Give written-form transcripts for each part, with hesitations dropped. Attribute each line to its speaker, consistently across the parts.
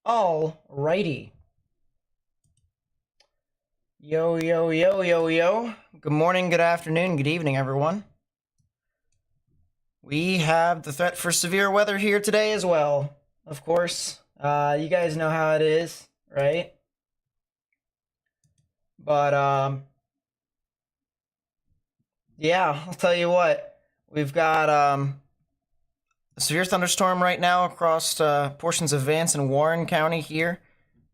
Speaker 1: Alrighty. Yo, yo, yo, yo, yo. Good morning, good afternoon, good evening, everyone. We have the threat for severe weather here today as well. Of course, you guys know how it is, right? But, yeah, I'll tell you what. We've got, a severe thunderstorm right now across portions of Vance and Warren County here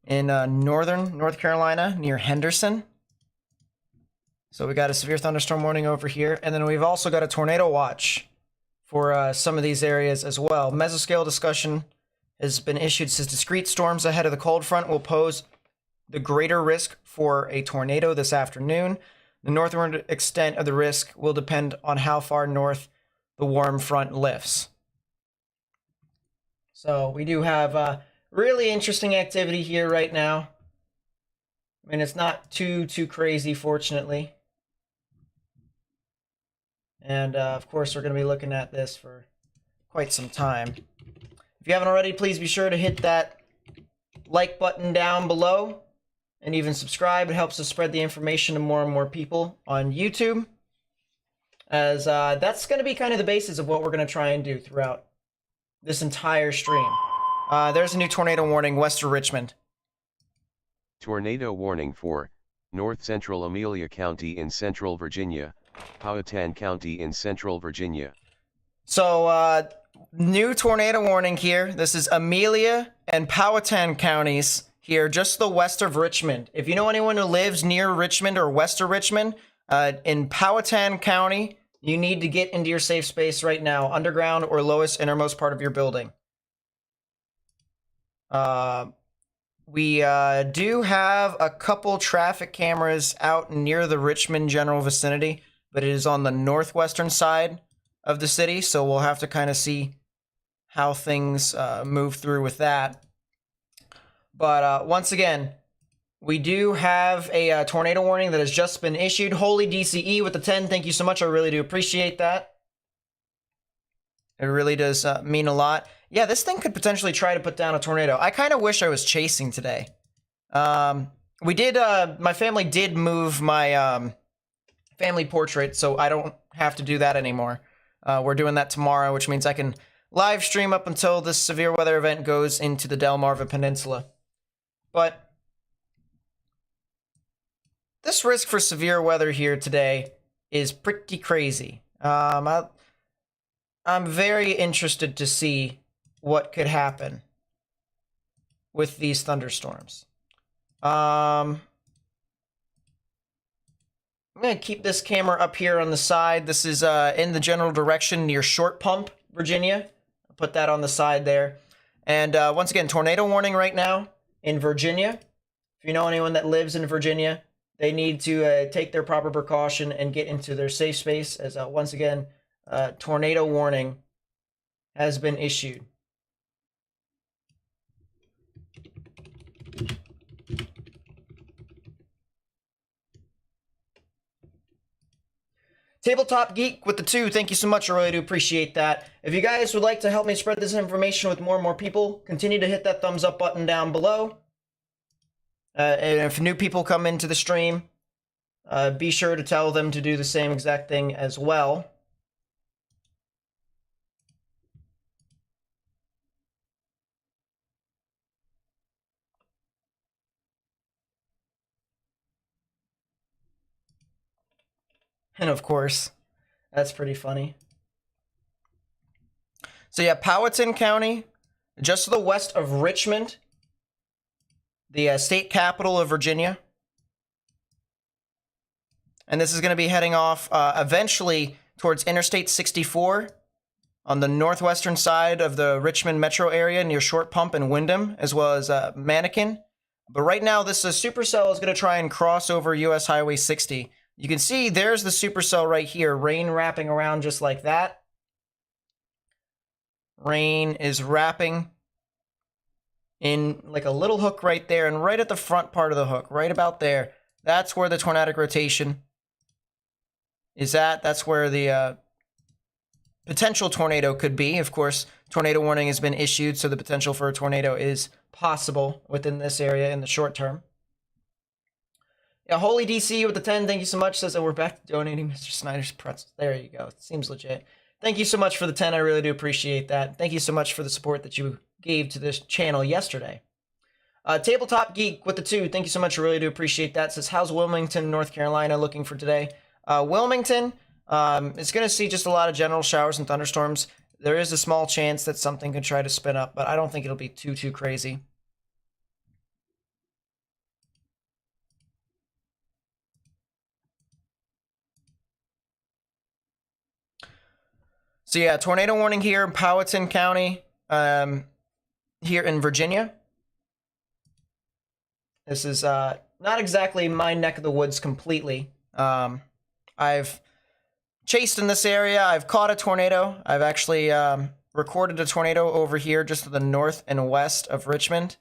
Speaker 1: in northern North Carolina near Henderson. So we got a severe thunderstorm warning over here, and then we've also got a tornado watch for some of these areas as well. Mesoscale discussion has been issued, says discrete storms ahead of the cold front will pose the greater risk for a tornado this afternoon. The northward extent of the risk will depend on how far north the warm front lifts. So we do have really interesting activity here right now. I mean, it's not too crazy, fortunately. And of course, we're going to be looking at this for quite some time. If you haven't already, please be sure to hit that like button down below and even subscribe. It helps us spread the information to more and more people on YouTube, as that's going to be kind of the basis of what we're going to try and do throughout this entire stream. There's a new tornado warning west of Richmond.
Speaker 2: Tornado warning for North Central Amelia County in Central Virginia, Powhatan County in Central Virginia.
Speaker 1: So, new tornado warning here. This is Amelia and Powhatan counties here, just the west of Richmond. If you know anyone who lives near Richmond or west of Richmond, in Powhatan County, you need to get into your safe space right now, underground or lowest innermost part of your building. We do have a couple traffic cameras out near the Richmond general vicinity, but it is on the northwestern side of the city, so we'll have to kind of see how things move through with that. But once again, we do have a tornado warning that has just been issued. Holy DCE with the 10, thank you so much. I really do appreciate that. It really does mean a lot. Yeah, this thing could potentially try to put down a tornado. I kind of wish I was chasing today. We did, my family did move my family portrait, so I don't have to do that anymore. We're doing that tomorrow, which means I can live stream up until this severe weather event goes into the Delmarva Peninsula. But this risk for severe weather here today is pretty crazy. I'm very interested to see what could happen with these thunderstorms. I'm going to keep this camera up here on the side. This is in the general direction near Short Pump, Virginia. I'll put that on the side there. And once again, tornado warning right now in Virginia. If you know anyone that lives in Virginia, they need to take their proper precaution and get into their safe space, as once again, tornado warning has been issued. Tabletop Geek with the 2, thank you so much. I really do appreciate that. If you guys would like to help me spread this information with more and more people, continue to hit that thumbs up button down below. And if new people come into the stream, be sure to tell them to do the same exact thing as well. And of course, that's pretty funny. So yeah, Powhatan County, just to the west of Richmond, the state capital of Virginia. And this is going to be heading off eventually towards Interstate 64 on the northwestern side of the Richmond metro area near Short Pump and Windham, as well as Mannequin. But right now, this supercell is going to try and cross over US Highway 60. You can see there's the supercell right here, rain wrapping around just like that. Rain is wrapping in like a little hook right there, and right at the front part of the hook, right about there, that's where the tornadic rotation is at. That's where the potential tornado could be. Of course, tornado warning has been issued, so the potential for a tornado is possible within this area in the short term. Yeah, Holy DC with the 10, thank you so much. Says that we're back to donating Mr. Snyder's pretzels. There you go. It seems legit. Thank you so much for the 10. I really do appreciate that. Thank you so much for the support that you gave to this channel yesterday. Tabletop Geek with the 2, thank you so much. I really do appreciate that. Says, how's Wilmington, North Carolina looking for today? Wilmington is going to see just a lot of general showers and thunderstorms. There is a small chance that something could try to spin up, but I don't think it'll be too crazy. So yeah, tornado warning here in Powhatan County, here in Virginia. This is not exactly my neck of the woods completely. I've chased in this area. I've caught a tornado. I've actually recorded a tornado over here just to the north and west of Richmond.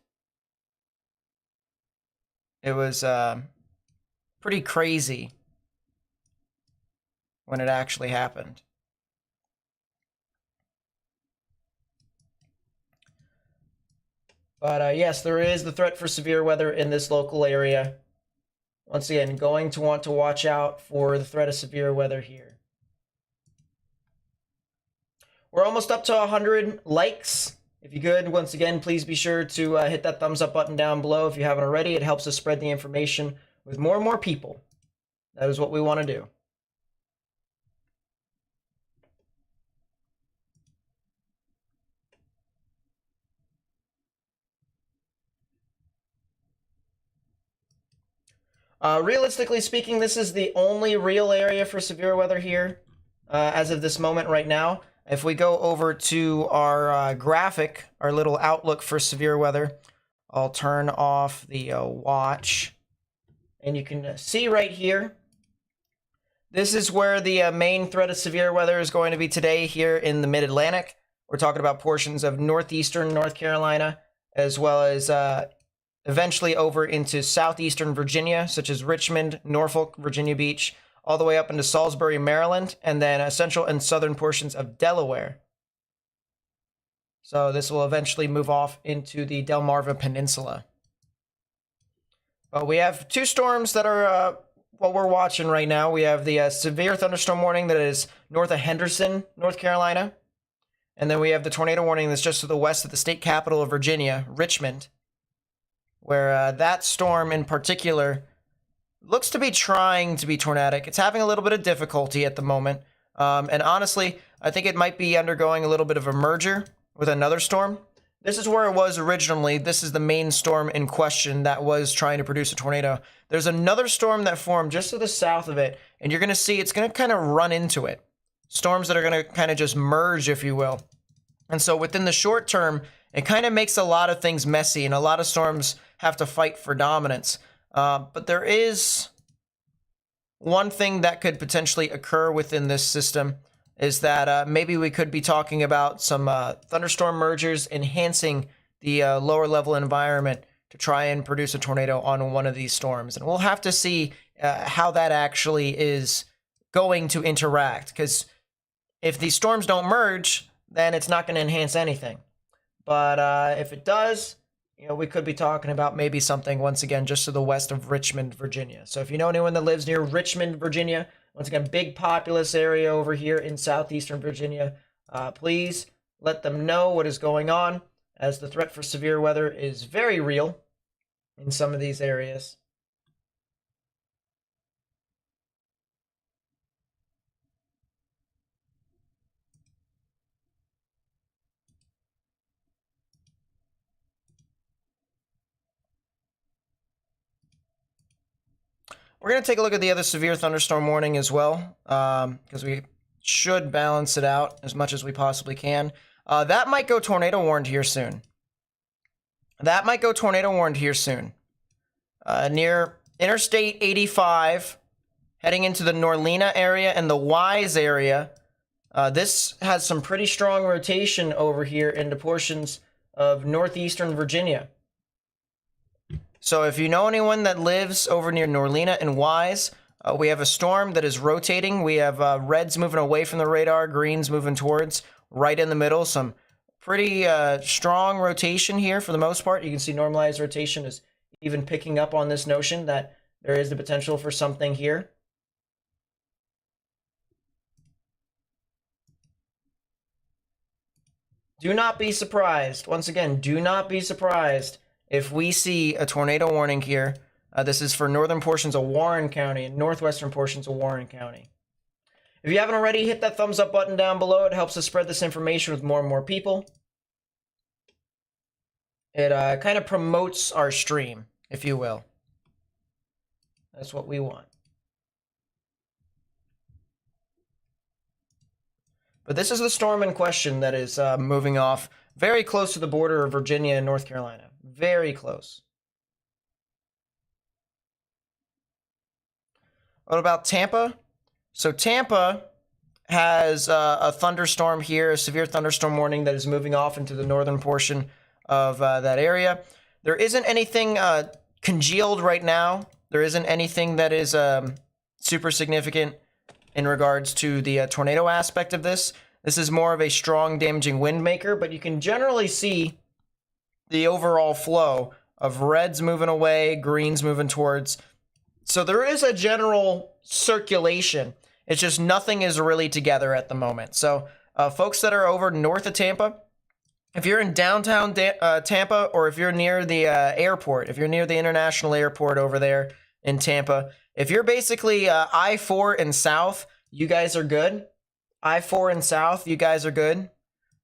Speaker 1: It was pretty crazy when it actually happened. But yes, there is the threat for severe weather in this local area. Once again, going to want to watch out for the threat of severe weather here. We're almost up to 100 likes. If you could, once again, please be sure to hit that thumbs up button down below if you haven't already. It helps us spread the information with more and more people. That is what we want to do. Realistically speaking, this is the only real area for severe weather here as of this moment right now. If we go over to our graphic, our little outlook for severe weather, I'll turn off the watch. And you can see right here, this is where the main threat of severe weather is going to be today here in the Mid-Atlantic. We're talking about portions of northeastern North Carolina, as well as eventually over into southeastern Virginia, such as Richmond, Norfolk, Virginia Beach, all the way up into Salisbury, Maryland, and then central and southern portions of Delaware. So this will eventually move off into the Delmarva Peninsula. But we have 2 storms that are what we're watching right now. We have the severe thunderstorm warning that is north of Henderson, North Carolina. And then we have the tornado warning that's just to the west of the state capital of Virginia, Richmond, where that storm in particular looks to be trying to be tornadic. It's having a little bit of difficulty at the moment. And honestly, I think it might be undergoing a little bit of a merger with another storm. This is where it was originally. This is the main storm in question that was trying to produce a tornado. There's another storm that formed just to the south of it, and you're going to see it's going to kind of run into it. Storms that are going to kind of just merge, if you will. And so within the short term, it kind of makes a lot of things messy, and a lot of storms have to fight for dominance. But there is one thing that could potentially occur within this system is that maybe we could be talking about some thunderstorm mergers enhancing the lower level environment to try and produce a tornado on one of these storms. And we'll have to see how that actually is going to interact, because if these storms don't merge, then it's not going to enhance anything. But if it does, you know, we could be talking about maybe something, once again, just to the west of Richmond, Virginia. So if you know anyone that lives near Richmond, Virginia, once again, big populous area over here in southeastern Virginia, please let them know what is going on, as the threat for severe weather is very real in some of these areas. We're going to take a look at the other severe thunderstorm warning as well, because we should balance it out as much as we possibly can. That might go tornado warned here soon. Near Interstate 85, heading into the Norlena area and the Wise area. This has some pretty strong rotation over here into portions of northeastern Virginia. So if you know anyone that lives over near Norlena and Wise, We have a storm that is rotating. We have reds moving away from the radar, greens moving towards, right in the middle. Some pretty strong rotation here for the most part. You can see normalized rotation is even picking up on this notion that there is the potential for something here. Do not be surprised. Once again, do not be surprised if we see a tornado warning here. This is for northern portions of Warren County and northwestern portions of Warren County. If you haven't already, hit that thumbs up button down below. It helps us spread this information with more and more people. It kind of promotes our stream, if you will. That's what we want. But this is the storm in question that is moving off very close to the border of Virginia and North Carolina. Very close. What about Tampa? So Tampa has a thunderstorm here, a severe thunderstorm warning that is moving off into the northern portion of that area. There isn't anything congealed right now. There isn't anything that is super significant in regards to the tornado aspect of this. This is more of a strong damaging wind maker, but you can generally see the overall flow of reds moving away, greens moving towards. So there is a general circulation. It's just nothing is really together at the moment. So folks that are over north of Tampa, if you're in downtown Tampa, or if you're near the airport, if you're near the international airport over there in Tampa, if you're basically I-4 and south, you guys are good. I-4 and south, you guys are good.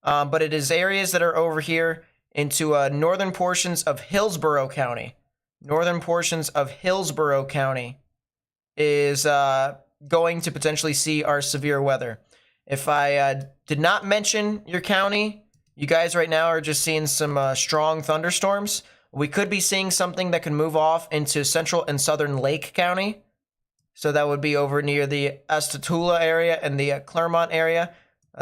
Speaker 1: But it is areas that are over here into northern portions of Hillsborough County. Northern portions of Hillsborough County is going to potentially see our severe weather. If I did not mention your county, you guys right now are just seeing some strong thunderstorms. We could be seeing something that can move off into central and southern Lake County. So that would be over near the Estotula area and the Clermont area.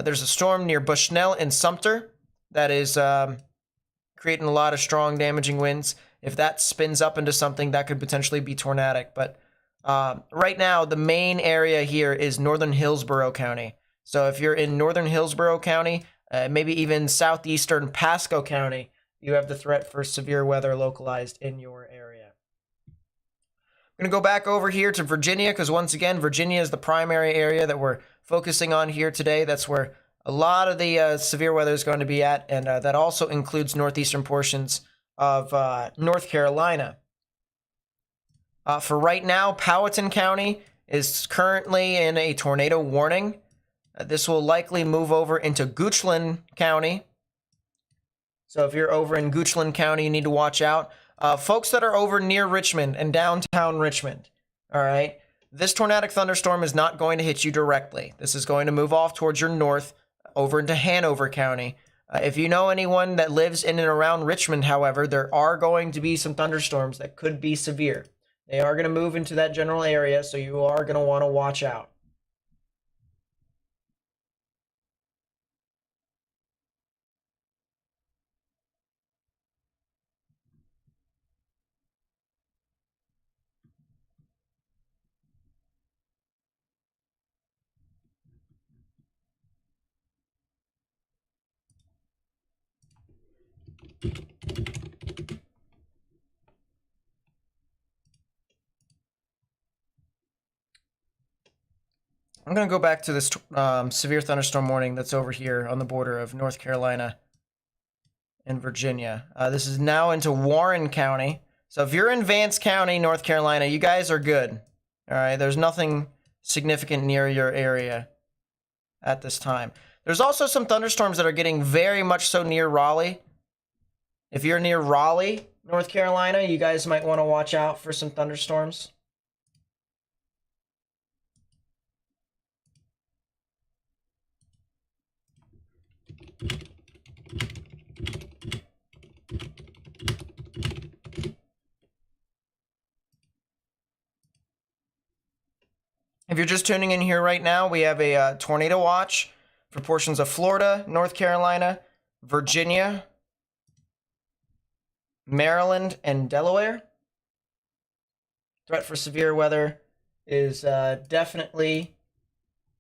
Speaker 1: There's a storm near Bushnell and Sumter that is creating a lot of strong damaging winds. If that spins up into something, that could potentially be tornadic. But right now, the main area here is northern Hillsborough County. So if you're in northern Hillsborough County, maybe even southeastern Pasco County, you have the threat for severe weather localized in your area. I'm going to go back over here to Virginia because, once again, Virginia is the primary area that we're focusing on here today. That's where a lot of the severe weather is going to be at, and that also includes northeastern portions of North Carolina. For right now, Powhatan County is currently in a tornado warning. This will likely move over into Goochland County. So if you're over in Goochland County, you need to watch out. Folks that are over near Richmond and downtown Richmond, all right, this tornadic thunderstorm is not going to hit you directly. This is going to move off towards your north over into Hanover County. If you know anyone that lives in and around Richmond, however, there are going to be some thunderstorms that could be severe. They are going to move into that general area, so you are going to want to watch out. I'm going to go back to this severe thunderstorm warning that's over here on the border of North Carolina and Virginia. This is now into Warren County. So if you're in Vance County, North Carolina, you guys are good. All right, there's nothing significant near your area at this time. There's also some thunderstorms that are getting very much so near Raleigh. If you're near Raleigh, North Carolina, you guys might want to watch out for some thunderstorms. If you're just tuning in here right now, we have a tornado watch for portions of Florida, North Carolina, Virginia, Maryland, and Delaware. Threat for severe weather is definitely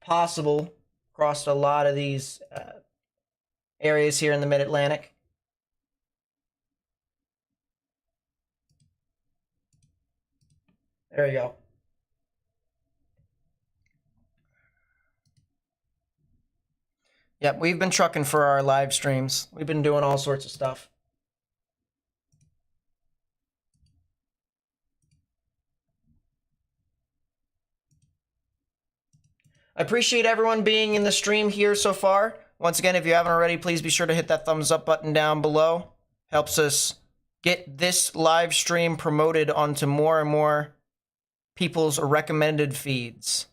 Speaker 1: possible across a lot of these areas here in the Mid-Atlantic. There we go. Yep, we've been trucking for our live streams. We've been doing all sorts of stuff. I appreciate everyone being in the stream here so far. Once again, if you haven't already, please be sure to hit that thumbs up button down below. Helps us get this live stream promoted onto more and more people's recommended feeds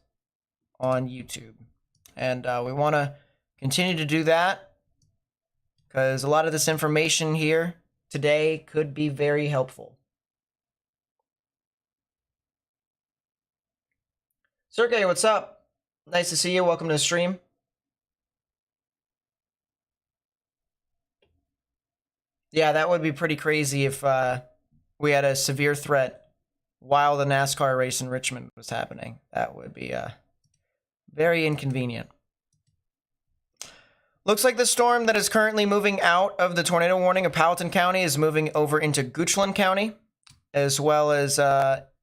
Speaker 1: on YouTube. And we want to continue to do that because a lot of this information here today could be very helpful. Sergey, what's up? Nice to see you. Welcome to the stream. Yeah, that would be pretty crazy if we had a severe threat while the NASCAR race in Richmond was happening. That would be very inconvenient. Looks like the storm that is currently moving out of the tornado warning of Powhatan County is moving over into Goochland County, as well as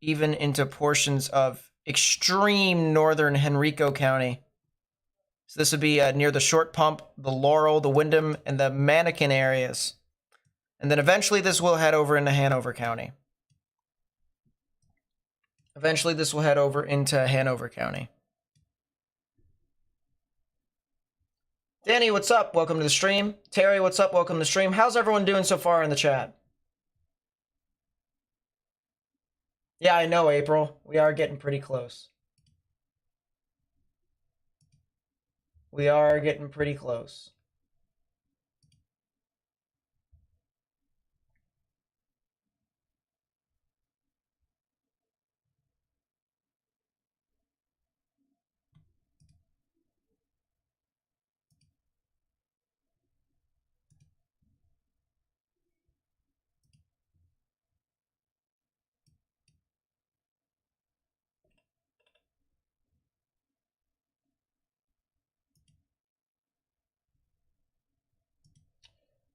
Speaker 1: even into portions of extreme northern Henrico County. So this would be near the Short Pump, the Laurel, the Windham, and the Mannequin areas. And then eventually this will head over into Hanover County. Eventually this will head over into Hanover County. Danny, what's up? Welcome to the stream. Terry, what's up? Welcome to the stream. How's everyone doing so far in the chat? Yeah, I know, April. We are getting pretty close. We are getting pretty close.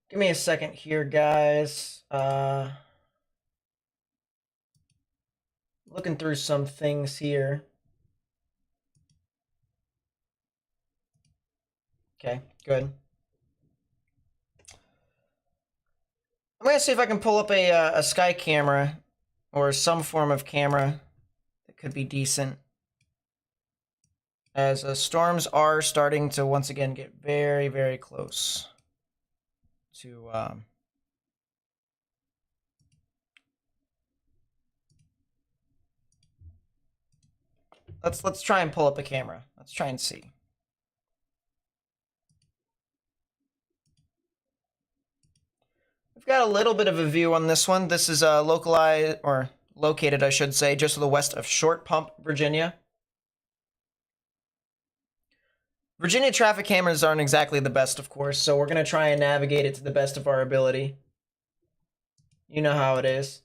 Speaker 1: Give me a second here, guys. Looking through some things here. Okay, good. I'm gonna see if I can pull up a sky camera or some form of camera that could be decent, as storms are starting to once again get very, very close to let's try and pull up a camera. Let's try and see. We've got a little bit of a view on this one. This is localized, or located, I should say, just to the west of Short Pump, Virginia. Virginia traffic cameras aren't exactly the best, of course, so we're going to try and navigate it to the best of our ability. You know how it is.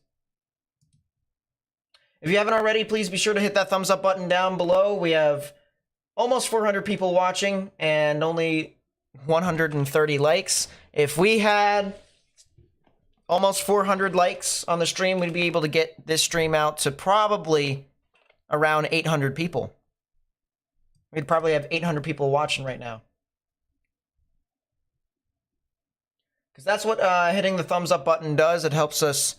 Speaker 1: If you haven't already, please be sure to hit that thumbs up button down below. We have almost 400 people watching and only 130 likes. If we had almost 400 likes on the stream, we'd be able to get this stream out to probably around 800 people. We'd probably have 800 people watching right now. Because that's what hitting the thumbs up button does. It helps us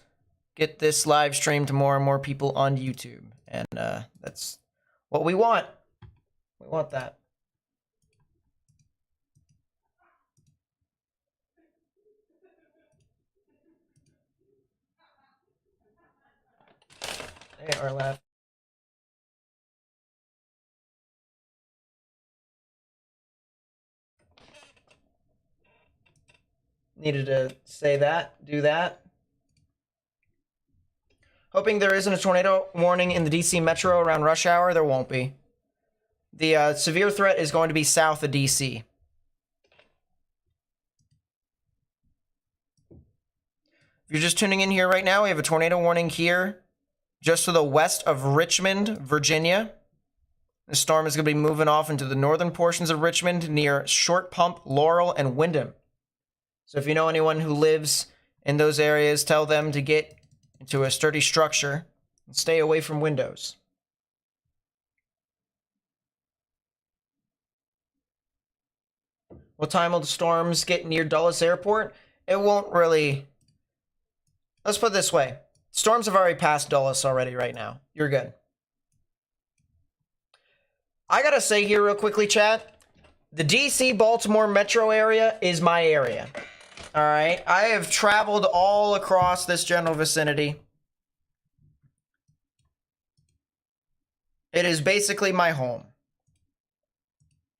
Speaker 1: get this live stream to more and more people on YouTube. And that's what we want. We want that. They are laughing. Needed to say that, do that. Hoping there isn't a tornado warning in the DC Metro around rush hour. There won't be. The severe threat is going to be south of DC. If you're just tuning in here right now, we have a tornado warning here just to the west of Richmond, Virginia. The storm is going to be moving off into the northern portions of Richmond near Short Pump, Laurel, and Wyndham. So if you know anyone who lives in those areas, tell them to get into a sturdy structure and stay away from windows. What time will the storms get near Dulles Airport? It won't really... Let's put it this way. Storms have already passed Dulles already right now. You're good. I gotta say here real quickly, chat. The DC Baltimore metro area is my area. Alright? I have traveled all across this general vicinity. It is basically my home.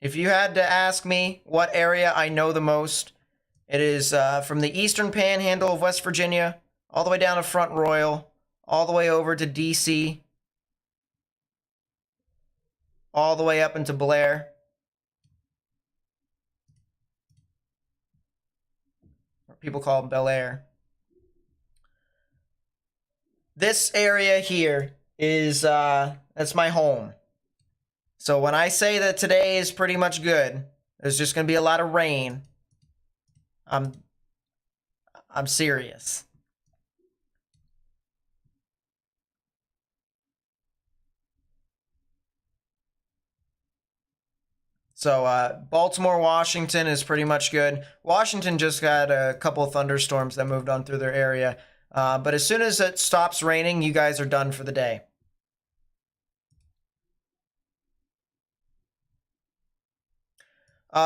Speaker 1: If you had to ask me what area I know the most, it is from the eastern panhandle of West Virginia, all the way down to Front Royal, all the way over to DC, all the way up into Blair. Or people call it Bel Air. This area here is, that's my home. So when I say that today is pretty much good, there's just going to be a lot of rain. I'm serious. So Baltimore, Washington is pretty much good. Washington just got a couple of thunderstorms that moved on through their area. But as soon as it stops raining, you guys are done for the day.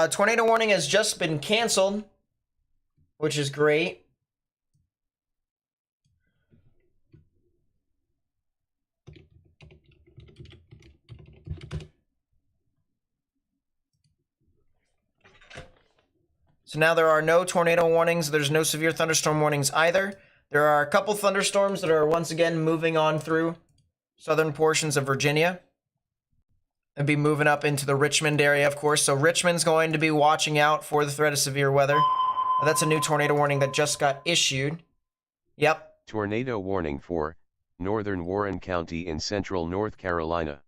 Speaker 1: Tornado warning has just been canceled, which is great. So now there are no tornado warnings. There's no severe thunderstorm warnings either. There are a couple thunderstorms that are once again moving on through southern portions of Virginia. They'll be moving up into the Richmond area, of course. So Richmond's going to be watching out for the threat of severe weather. That's a new tornado warning that just got issued. Yep.
Speaker 2: Tornado warning for northern Warren County in central North Carolina.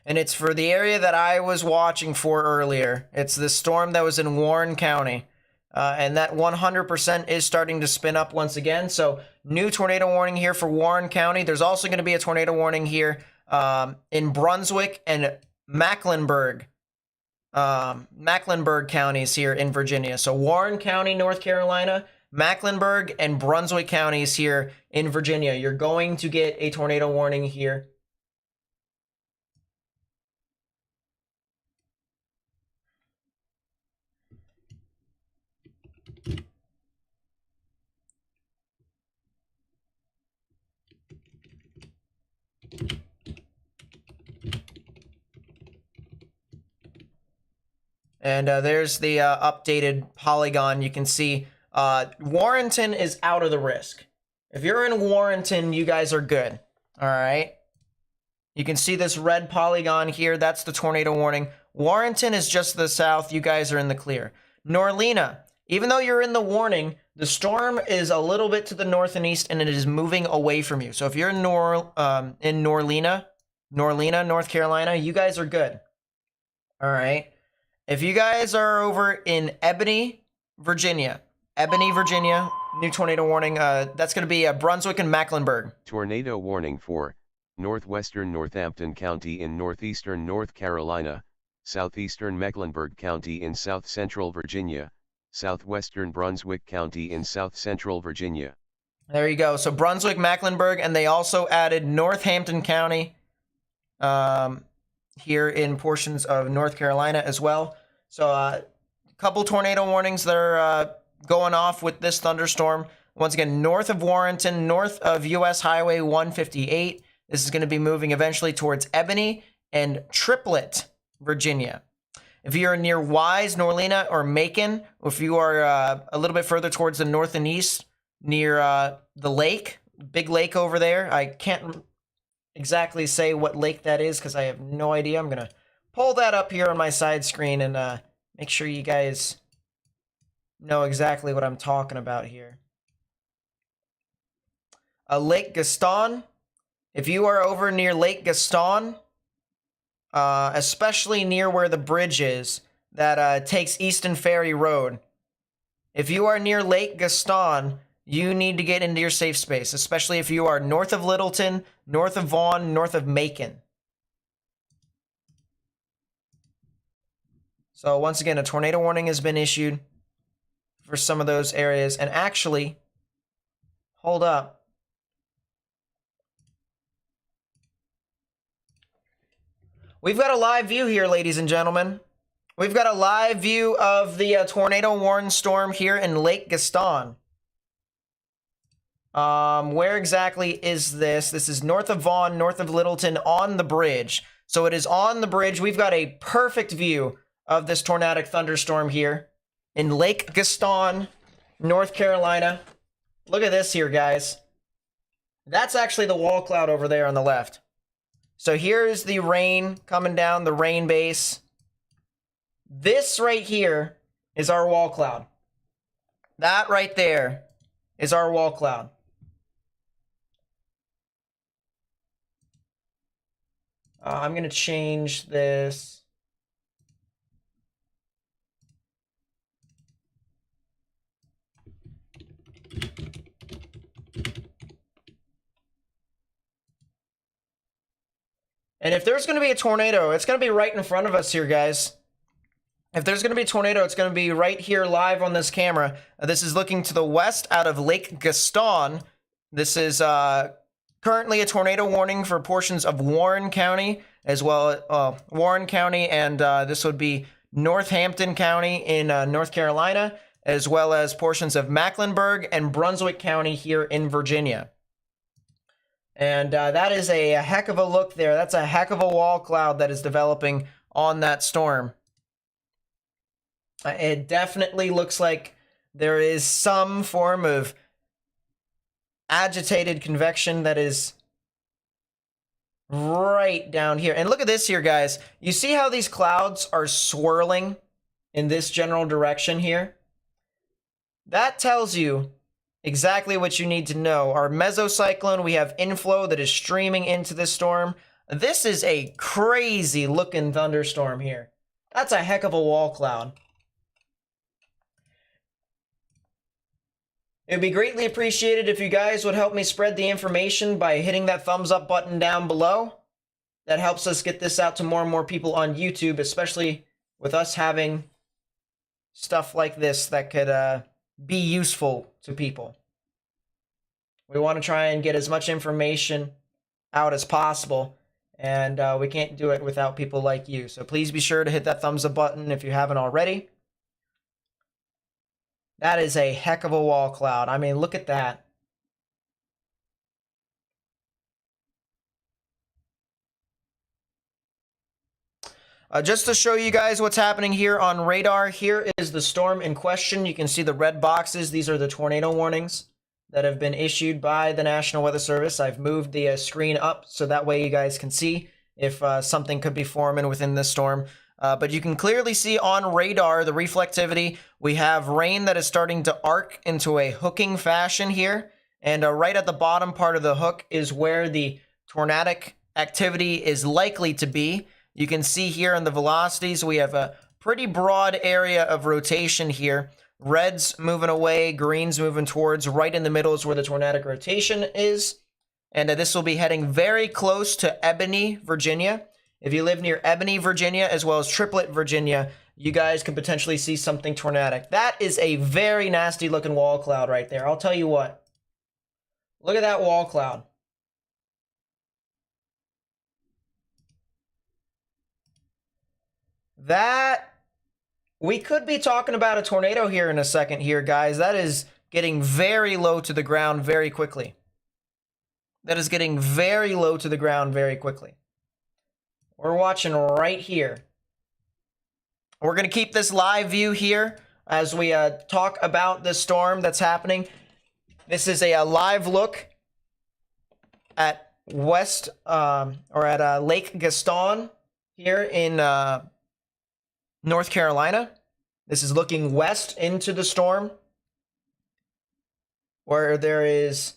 Speaker 1: And it's for the area that I was watching for earlier. It's the storm that was in Warren County. And that 100% is starting to spin up once again. So new tornado warning here for Warren County. There's also going to be a tornado warning here in Brunswick and Mecklenburg. Mecklenburg counties here in Virginia. So Warren County, North Carolina, Mecklenburg, and Brunswick counties here in Virginia. You're going to get a tornado warning here. And there's the updated polygon. You can see Warrenton is out of the risk. If you're in Warrenton, you guys are good. All right. You can see this red polygon here. That's the tornado warning. Warrenton is just to the south. You guys are in the clear. Norlena, even though you're in the warning, the storm is a little bit to the north and east, and it is moving away from you. So if you're in Norlena, North Carolina, you guys are good. All right. If you guys are over in Ebony, Virginia, new tornado warning. That's going to be Brunswick and Mecklenburg.
Speaker 2: Tornado warning for northwestern Northampton County in northeastern North Carolina, southeastern Mecklenburg County in south central Virginia, southwestern Brunswick County in south central Virginia.
Speaker 1: There you go. So Brunswick, Mecklenburg, and they also added Northampton County here in portions of North Carolina as well. So a couple tornado warnings that are going off with this thunderstorm. Once again, north of Warrenton, north of US Highway 158. This is going to be moving eventually towards Ebony and Triplet, Virginia. If you're near Wise, Norlena, or Macon, or if you are a little bit further towards the north and east, near the lake, big lake over there. I can't exactly say what lake that is because I have no idea. I'm going to pull that up here on my side screen and make sure you guys know exactly what I'm talking about here. Lake Gaston If you are over near Lake Gaston, especially near where the bridge is that takes Easton Ferry Road, if you are near Lake Gaston, you need to get into your safe space, especially if you are north of Littleton, north of Vaughan, north of Macon. So once again, a tornado warning has been issued for some of those areas. And actually, hold up. We've got a live view here, ladies and gentlemen. We've got a live view of the tornado warned storm here in Lake Gaston. Where exactly is this? This is north of Vaughan, north of Littleton, on the bridge. So it is on the bridge. We've got a perfect view of this tornadic thunderstorm here in Lake Gaston, North Carolina. Look at this here, guys. That's actually the wall cloud over there on the left. So here's the rain coming down, the rain base. This right here is our wall cloud. That right there is our wall cloud. I'm going to change this. And if there's going to be a tornado, it's going to be right in front of us here, guys. If there's going to be a tornado, it's going to be right here live on this camera. This is looking to the west out of Lake Gaston. This is currently a tornado warning for portions of Warren County, as well Warren County, and this would be Northampton County in North Carolina, as well as portions of Mecklenburg and Brunswick County here in Virginia. And that is a heck of a look there. That's a heck of a wall cloud that is developing on that storm. It definitely looks like there is some form of agitated convection that is right down here. And look at this here, guys. You see how these clouds are swirling in this general direction here? That tells you exactly what you need to know. Our mesocyclone, we have inflow that is streaming into this storm. This is a crazy looking thunderstorm here. That's a heck of a wall cloud. It would be greatly appreciated if you guys would help me spread the information by hitting that thumbs up button down below. That helps us get this out to more and more people on YouTube, especially with us having stuff like this that could be useful to people. We want to try and get as much information out as possible, and we can't do it without people like you. So please be sure to hit that thumbs up button if you haven't already. That is a heck of a wall cloud. I mean, look at that. Just to show you guys what's happening here on radar, here is the storm in question. You can see the red boxes. These are the tornado warnings that have been issued by the National Weather Service. I've moved the screen up so that way you guys can see if something could be forming within this storm. But you can clearly see on radar the reflectivity. We have rain that is starting to arc into a hooking fashion here. And right at the bottom part of the hook is where the tornadic activity is likely to be. You can see here in the velocities, we have a pretty broad area of rotation here. Reds moving away, greens moving towards. Right in the middle is where the tornadic rotation is. And this will be heading very close to Ebony, Virginia. If you live near Ebony, Virginia, as well as Triplet, Virginia, you guys could potentially see something tornadic. That is a very nasty looking wall cloud right there. I'll tell you what. Look at that wall cloud. That, we could be talking about a tornado here in a second here, guys. That is getting very low to the ground very quickly. That is getting very low to the ground very quickly. We're watching right here. We're going to keep this live view here as we talk about this storm that's happening. This is a live look at Lake Gaston here in North Carolina. This is looking west into the storm, where there is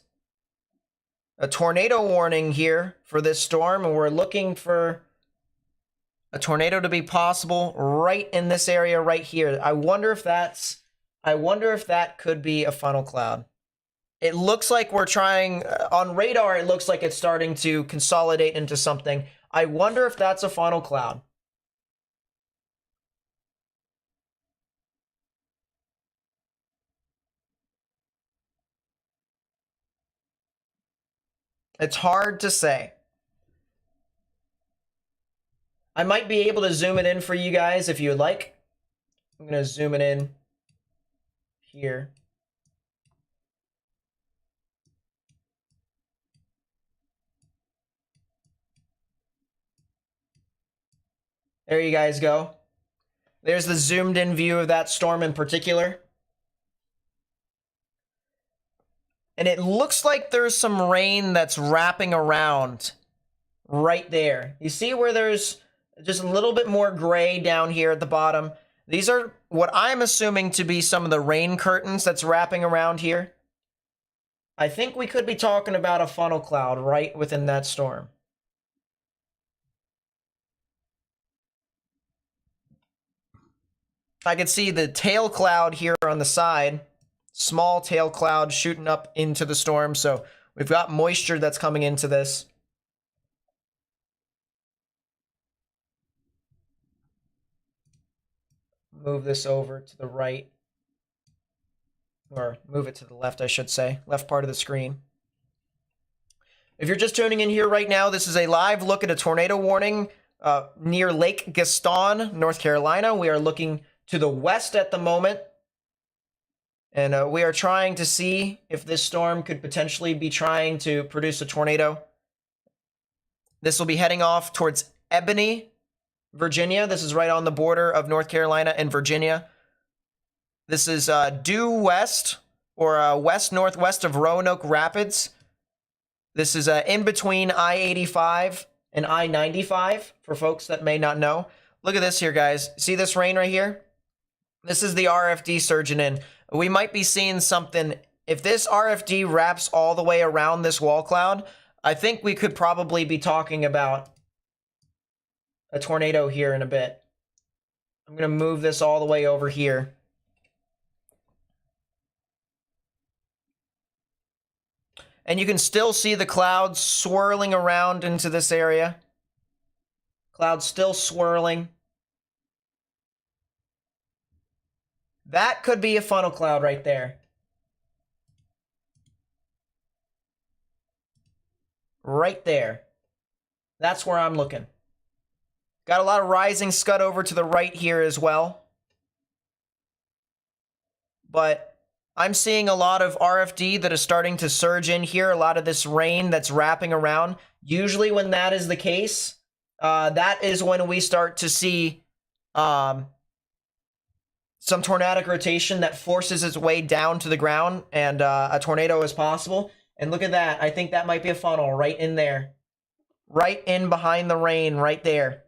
Speaker 1: a tornado warning here for this storm, and we're looking for a tornado to be possible right in this area right here. I wonder if that could be a funnel cloud. It looks like we're trying on radar. It looks like it's starting to consolidate into something. I wonder if that's a funnel cloud. It's hard to say. I might be able to zoom it in for you guys if you would like. I'm going to zoom it in here. There you guys go. There's the zoomed in view of that storm in particular. And it looks like there's some rain that's wrapping around right there. You see where there's just a little bit more gray down here at the bottom? These are what I'm assuming to be some of the rain curtains that's wrapping around here. I think we could be talking about a funnel cloud right within that storm. I can see the tail cloud here on the side. Small tail cloud shooting up into the storm. So we've got moisture that's coming into this. Move this over to the right. Or move it to the left, I should say. Left part of the screen. If you're just tuning in here right now, this is a live look at a tornado warning near Lake Gaston, North Carolina. We are looking to the west at the moment. And we are trying to see if this storm could potentially be trying to produce a tornado. This will be heading off towards Ebony, Virginia. This is right on the border of North Carolina and Virginia. This is due west or west-northwest of Roanoke Rapids. This is in between I-85 and I-95 for folks that may not know. Look at this here, guys. See this rain right here? This is the RFD surging in. We might be seeing something. If this RFD wraps all the way around this wall cloud, I think we could probably be talking about a tornado here in a bit. I'm going to move this all the way over here. And you can still see the clouds swirling around into this area. Clouds still swirling. That could be a funnel cloud right there. Right there. That's where I'm looking. Got a lot of rising scud over to the right here as well. But I'm seeing a lot of RFD that is starting to surge in here. A lot of this rain that's wrapping around. Usually when that is the case, that is when we start to see some tornadic rotation that forces its way down to the ground, and a tornado is possible. And look at that. I think that might be a funnel right in there. Right in behind the rain, right there.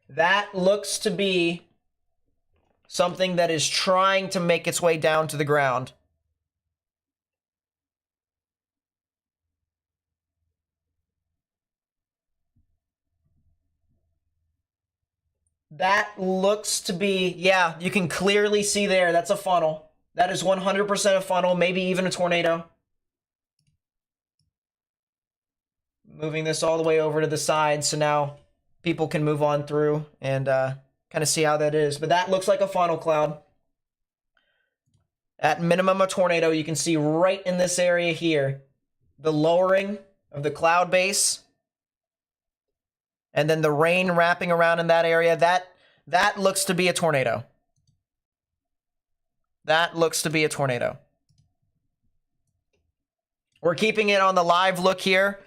Speaker 1: That looks to be something that is trying to make its way down to the ground. That looks to be, yeah, you can clearly see there. That's a funnel. That is 100% a funnel, maybe even a tornado. Moving this all the way over to the side so now people can move on through and kind of see how that is. But that looks like a funnel cloud. At minimum, a tornado. You can see right in this area here, the lowering of the cloud base. And then the rain wrapping around in that area. That looks to be a tornado. That looks to be a tornado. We're keeping it on the live look here.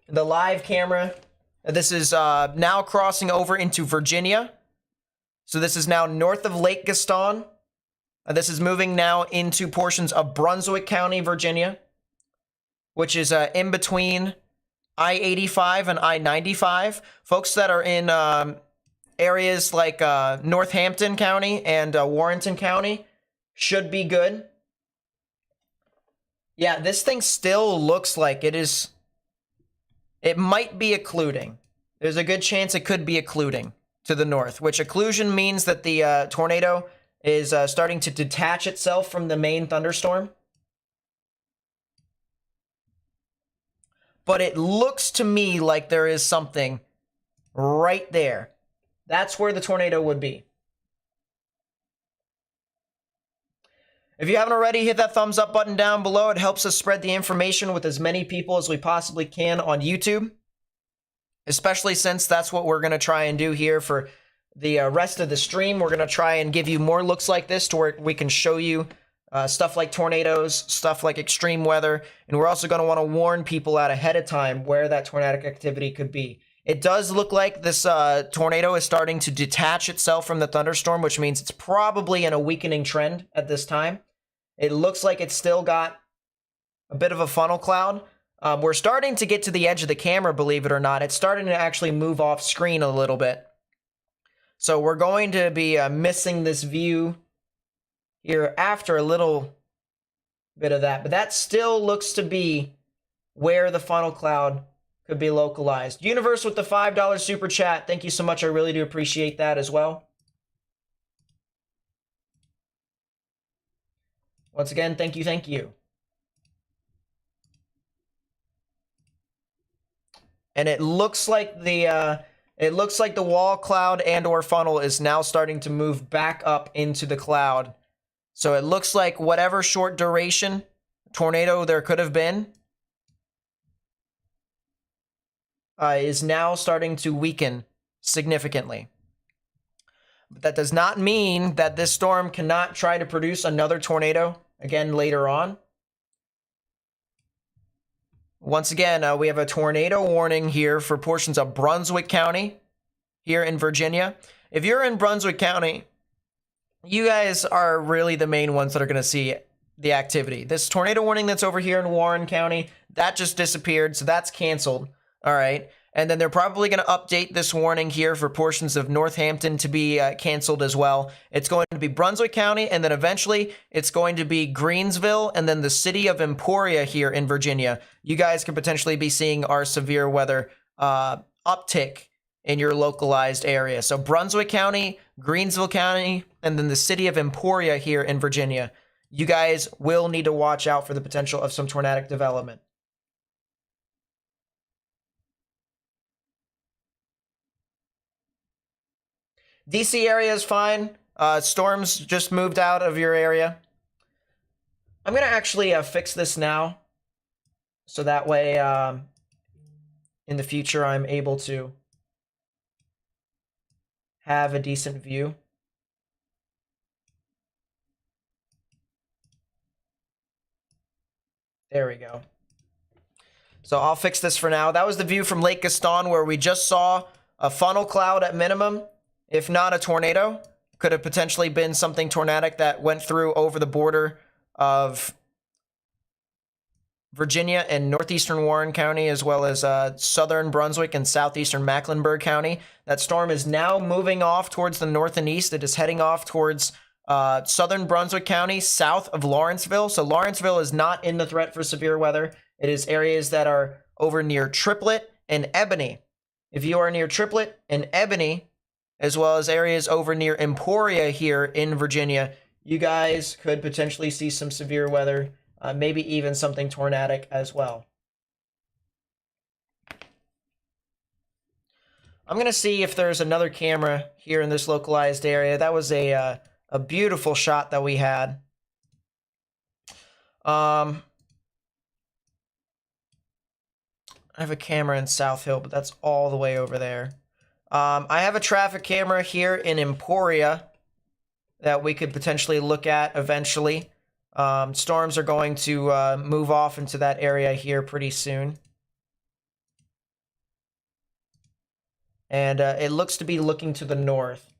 Speaker 1: The live camera. This is now crossing over into Virginia. So this is now north of Lake Gaston. This is moving now into portions of Brunswick County, Virginia, which is in between I-85 and I-95. Folks that are in areas like Northampton County and Warrenton County should be good. Yeah, this thing still looks like it is. It might be occluding. There's a good chance it could be occluding to the north, which occlusion means that the tornado is starting to detach itself from the main thunderstorm. But it looks to me like there is something right there. That's where the tornado would be. If you haven't already, hit that thumbs up button down below. It helps us spread the information with as many people as we possibly can on YouTube. Especially since that's what we're going to try and do here for the rest of the stream. We're going to try and give you more looks like this to where we can show you stuff like tornadoes, stuff like extreme weather. And we're also going to want to warn people out ahead of time where that tornadic activity could be. It does look like this tornado is starting to detach itself from the thunderstorm, which means it's probably in a weakening trend at this time. It looks like it's still got a bit of a funnel cloud. We're starting to get to the edge of the camera, believe it or not. It's starting to actually move off screen a little bit. So we're going to be missing this view here after a little bit of that. But that still looks to be where the funnel cloud could be localized. Universe with the $5 super chat. Thank you so much. I really do appreciate that as well. Once again, thank you, thank you. And it looks like the wall cloud and or funnel is now starting to move back up into the cloud. So it looks like whatever short duration tornado there could have been is now starting to weaken significantly. But that does not mean that this storm cannot try to produce another tornado again later on. Once again, we have a tornado warning here for portions of Brunswick County here in Virginia. If you're in Brunswick County, you guys are really the main ones that are going to see the activity. This tornado warning that's over here in Warren County, that just disappeared, so that's canceled. All right. And then they're probably going to update this warning here for portions of Northampton to be canceled as well. It's going to be Brunswick County, and then eventually it's going to be Greensville, and then the city of Emporia here in Virginia. You guys could potentially be seeing our severe weather uptick in your localized area. So Brunswick County, Greensville County, and then the city of Emporia here in Virginia. You guys will need to watch out for the potential of some tornadic development. DC area is fine. Storms just moved out of your area. I'm going to actually fix this now. So that way, in the future, I'm able to have a decent view. There we go. So I'll fix this for now. That was the view from Lake Gaston where we just saw a funnel cloud at minimum. If not a tornado, could have potentially been something tornadic that went through over the border of Virginia and northeastern Warren County, as well as southern Brunswick and southeastern Mecklenburg County. That storm is now moving off towards the north and east. It is heading off towards southern Brunswick County, south of Lawrenceville. So Lawrenceville is not in the threat for severe weather. It is areas that are over near Triplet and Ebony. If you are near Triplet and Ebony, as well as areas over near Emporia here in Virginia, you guys could potentially see some severe weather, maybe even something tornadic as well. I'm going to see if there's another camera here in this localized area. That was a beautiful shot that we had. I have a camera in South Hill, but that's all the way over there. I have a traffic camera here in Emporia that we could potentially look at eventually. Storms are going to move off into that area here pretty soon. And it looks to be looking to the north.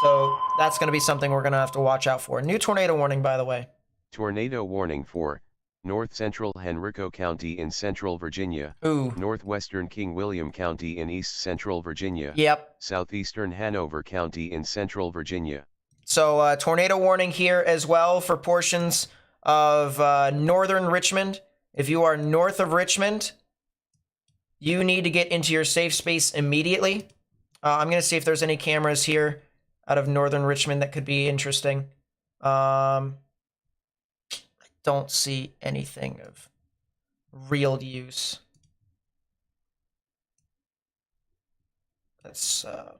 Speaker 1: So that's going to be something we're going to have to watch out for. New tornado warning, by the way.
Speaker 2: Tornado warning for North Central Henrico County in Central Virginia.
Speaker 1: Ooh.
Speaker 2: Northwestern King William County in East Central Virginia.
Speaker 1: Yep.
Speaker 2: Southeastern Hanover County in Central Virginia.
Speaker 1: So tornado warning here as well for portions of northern Richmond. If you are north of Richmond, you need to get into your safe space immediately. I'm going to see if there's any cameras here out of northern Richmond that could be interesting. I don't see anything of real use. Let's, I'm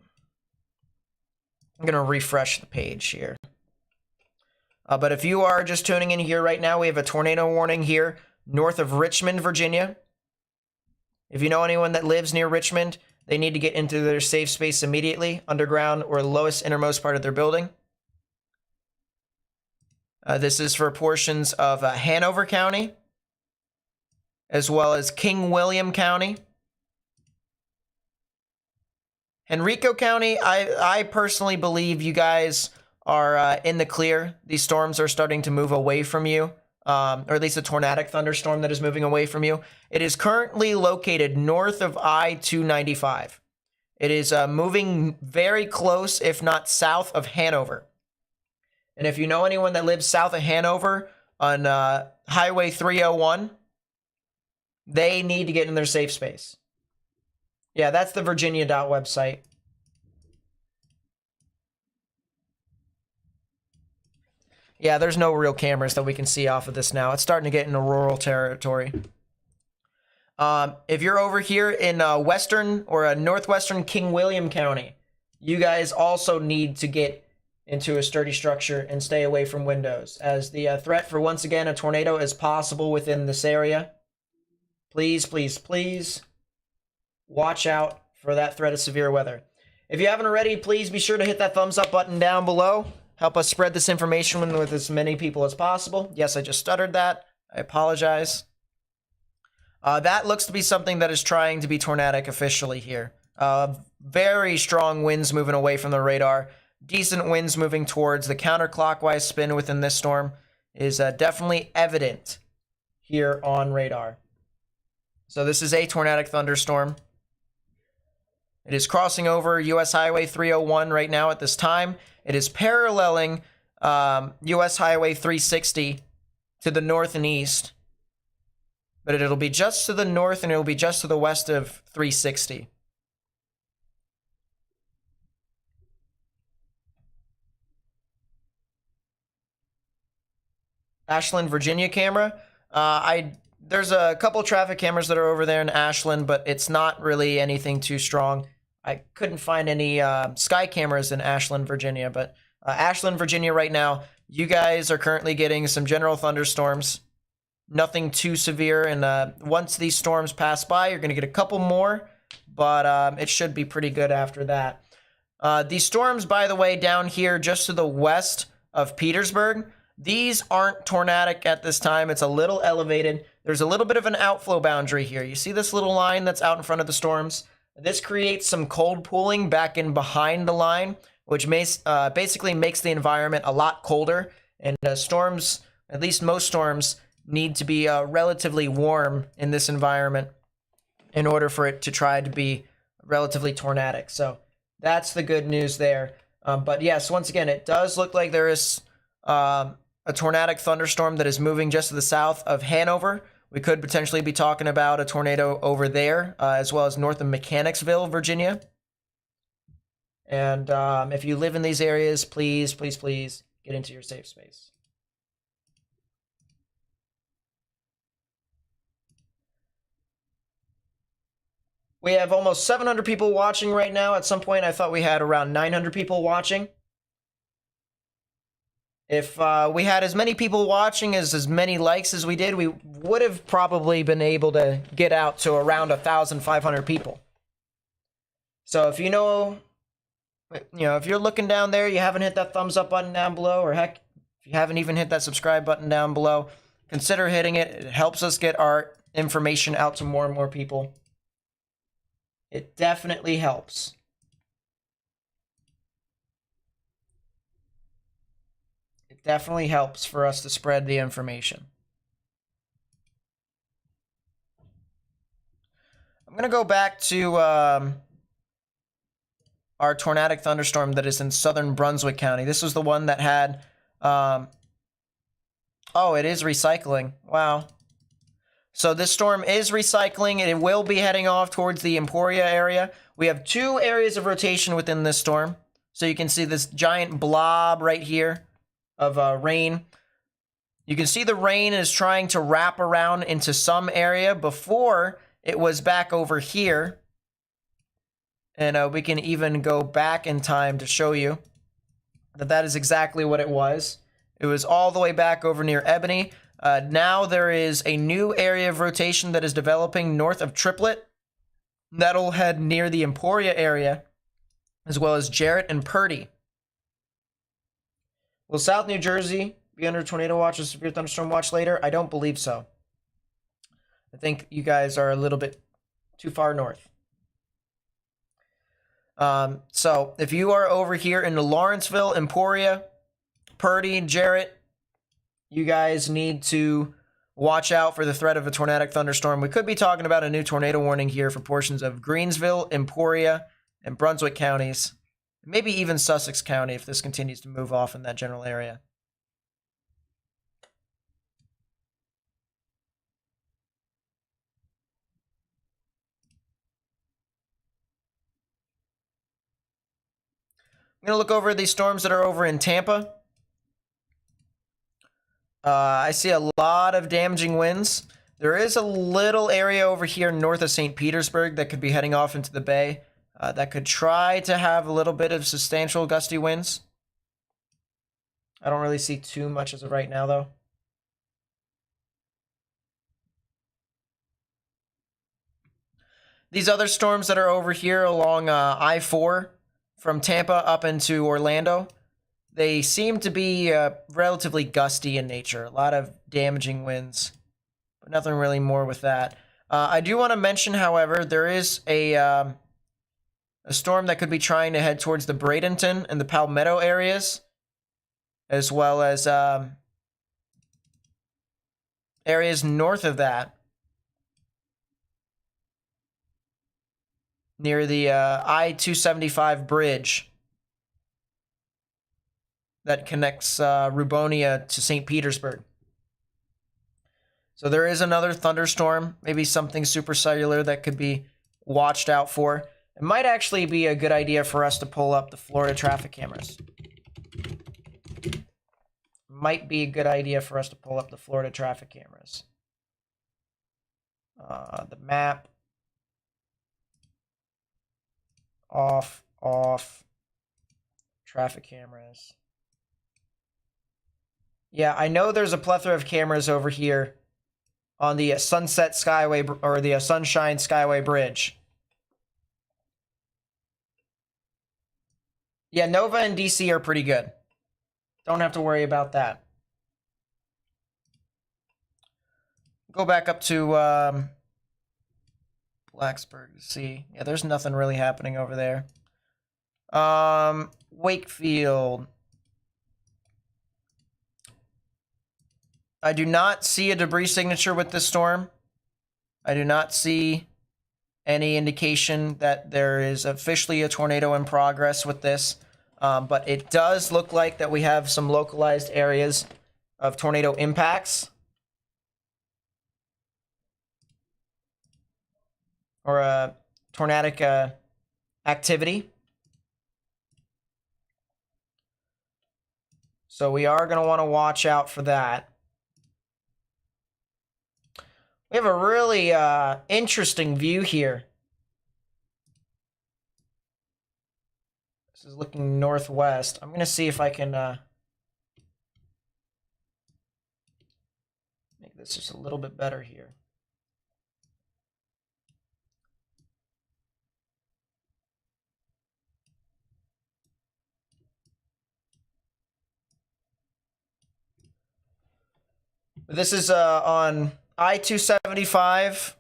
Speaker 1: going to refresh the page here. But if you are just tuning in here right now, we have a tornado warning here north of Richmond, Virginia. If you know anyone that lives near Richmond, they need to get into their safe space immediately, underground or lowest innermost part of their building. This is for portions of Hanover County, as well as King William County. Henrico County, I personally believe you guys are in the clear. These storms are starting to move away from you, or at least a tornadic thunderstorm that is moving away from you. It is currently located north of I-295. It is moving very close, if not south of Hanover. And if you know anyone that lives south of Hanover on Highway 301, they need to get in their safe space. Yeah, that's the Virginia website. Yeah, there's no real cameras that we can see off of this now. It's starting to get into rural territory. If you're over here in western or northwestern King William County, you guys also need to get into a sturdy structure and stay away from windows, as the threat for, once again, a tornado is possible within this area. Please, please, please watch out for that threat of severe weather. If you haven't already, please be sure to hit that thumbs up button down below. Help us spread this information with as many people as possible. Yes, I just stuttered that. I apologize. That looks to be something that is trying to be tornadic officially here. Very strong winds moving away from the radar. Decent winds moving towards the counterclockwise spin within this storm is definitely evident here on radar. So this is a tornadic thunderstorm. It is crossing over US Highway 301 right now at this time. It is paralleling US Highway 360 to the north and east. But it'll be just to the north and it'll be just to the west of 360. Ashland, Virginia camera. There's a couple traffic cameras that are over there in Ashland, but it's not really anything too strong. I couldn't find any sky cameras in Ashland, Virginia, but Ashland, Virginia right now, you guys are currently getting some general thunderstorms. Nothing too severe, and once these storms pass by, you're going to get a couple more, but it should be pretty good after that. These storms, by the way, down here just to the west of Petersburg, these aren't tornadic at this time. It's a little elevated. There's a little bit of an outflow boundary here. You see this little line that's out in front of the storms? This creates some cold pooling back in behind the line, which basically makes the environment a lot colder. And storms, at least most storms, need to be relatively warm in this environment in order for it to try to be relatively tornadic. So that's the good news there. But yes, once again, it does look like there is a tornadic thunderstorm that is moving just to the south of Hanover. We could potentially be talking about a tornado over there, as well as north of Mechanicsville, Virginia. And if you live in these areas, please, please, please get into your safe space. We have almost 700 people watching right now. At some point, I thought we had around 900 people watching. If we had as many people watching as many likes as we did, we would have probably been able to get out to around 1,500 people. So if you know, if you're looking down there, you haven't hit that thumbs up button down below, or heck, if you haven't even hit that subscribe button down below, consider hitting it. It helps us get our information out to more and more people. It definitely helps. It definitely helps for us to spread the information. I'm going to go back to our tornadic thunderstorm that is in southern Brunswick County. This was the one that had Oh, it is recycling. Wow. So this storm is recycling, and it will be heading off towards the Emporia area. We have 2 areas of rotation within this storm. So you can see this giant blob right here of rain. You can see the rain is trying to wrap around into some area. Before, it was back over here. And we can even go back in time to show you that that is exactly what it was. It was all the way back over near Ebony. Now there is a new area of rotation that is developing north of Triplet. That'll head near the Emporia area, as well as Jarrett and Purdy. Will South New Jersey be under tornado watch or severe thunderstorm watch later? I don't believe so. I think you guys are a little bit too far north. So if you are over here in the Lawrenceville, Emporia, Purdy, Jarrett, you guys need to watch out for the threat of a tornadic thunderstorm. We could be talking about a new tornado warning here for portions of Greensville, Emporia, and Brunswick counties. Maybe even Sussex County if this continues to move off in that general area. I'm going to look over these storms that are over in Tampa. I see a lot of damaging winds. There is a little area over here north of St. Petersburg that could be heading off into the bay. That could try to have a little bit of substantial gusty winds. I don't really see too much as of right now, though. These other storms that are over here along I-4 from Tampa up into Orlando, they seem to be relatively gusty in nature. A lot of damaging winds, but nothing really more with that. I do want to mention, however, there is a storm that could be trying to head towards the Bradenton and the Palmetto areas, as well as areas north of that, near the I-275 bridge that connects Rubonia to St. Petersburg. So there is another thunderstorm, maybe something supercellular that could be watched out for. It might actually be a good idea for us to pull up the Florida traffic cameras. Might be a good idea for us to pull up the Florida traffic cameras. The map. Off. Traffic cameras. Yeah, I know there's a plethora of cameras over here on the Sunset Skyway, or the Sunshine Skyway Bridge. Yeah, Nova and DC are pretty good. Don't have to worry about that. Go back up to Blacksburg to see. Yeah, there's nothing really happening over there. Wakefield. I do not see a debris signature with this storm. I do not see any indication that there is officially a tornado in progress with this. But it does look like that we have some localized areas of tornado impacts. Or tornadic activity. So we are going to want to watch out for that. We have a really interesting view here. This is looking northwest. I'm going to see if I can make this just a little bit better here. This is on I-275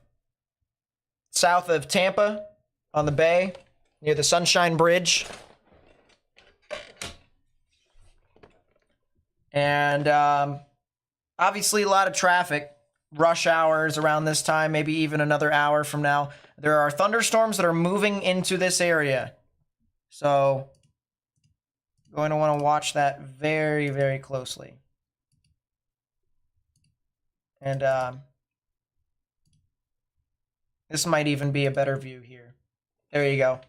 Speaker 1: south of Tampa on the bay near the Sunshine Bridge. And obviously a lot of traffic, rush hours around this time, maybe even another hour from now. There are thunderstorms that are moving into this area. So going to want to watch that very, very closely. And this might even be a better view here. There you go.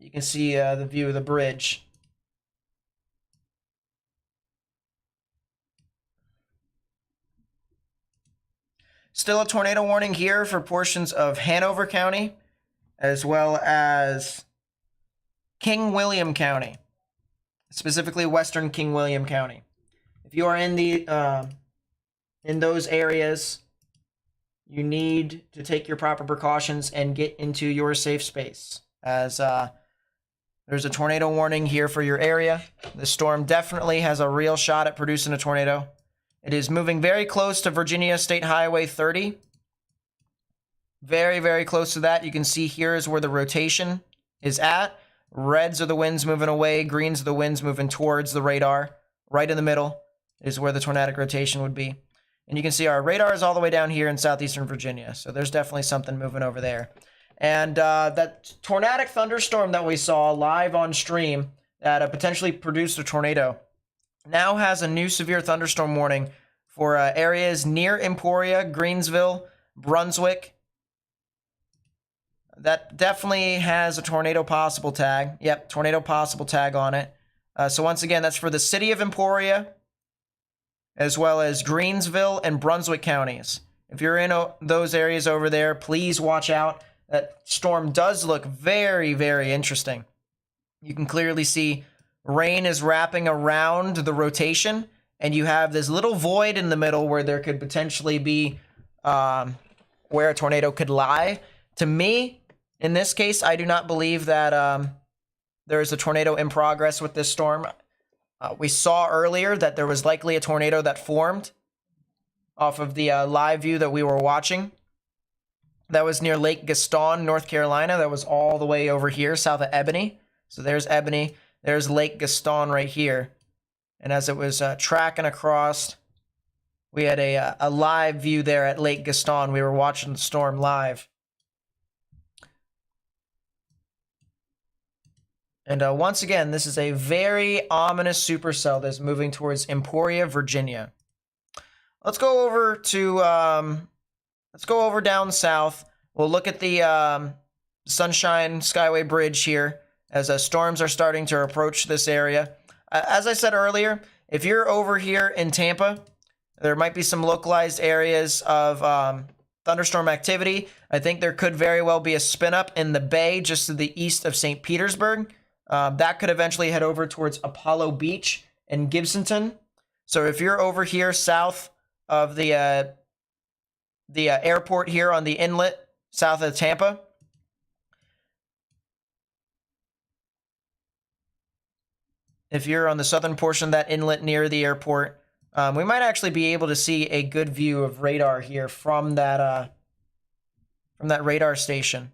Speaker 1: You can see the view of the bridge. Still a tornado warning here for portions of Hanover County, as well as King William County, specifically western King William County. If you are in those areas, you need to take your proper precautions and get into your safe space, as there's a tornado warning here for your area. The storm definitely has a real shot at producing a tornado. It is moving very close to Virginia State Highway 30. Very, very close to that. You can see here is where the rotation is at. Reds are the winds moving away. Greens are the winds moving towards the radar. Right in the middle is where the tornadic rotation would be. And you can see our radar is all the way down here in southeastern Virginia. So there's definitely something moving over there. And that tornadic thunderstorm that we saw live on stream that potentially produced a tornado now has a new severe thunderstorm warning for areas near Emporia, Greensville, Brunswick. That definitely has a tornado possible tag. Yep, tornado possible tag on it. So once again, that's for the city of Emporia, as well as Greensville and Brunswick counties. If you're in those areas over there, please watch out. That storm does look very, very interesting. You can clearly see rain is wrapping around the rotation, and you have this little void in the middle where there could potentially be where a tornado could lie. To me, in this case, I do not believe that there is a tornado in progress with this storm. We saw earlier that there was likely a tornado that formed off of the live view that we were watching. That was near Lake Gaston, North Carolina. That was all the way over here, south of Ebony. So there's Ebony. There's Lake Gaston right here. And as it was tracking across, we had a live view there at Lake Gaston. We were watching the storm live. And once again, this is a very ominous supercell that's moving towards Emporia, Virginia. Let's go over to let's go over down south. We'll look at the Sunshine Skyway Bridge here as storms are starting to approach this area. As I said earlier, if you're over here in Tampa, there might be some localized areas of thunderstorm activity. I think there could very well be a spin up in the bay just to the east of St. Petersburg. That could eventually head over towards Apollo Beach and Gibsonton. So if you're over here south of the airport here on the inlet south of Tampa, if you're on the southern portion of that inlet near the airport, we might actually be able to see a good view of radar here from that radar station.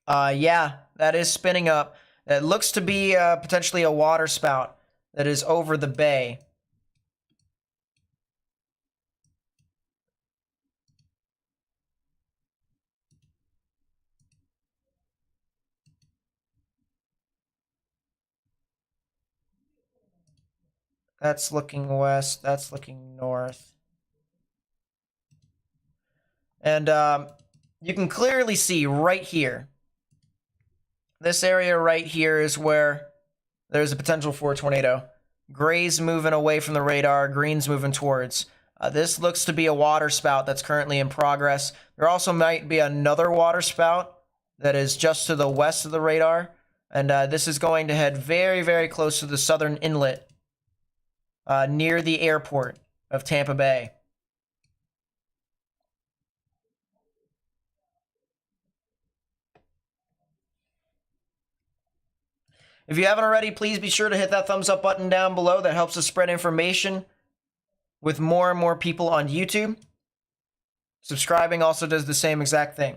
Speaker 1: Yeah, that is spinning up. It looks to be potentially a water spout that is over the bay. That's looking west. That's looking north. And you can clearly see right here. This area right here is where there's a potential for a tornado. Gray's moving away from the radar. Green's moving towards. This looks to be a water spout that's currently in progress. There also might be another water spout that is just to the west of the radar. And this is going to head very, very close to the southern inlet near the airport of Tampa Bay. If you haven't already, please be sure to hit that thumbs up button down below. That helps us spread information with more and more people on YouTube. Subscribing also does the same exact thing.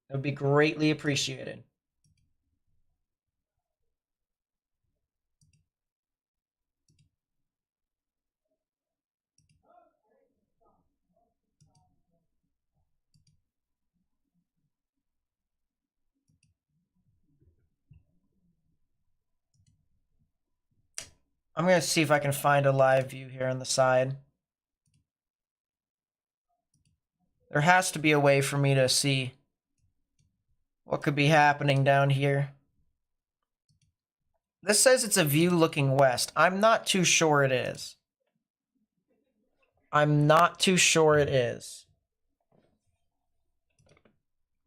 Speaker 1: It would be greatly appreciated. I'm going to see if I can find a live view here on the side. There has to be a way for me to see what could be happening down here. This says it's a view looking west. I'm not too sure it is. I'm not too sure it is.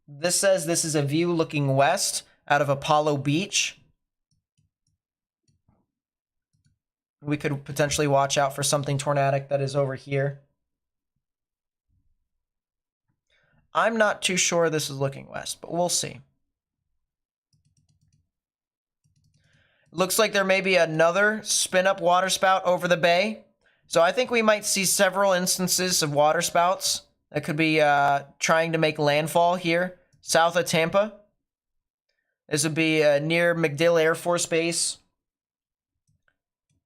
Speaker 1: This says this is a view looking west out of Apollo Beach. We could potentially watch out for something tornadic that is over here. I'm not too sure this is looking west, but we'll see. Looks like there may be another spin-up waterspout over the bay. So I think we might see several instances of waterspouts that could be trying to make landfall here, south of Tampa. This would be near MacDill Air Force Base,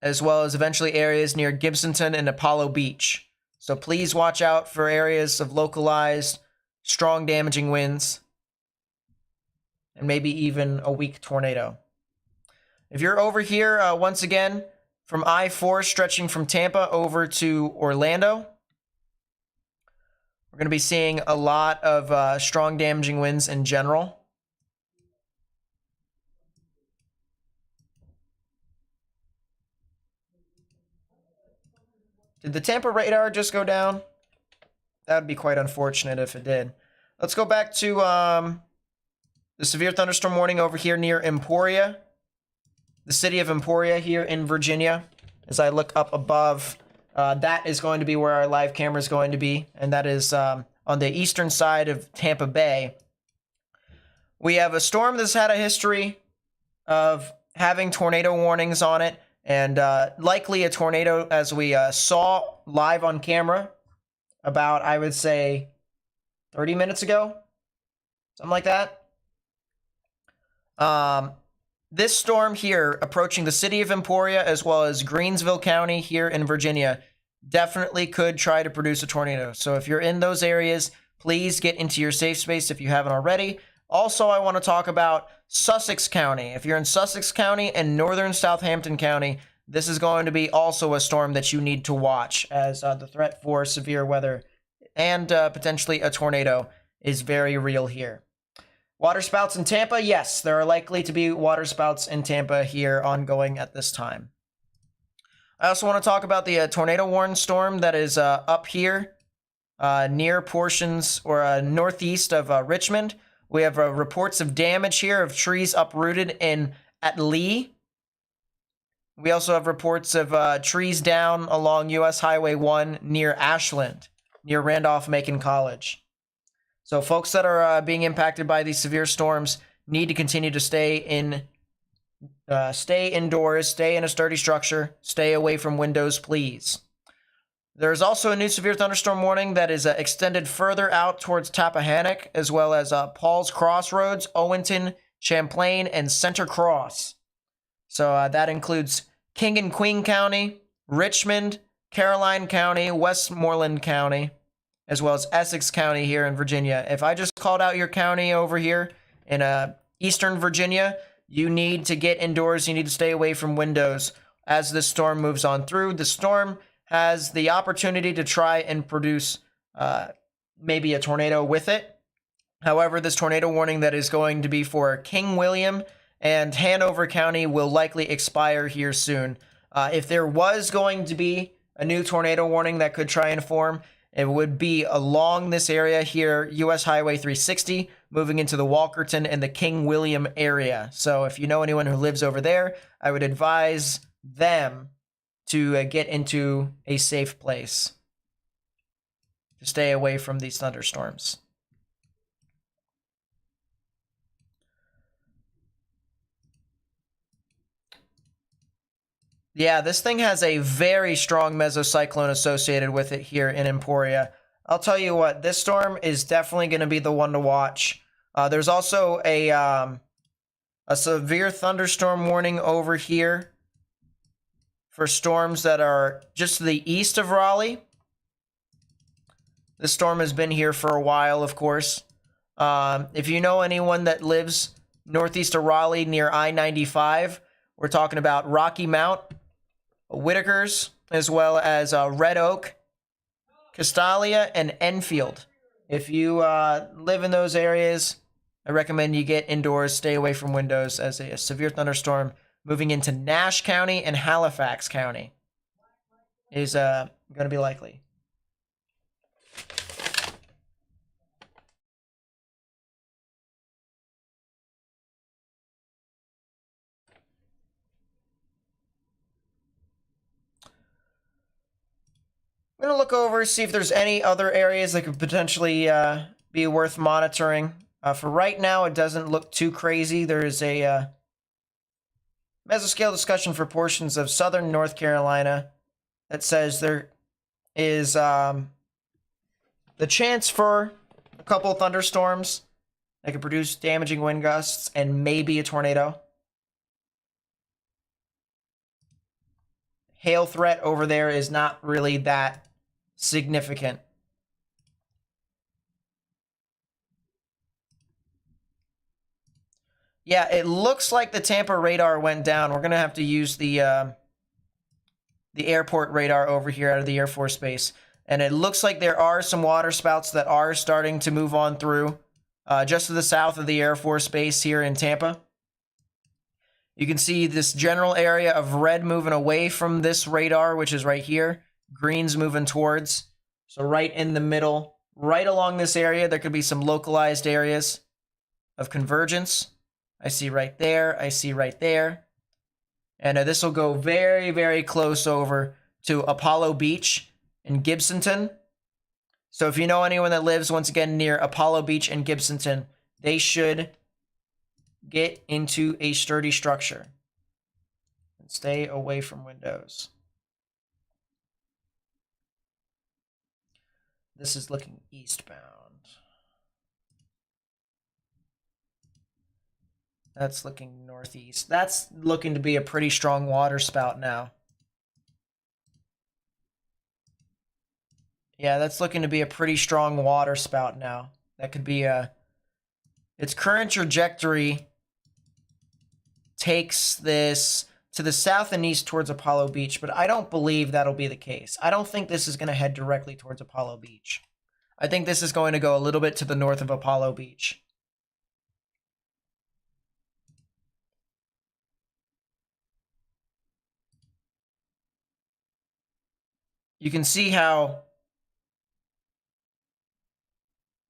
Speaker 1: as well as eventually areas near Gibsonton and Apollo Beach. So please watch out for areas of localized, strong damaging winds, and maybe even a weak tornado. If you're over here, once again, from I-4 stretching from Tampa over to Orlando, we're going to be seeing a lot of strong damaging winds in general. Did the Tampa radar just go down? That would be quite unfortunate if it did. Let's go back to the severe thunderstorm warning over here near Emporia. The city of Emporia here in Virginia. As I look up above, that is going to be where our live camera is going to be. And that is on the eastern side of Tampa Bay. We have a storm that's had a history of having tornado warnings on it. And likely a tornado, as we saw live on camera about, I would say, 30 minutes ago. Something like that. This storm here approaching the city of Emporia as well as Greensville County here in Virginia definitely could try to produce a tornado. So if you're in those areas, please get into your safe space if you haven't already. Also, I want to talk about Sussex County. If you're in Sussex County and northern Southampton County, this is going to be also a storm that you need to watch, as the threat for severe weather and potentially a tornado is very real here. Waterspouts in Tampa, yes, there are likely to be waterspouts in Tampa here ongoing at this time. I also want to talk about the tornado warning storm that is up here near portions or northeast of Richmond. We have reports of damage here of trees uprooted at Lee. We also have reports of trees down along US Highway 1 near Ashland, near Randolph-Macon College. So folks that are being impacted by these severe storms need to continue to stay indoors, stay in a sturdy structure, stay away from windows, please. There's also a new severe thunderstorm warning that is extended further out towards Tappahannock, as well as Paul's Crossroads, Owenton, Champlain, and Center Cross. So that includes King and Queen County, Richmond, Caroline County, Westmoreland County, as well as Essex County here in Virginia. If I just called out your county over here in eastern Virginia, you need to get indoors. You need to stay away from windows as this storm moves on through. The storm has the opportunity to try and produce maybe a tornado with it. However, this tornado warning that is going to be for King William and Hanover County will likely expire here soon. If there was going to be a new tornado warning that could try and form, it would be along this area here, US Highway 360, moving into the Walkerton and the King William area. So if you know anyone who lives over there, I would advise them to get into a safe place to stay away from these thunderstorms. Yeah, this thing has a very strong mesocyclone associated with it here in Emporia. I'll tell you what, this storm is definitely going to be the one to watch. There's also a severe thunderstorm warning over here for storms that are just to the east of Raleigh. This storm has been here for a while, of course. If you know anyone that lives northeast of Raleigh near I-95, we're talking about Rocky Mount, Whitakers, as well as Red Oak, Castalia, and Enfield. If you live in those areas, I recommend you get indoors, stay away from windows, as a severe thunderstorm moving into Nash County and Halifax County is going to be likely. I'm going to look over, see if there's any other areas that could potentially be worth monitoring. For right now, it doesn't look too crazy. There is a mesoscale discussion for portions of southern North Carolina that says there is the chance for a couple of thunderstorms that could produce damaging wind gusts and maybe a tornado. Hail threat over there is not really that significant. Yeah, it looks like the Tampa radar went down. We're gonna have to use the airport radar over here out of the Air Force Base, and it looks like there are some water spouts that are starting to move on through, just to the south of the Air Force Base here in Tampa. You can see this general area of red moving away from this radar, which is right here. Green's moving towards. So right in the middle, right along this area, there could be some localized areas of convergence. I see right there. I see right there. And this will go very, very close over to Apollo Beach in Gibsonton. So if you know anyone that lives, once again, near Apollo Beach and Gibsonton, they should get into a sturdy structure and stay away from windows. This is looking eastbound. That's looking northeast. That's looking to be a pretty strong water spout now. Yeah, that's looking to be a pretty strong water spout now. That could be its current trajectory takes this to the south and east towards Apollo Beach, but I don't believe that'll be the case. I don't think this is going to head directly towards Apollo Beach. I think this is going to go a little bit to the north of Apollo Beach. You can see how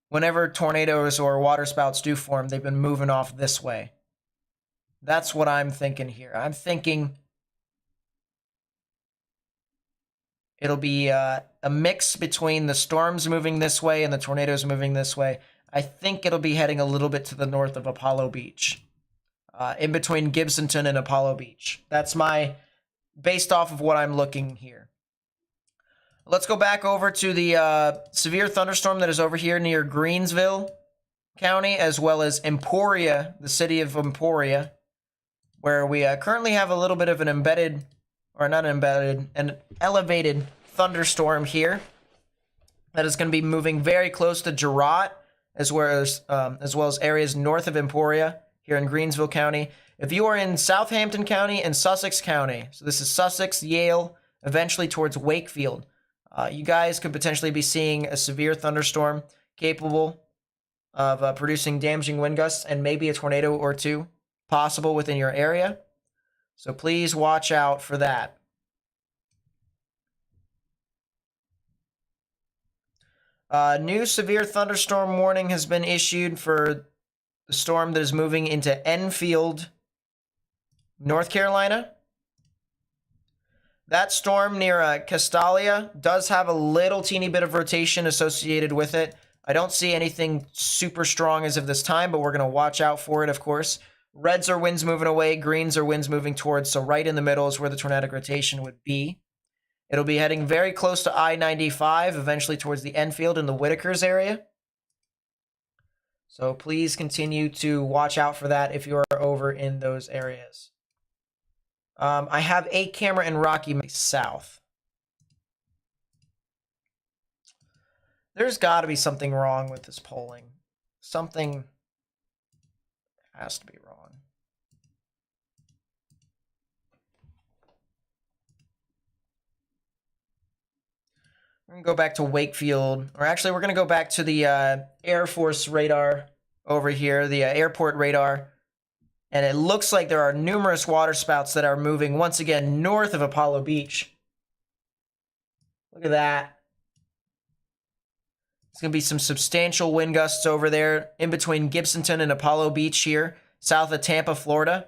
Speaker 1: whenever tornadoes or water spouts do form, they've been moving off this way. That's what I'm thinking here. I'm thinking it'll be a mix between the storms moving this way and the tornadoes moving this way. I think it'll be heading a little bit to the north of Apollo Beach, in between Gibsonton and Apollo Beach. That's based off of what I'm looking here. Let's go back over to the severe thunderstorm that is over here near Greensville County, as well as Emporia, the city of Emporia, where we currently have a little bit of an an elevated thunderstorm here that is going to be moving very close to Girard, as well as areas north of Emporia here in Greensville County. If you are in Southampton County and Sussex County, so this is Sussex, Yale, eventually towards Wakefield, you guys could potentially be seeing a severe thunderstorm capable of producing damaging wind gusts and maybe a tornado or two possible within your area. So please watch out for that. New severe thunderstorm warning has been issued for the storm that is moving into Enfield, North Carolina. That storm near Castalia does have a little teeny bit of rotation associated with it. I don't see anything super strong as of this time, but we're going to watch out for it, of course. Reds are winds moving away, greens are winds moving towards, so right in the middle is where the tornadic rotation would be. It'll be heading very close to I-95, eventually towards the Enfield and the Whitakers area. So please continue to watch out for that if you are over in those areas. I have a camera in Rocky South. There's got to be something wrong with this polling. Something has to be wrong. We're gonna go back to Wakefield, or actually we're gonna go back to the Air Force radar over here, the airport radar. And it looks like there are numerous waterspouts that are moving once again north of Apollo Beach. Look at that. It's going to be some substantial wind gusts over there in between Gibsonton and Apollo Beach here, south of Tampa, Florida.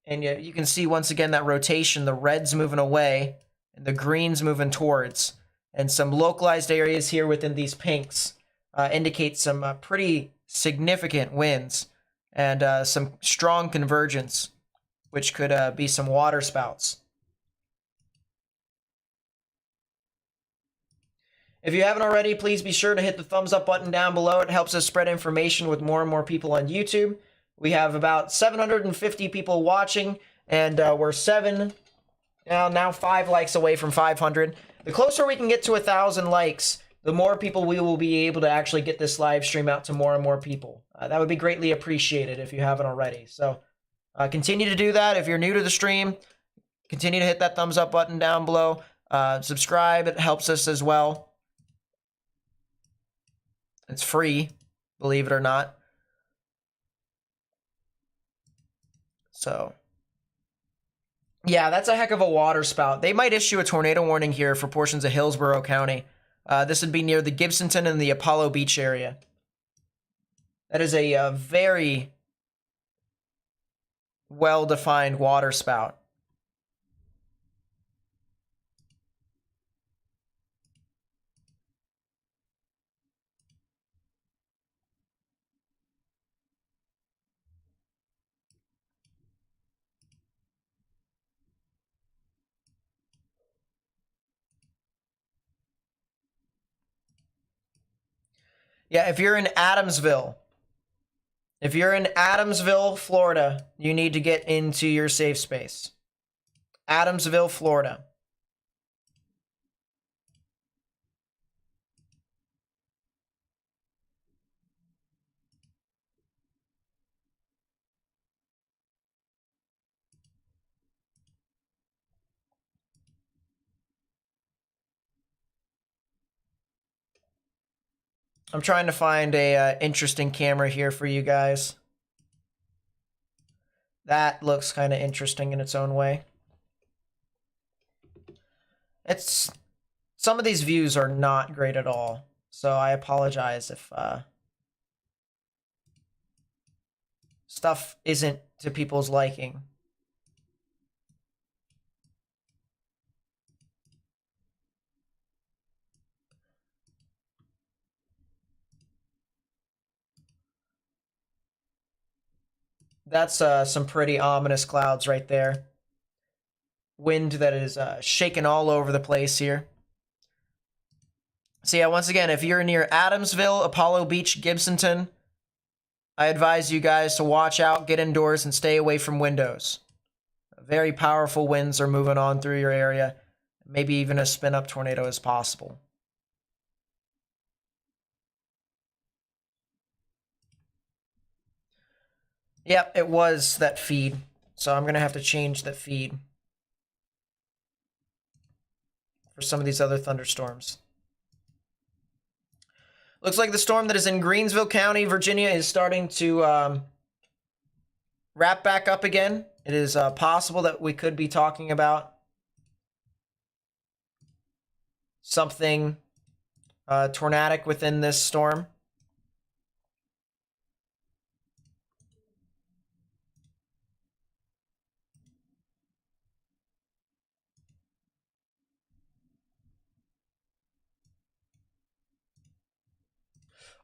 Speaker 1: And you can see once again that rotation, the red's moving away and the green's moving towards. And some localized areas here within these pinks indicate some pretty significant winds and some strong convergence, which could be some water spouts. If you haven't already, please be sure to hit the thumbs up button down below. It helps us spread information with more and more people on YouTube. We have about 750 people watching, and we're now 5 likes away from 500. The closer we can get to 1,000 likes, the more people we will be able to actually get this live stream out to more and more people. That would be greatly appreciated if you haven't already. So continue to do that. If you're new to the stream, continue to hit that thumbs up button down below. Subscribe, it helps us as well. It's free, believe it or not. So, yeah, that's a heck of a water spout. They might issue a tornado warning here for portions of Hillsborough County. This would be near the Gibsonton and the Apollo Beach area. That is a very well-defined water spout. Yeah, if you're in Adamsville, Florida, you need to get into your safe space. Adamsville, Florida. I'm trying to find a interesting camera here for you guys. That looks kind of interesting in its own way. Some of these views are not great at all, so I apologize if stuff isn't to people's liking. That's some pretty ominous clouds right there. Wind that is shaking all over the place here. So yeah, once again, if you're near Adamsville, Apollo Beach, Gibsonton, I advise you guys to watch out, get indoors, and stay away from windows. Very powerful winds are moving on through your area. Maybe even a spin-up tornado is possible. Yep, it was that feed. So I'm going to have to change the feed for some of these other thunderstorms. Looks like the storm that is in Greensville County, Virginia, is starting to wrap back up again. It is possible that we could be talking about something tornadic within this storm.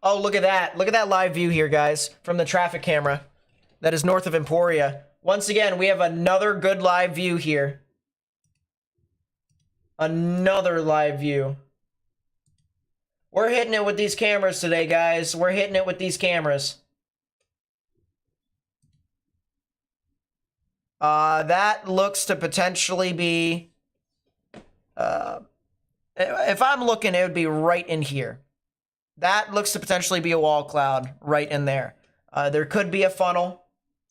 Speaker 1: Oh, look at that. Look at that live view here, guys, from the traffic camera that is north of Emporia. Once again, we have another good live view here. Another live view. We're hitting it with these cameras today, guys. We're hitting it with these cameras. That looks to potentially be... if I'm looking, it would be right in here. That looks to potentially be a wall cloud right in there. There could be a funnel.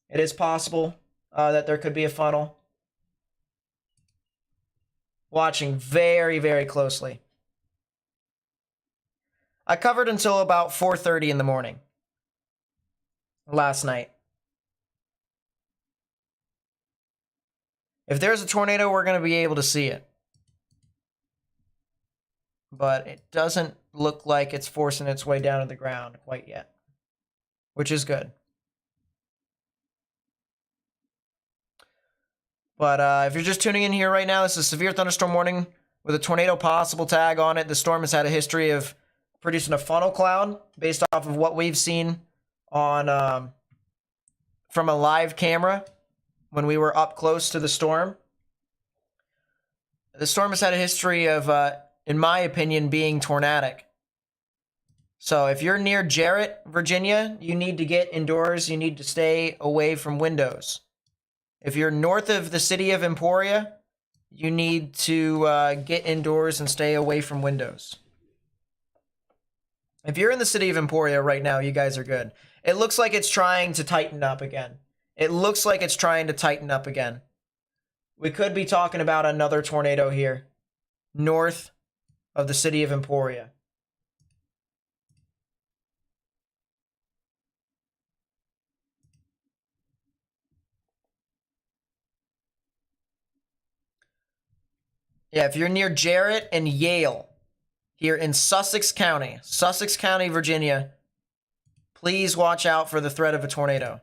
Speaker 1: It is possible that there could be a funnel. watching very, very closely. I covered until about 4:30 in the morning last night. If there's a tornado, we're going to be able to see it. But it doesn't look like it's forcing its way down to the ground quite yet, which is good. But if you're just tuning in here right now, this is severe thunderstorm warning with a tornado possible tag on it. The storm has had a history of producing a funnel cloud based off of what we've seen on from a live camera when we were up close to the storm. The storm has had a history of, in my opinion, being tornadic. So if you're near Jarrett, Virginia, you need to get indoors. You need to stay away from windows. If you're north of the city of Emporia, you need to get indoors and stay away from windows. If you're in the city of Emporia right now, you guys are good. It looks like it's trying to tighten up again. It looks like it's trying to tighten up again. We could be talking about another tornado here, north of the city of Emporia. Yeah, if you're near Jarrett and Yale, here in Sussex County, Virginia, please watch out for the threat of a tornado.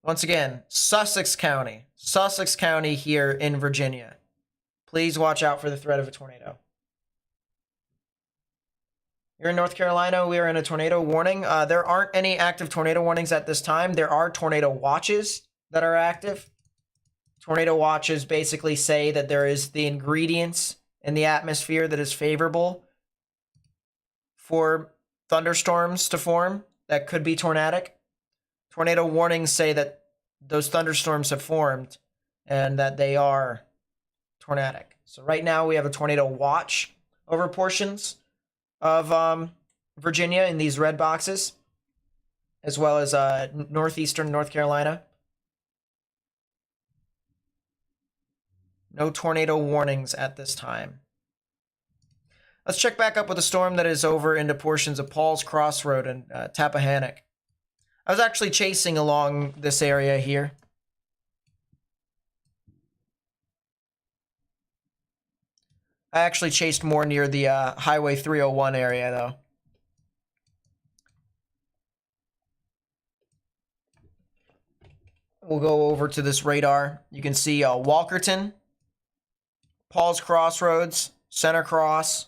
Speaker 1: Once again, Sussex County here in Virginia. Please watch out for the threat of a tornado. You're in North Carolina, we are in a tornado warning. There aren't any active tornado warnings at this time. There are tornado watches that are active. Tornado watches basically say that there is the ingredients in the atmosphere that is favorable for thunderstorms to form that could be tornadic. Tornado warnings say that those thunderstorms have formed and that they are tornadic. So right now we have a tornado watch over portions of Virginia in these red boxes, as well as northeastern North Carolina. No tornado warnings at this time. Let's check back up with a storm that is over into portions of Paul's Crossroad and Tappahannock. I was actually chasing along this area here. I actually chased more near the Highway 301 area, though. We'll go over to this radar. You can see Walkerton, Paul's Crossroads, Center Cross.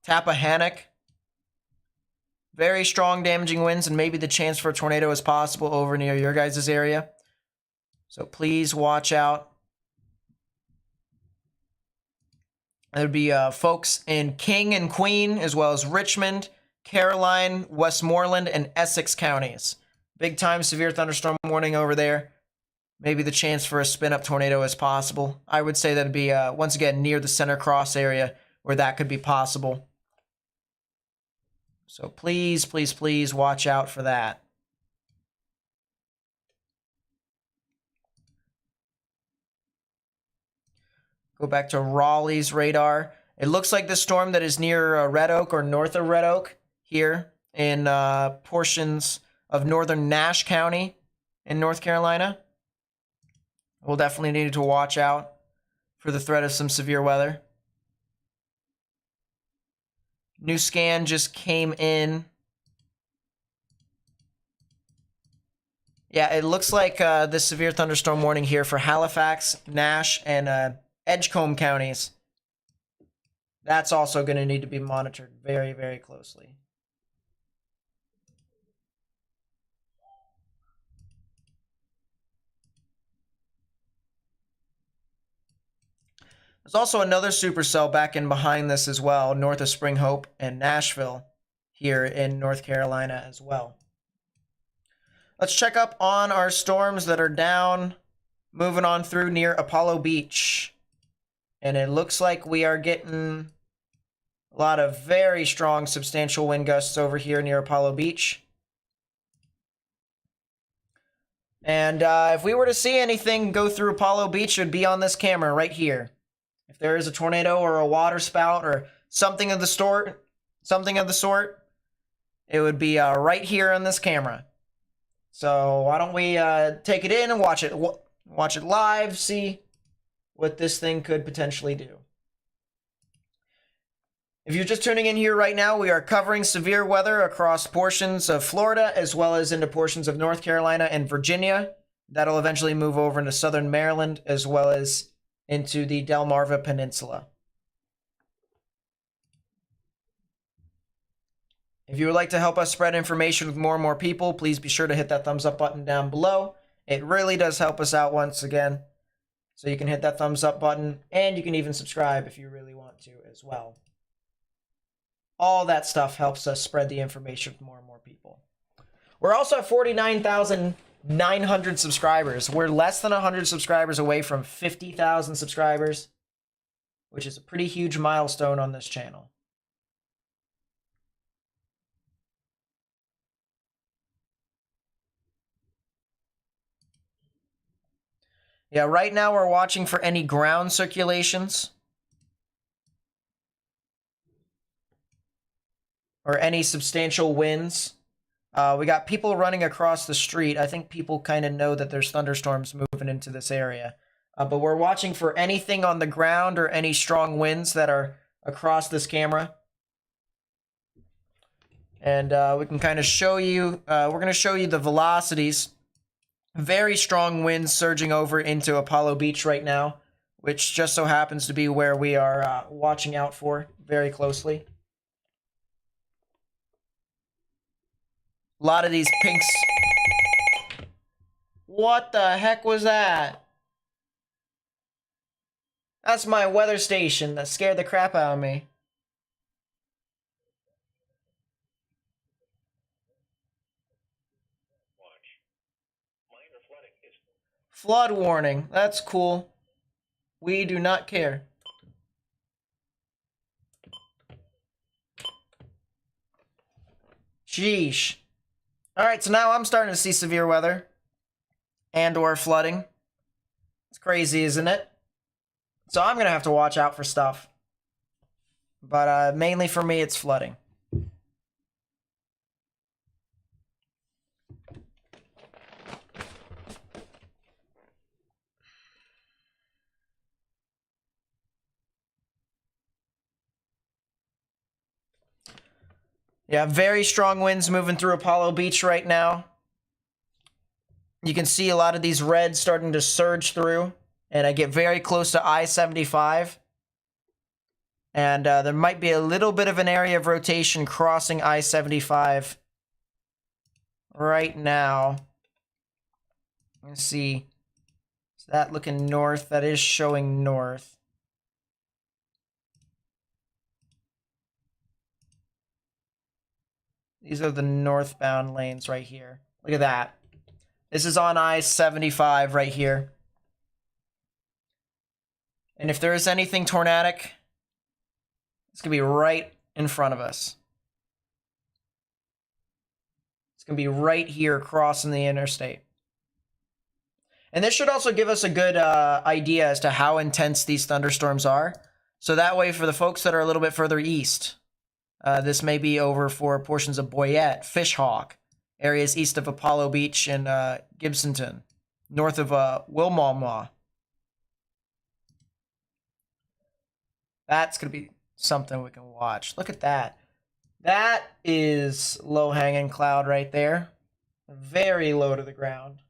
Speaker 1: Tappahannock. Very strong damaging winds, and maybe the chance for a tornado is possible over near your guys' area. So please watch out. There would be folks in King and Queen, as well as Richmond, Caroline, Westmoreland, and Essex counties. Big time severe thunderstorm warning over there. Maybe the chance for a spin-up tornado is possible. I would say that would be, once again, near the Center Cross area where that could be possible. So please, please, please watch out for that. Go back to Raleigh's radar. It looks like the storm that is near Red Oak or north of Red Oak here in portions of northern Nash County in North Carolina. We'll definitely need to watch out for the threat of some severe weather. New scan just came in. Yeah, it looks like this severe thunderstorm warning here for Halifax, Nash, and Edgecombe counties. That's also going to need to be monitored very, very closely. There's also another supercell back in behind this as well, north of Spring Hope and Nashville here in North Carolina as well. Let's check up on our storms that are down, moving on through near Apollo Beach. And it looks like we are getting A lot of very strong, substantial wind gusts over here near Apollo Beach. And if we were to see anything go through Apollo Beach, it would be on this camera right here. If there is a tornado or a water spout or something of the sort, it would be right here on this camera. So why don't we take it in and watch it live, see what this thing could potentially do. If you're just tuning in here right now, we are covering severe weather across portions of Florida as well as into portions of North Carolina and Virginia. That'll eventually move over into southern Maryland as well as into the Delmarva Peninsula. If you would like to help us spread information with more and more people, please be sure to hit that thumbs up button down below. It really does help us out once again. So you can hit that thumbs up button, and you can even subscribe if you really want to as well. All that stuff helps us spread the information with more and more people. We're also at 49,900 subscribers. We're less than 100 subscribers away from 50,000 subscribers, which is a pretty huge milestone on this channel. Yeah, right now we're watching for any ground circulations or any substantial winds. We got people running across the street. I think people kind of know that there's thunderstorms moving into this area. But we're watching for anything on the ground or any strong winds that are across this camera. And we can kind of show you, we're going to show you the velocities. Very strong winds surging over into Apollo Beach right now, which just so happens to be where we are watching out for very closely. A lot of these pinks. What the heck was that? That's my weather station that scared the crap out of me. Flood warning. That's cool. We do not care. Sheesh. Alright, so now I'm starting to see severe weather. And or flooding. It's crazy, isn't it? So I'm going to have to watch out for stuff. But mainly for me, it's flooding. Yeah, very strong winds moving through Apollo Beach right now. You can see a lot of these reds starting to surge through. And I get very close to I-75. And there might be a little bit of an area of rotation crossing I-75 right now. Let's see. Is that looking north? That is showing north. These are the northbound lanes right here. Look at that. This is on I-75 right here. And if there is anything tornadic, it's going to be right in front of us. It's going to be right here crossing the interstate. And this should also give us a good idea as to how intense these thunderstorms are. So that way, for the folks that are a little bit further east, this may be over for portions of Boyette, Fishhawk, areas east of Apollo Beach and Gibsonton, north of Wilmama. That's going to be something we can watch. Look at that. That is low-hanging cloud right there. Very low to the ground.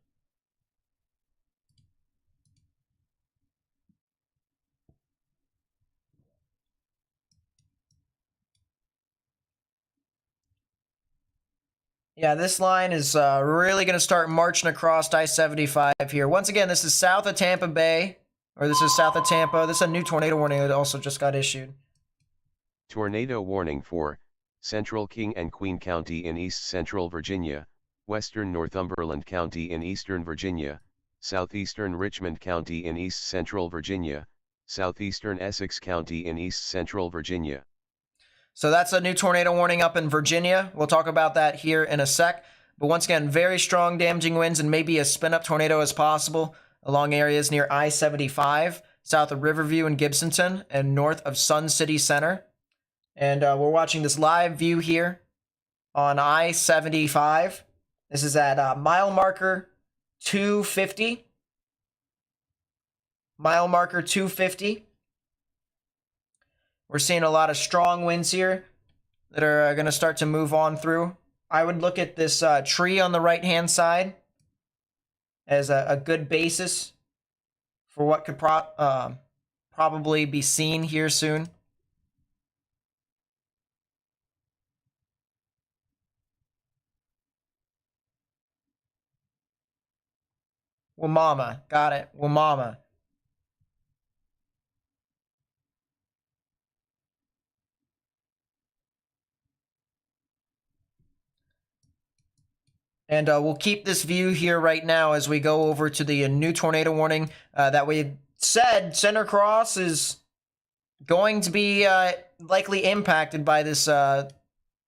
Speaker 1: Yeah, this line is really going to start marching across I-75 here. Once again, this is south of Tampa Bay, or this is south of Tampa. This is a new tornado warning that also just got issued.
Speaker 2: Tornado warning for Central King and Queen County in East Central Virginia, Western Northumberland County in Eastern Virginia, Southeastern Richmond County in East Central Virginia, Southeastern Essex County in East Central Virginia.
Speaker 1: So that's a new tornado warning up in Virginia. We'll talk about that here in a sec. But once again, very strong damaging winds and maybe as spin-up tornado as possible along areas near I-75, south of Riverview and Gibsonton, and north of Sun City Center. And we're watching this live view here on I-75. This is at mile marker 250. Mile marker 250. We're seeing a lot of strong winds here that are going to start to move on through. I would look at this tree on the right-hand side as a good basis for what could probably be seen here soon. Wamama. Got it. Wamama. And we'll keep this view here right now as we go over to the new tornado warning that we said Center Cross is going to be likely impacted by this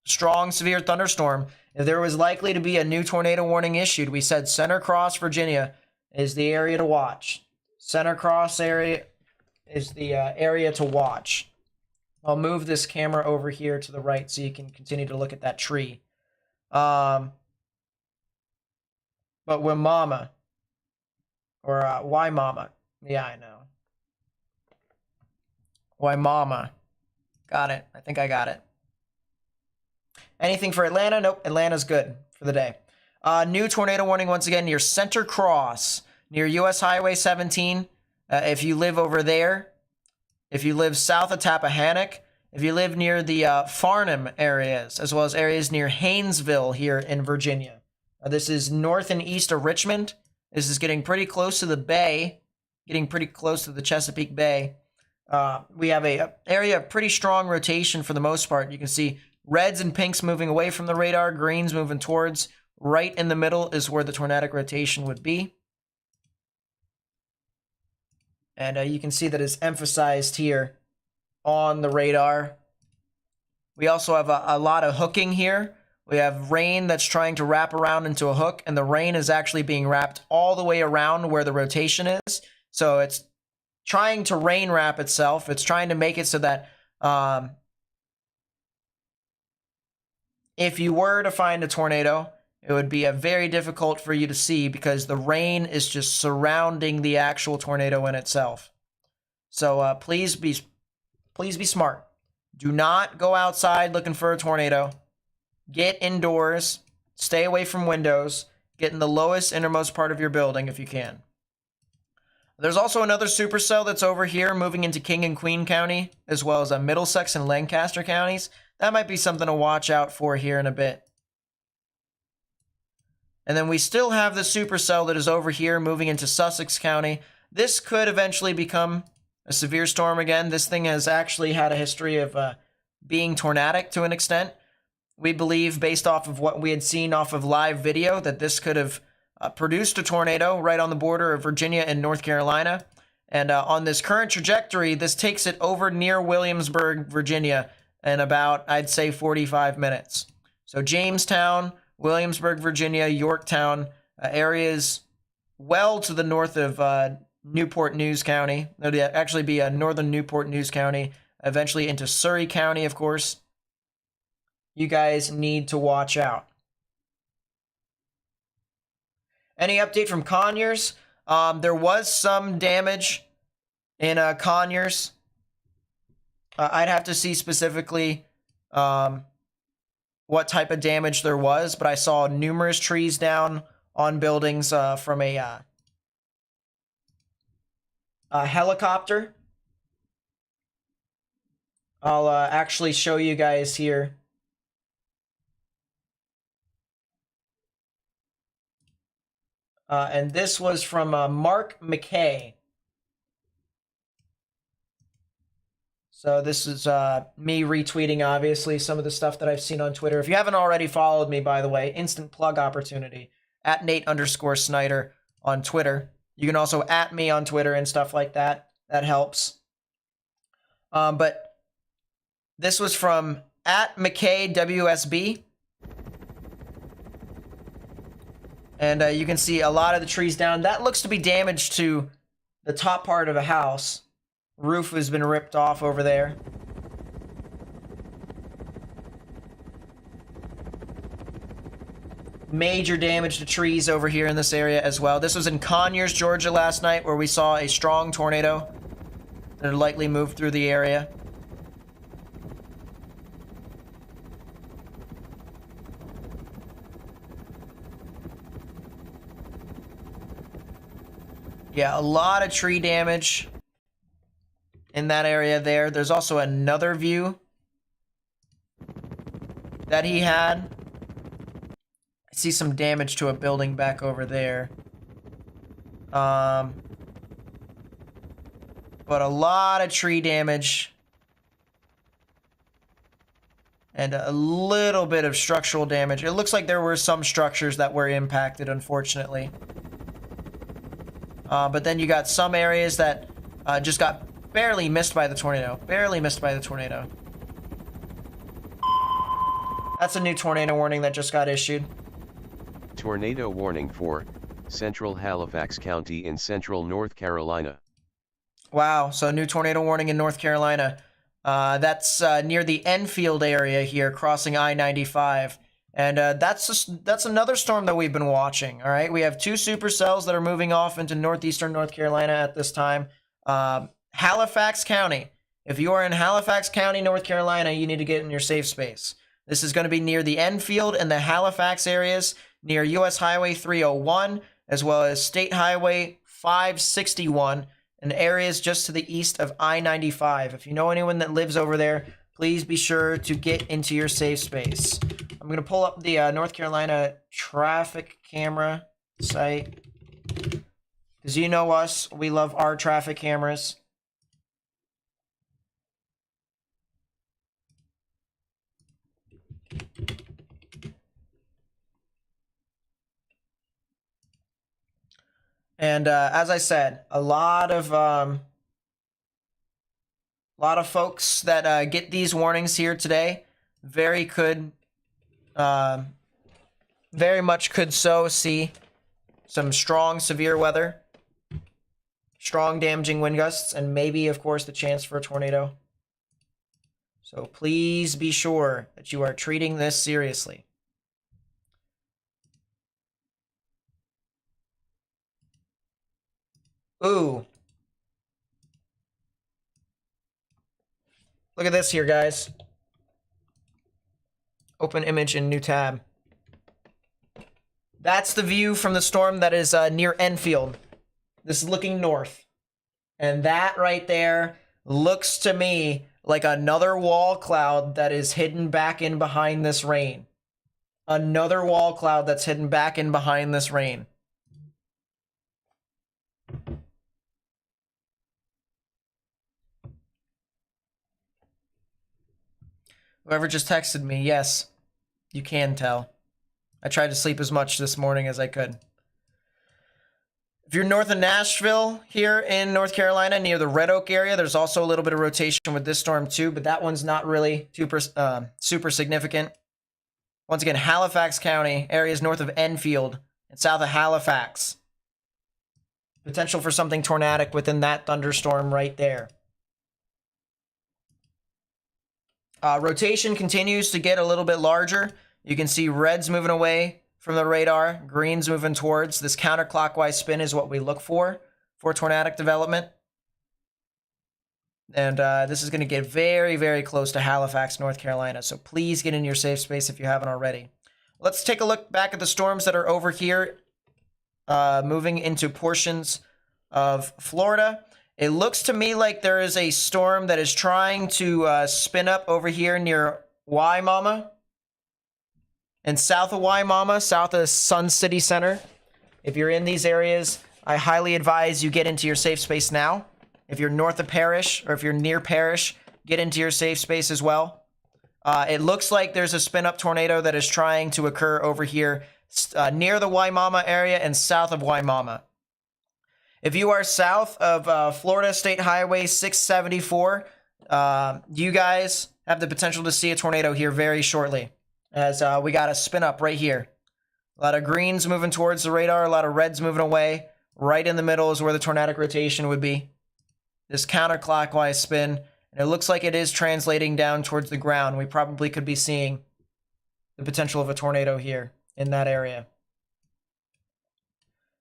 Speaker 1: strong, severe thunderstorm. If there was likely to be a new tornado warning issued, we said Center Cross, Virginia is the area to watch. Center Cross area is the area to watch. I'll move this camera over here to the right so you can continue to look at that tree. But Wamama, or Why Mama? Yeah, I know. Why Mama? Got it. I think I got it. Anything for Atlanta? Nope. Atlanta's good for the day. New tornado warning once again near Center Cross, near US Highway 17. If you live over there, if you live south of Tappahannock, if you live near the Farnham areas, as well as areas near Haynesville here in Virginia. This is north and east of Richmond. This is getting pretty close to the bay, getting pretty close to the Chesapeake Bay. We have a area of pretty strong rotation for the most part. You can see reds and pinks moving away from the radar, greens moving towards. Right in the middle is where the tornadic rotation would be. And you can see that it's emphasized here on the radar. We also have a lot of hooking here. We have rain that's trying to wrap around into a hook, and the rain is actually being wrapped all the way around where the rotation is. So it's trying to rain wrap itself. It's trying to make it so that if you were to find a tornado, it would be very difficult for you to see because the rain is just surrounding the actual tornado in itself. So please be smart. Do not go outside looking for a tornado. Get indoors, stay away from windows, get in the lowest innermost part of your building if you can. There's also another supercell that's over here moving into King and Queen County, as well as Middlesex and Lancaster counties. That might be something to watch out for here in a bit. And then we still have the supercell that is over here moving into Sussex County. This could eventually become a severe storm again. This thing has actually had a history of being tornadic to an extent. We believe, based off of what we had seen off of live video, that this could have produced a tornado right on the border of Virginia and North Carolina. And on this current trajectory, this takes it over near Williamsburg, Virginia, in about, I'd say, 45 minutes. So Jamestown, Williamsburg, Virginia, Yorktown, areas well to the north of Newport News County. That would actually be northern Newport News County, eventually into Surrey County, of course. You guys need to watch out. Any update from Conyers? There was some damage in Conyers. I'd have to see specifically what type of damage there was, but I saw numerous trees down on buildings from a helicopter. I'll actually show you guys here. And this was from Mark McKay. So this is me retweeting, obviously, some of the stuff that I've seen on Twitter. If you haven't already followed me, by the way, instant plug opportunity, at Nate_Snyder on Twitter. You can also at me on Twitter and stuff like that. That helps. But this was from at McKay WSB. And you can see a lot of the trees down. That looks to be damage to the top part of a house. Roof has been ripped off over there. Major damage to trees over here in this area as well. This was in Conyers, Georgia last night, where we saw a strong tornado that likely moved through the area. Yeah, a lot of tree damage in that area there. There's also another view that he had. I see some damage to a building back over there. But a lot of tree damage. And a little bit of structural damage. It looks like there were some structures that were impacted, unfortunately. But then you got some areas that just got barely missed by the tornado. Barely missed by the tornado. That's a new tornado warning that just got issued.
Speaker 2: Tornado warning for Central Halifax County in central North Carolina.
Speaker 1: Wow, so new tornado warning in North Carolina. That's near the Enfield area here, crossing I-95. And that's another storm that we've been watching, all right? We have two supercells that are moving off into northeastern North Carolina at this time. Halifax County. If you are in Halifax County, North Carolina, you need to get in your safe space. This is going to be near the Enfield and the Halifax areas, near US Highway 301, as well as State Highway 561, and areas just to the east of I-95. If you know anyone that lives over there, please be sure to get into your safe space. I'm going to pull up the North Carolina traffic camera site. Because you know us, we love our traffic cameras. And as I said, a lot of folks that get these warnings here today very much could see some strong, severe weather, strong damaging wind gusts, and maybe, of course, the chance for a tornado. So please be sure that you are treating this seriously. Ooh. Look at this here, guys. Open image in new tab. That's the view from the storm that is near Enfield. This is looking north. And that right there looks to me like another wall cloud that is hidden back in behind this rain. Another wall cloud that's hidden back in behind this rain. Whoever just texted me, yes, you can tell. I tried to sleep as much this morning as I could. If you're north of Nashville here in North Carolina, near the Red Oak area, there's also a little bit of rotation with this storm too, but that one's not really super significant. Once again, Halifax County, areas north of Enfield and south of Halifax. Potential for something tornadic within that thunderstorm right there. Rotation continues to get a little bit larger. You can see reds moving away from the radar, greens moving towards. This counterclockwise spin is what we look for tornadic development. And this is going to get very, very close to Halifax, North Carolina. So please get in your safe space if you haven't already. Let's take a look back at the storms that are over here, moving into portions of Florida. It looks to me like there is a storm that is trying to spin up over here near Wimauma and south of Wimauma, south of Sun City Center. If you're in these areas, I highly advise you get into your safe space now. If you're north of Parrish or if you're near Parrish, get into your safe space as well. It looks like there's a spin-up tornado that is trying to occur over here near the Wimauma area and south of Wimauma. If you are south of Florida State Highway 674, you guys have the potential to see a tornado here very shortly, as we got a spin up right here. A lot of greens moving towards the radar, a lot of reds moving away. Right in the middle is where the tornadic rotation would be. This counterclockwise spin, and it looks like it is translating down towards the ground. We probably could be seeing the potential of a tornado here in that area.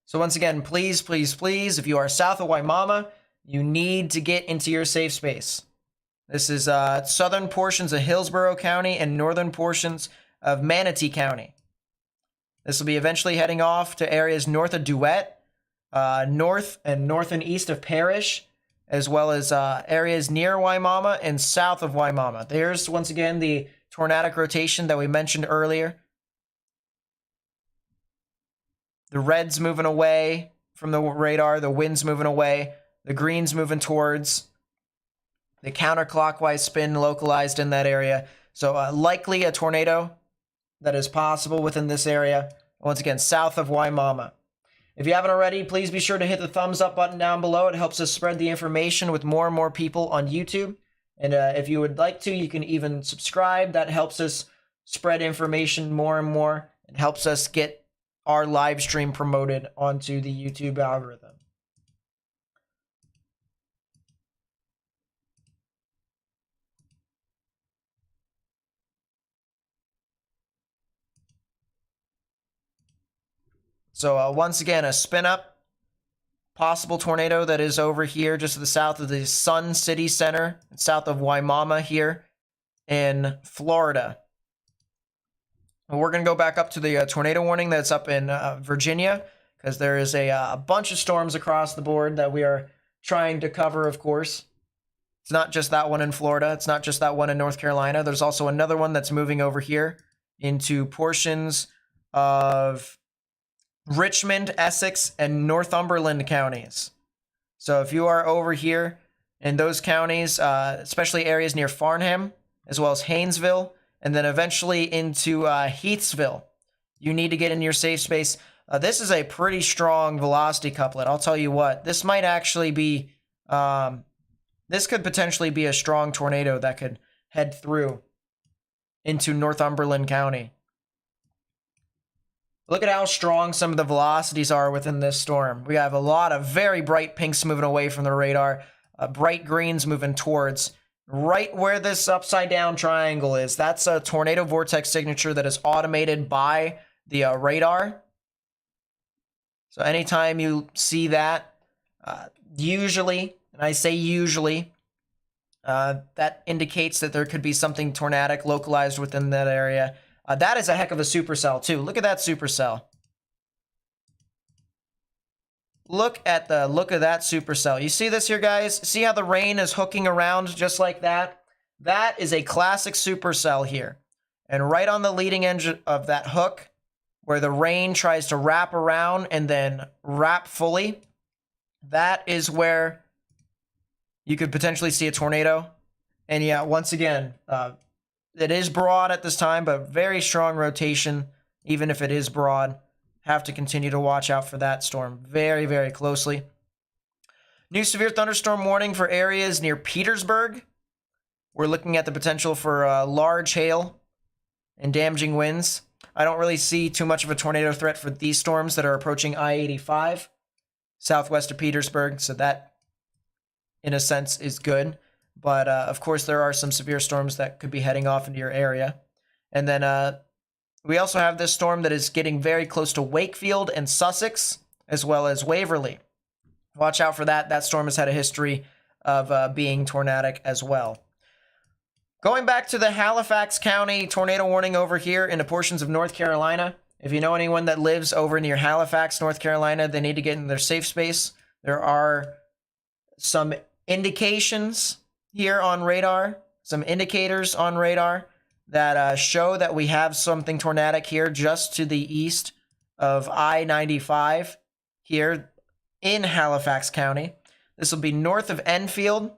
Speaker 1: So once again, please, please, please, if you are south of Waimama, you need to get into your safe space. This is southern portions of Hillsborough County and northern portions of Manatee County. This will be eventually heading off to areas north of Duet, north and east of Parrish, as well as areas near Waimama and south of Waimama. There's, once again, the tornadic rotation that we mentioned earlier. The reds moving away from the radar, the winds moving away, the greens moving towards, the counterclockwise spin localized in that area. So likely a tornado that is possible within this area. Once again, south of Waimama. If you haven't already, please be sure to hit the thumbs up button down below. It helps us spread the information with more and more people on YouTube. And if you would like to, you can even subscribe. That helps us spread information more and more. It helps us get our live stream promoted onto the YouTube algorithm. So once again, a spin up, possible tornado that is over here just to the south of the Sun City Center, south of Waimama here in Florida. And we're going to go back up to the tornado warning that's up in Virginia, because there is a bunch of storms across the board that we are trying to cover, of course. It's not just that one in Florida. It's not just that one in North Carolina. There's also another one that's moving over here into portions of Richmond, Essex, and Northumberland counties. So if you are over here in those counties, especially areas near Farnham, as well as Haynesville, and then eventually into Heathsville, you need to get in your safe space. This is a pretty strong velocity couplet. I'll tell you what, this might actually be, this could potentially be a strong tornado that could head through into Northumberland County. Look at how strong some of the velocities are within this storm. We have a lot of very bright pinks moving away from the radar, bright greens moving towards. Right where this upside down triangle is, that's a tornado vortex signature that is automated by the radar. So anytime you see that, usually, and I say usually, that indicates that there could be something tornadic localized within that area. That is a heck of a supercell too. Look at that supercell. Look at the look of that supercell. You see this here, guys? See how the rain is hooking around just like that? That is a classic supercell here. And right on the leading edge of that hook, where the rain tries to wrap around and then wrap fully, that is where you could potentially see a tornado. And yeah, once again, it is broad at this time, but very strong rotation, even if it is broad. Have to continue to watch out for that storm very, very closely. New severe thunderstorm warning for areas near Petersburg. We're looking at the potential for large hail and damaging winds. I don't really see too much of a tornado threat for these storms that are approaching I-85 southwest of Petersburg, so that, in a sense, is good. But, of course, there are some severe storms that could be heading off into your area. And then we also have this storm that is getting very close to Wakefield and Sussex, as well as Waverly. Watch out for that. That storm has had a history of being tornadic as well. Going back to the Halifax County tornado warning over here into portions of North Carolina. If you know anyone that lives over near Halifax, North Carolina, they need to get in their safe space. There are some indications here on radar, some indicators on radar that show that we have something tornadic here just to the east of I-95 here in Halifax County. This will be north of Enfield.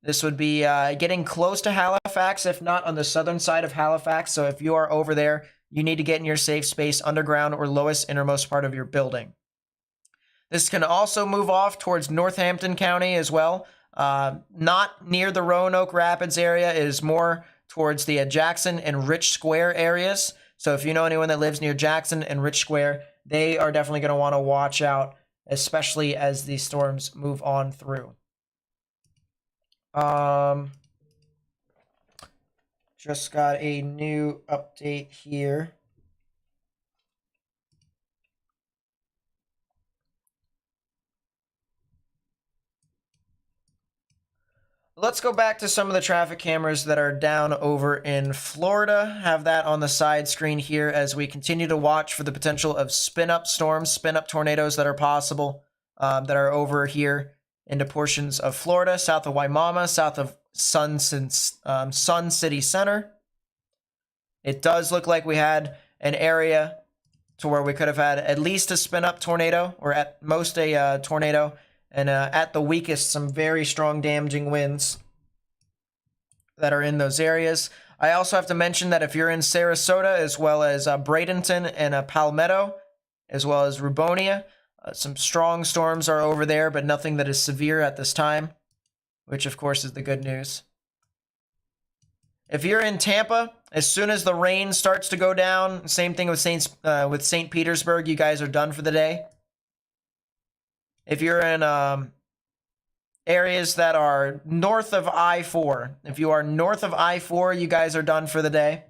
Speaker 1: This would be getting close to Halifax, if not on the southern side of Halifax. So if you are over there, you need to get in your safe space underground or lowest innermost part of your building. This can also move off towards Northampton County as well. Not near the Roanoke Rapids area. It is more towards the Jackson and Rich Square areas. So if you know anyone that lives near Jackson and Rich Square, they are definitely going to want to watch out, especially as these storms move on through. Just got a new update here. Let's go back to some of the traffic cameras that are down over in Florida. Have that on the side screen here as we continue to watch for the potential of spin-up storms, spin-up tornadoes that are possible, that are over here into portions of Florida, south of Wimauma, south of Sun City Center. It does look like we had an area to where we could have had at least a spin-up tornado, or at most a tornado, and at the weakest, some very strong damaging winds that are in those areas. I also have to mention that if you're in Sarasota, as well as Bradenton and Palmetto, as well as Rubonia, some strong storms are over there, but nothing that is severe at this time, which of course is the good news. If you're in Tampa, as soon as the rain starts to go down, same thing with St. Petersburg, you guys are done for the day. If you're in areas that are north of I-4, if you are north of I-4, you guys are done for the day.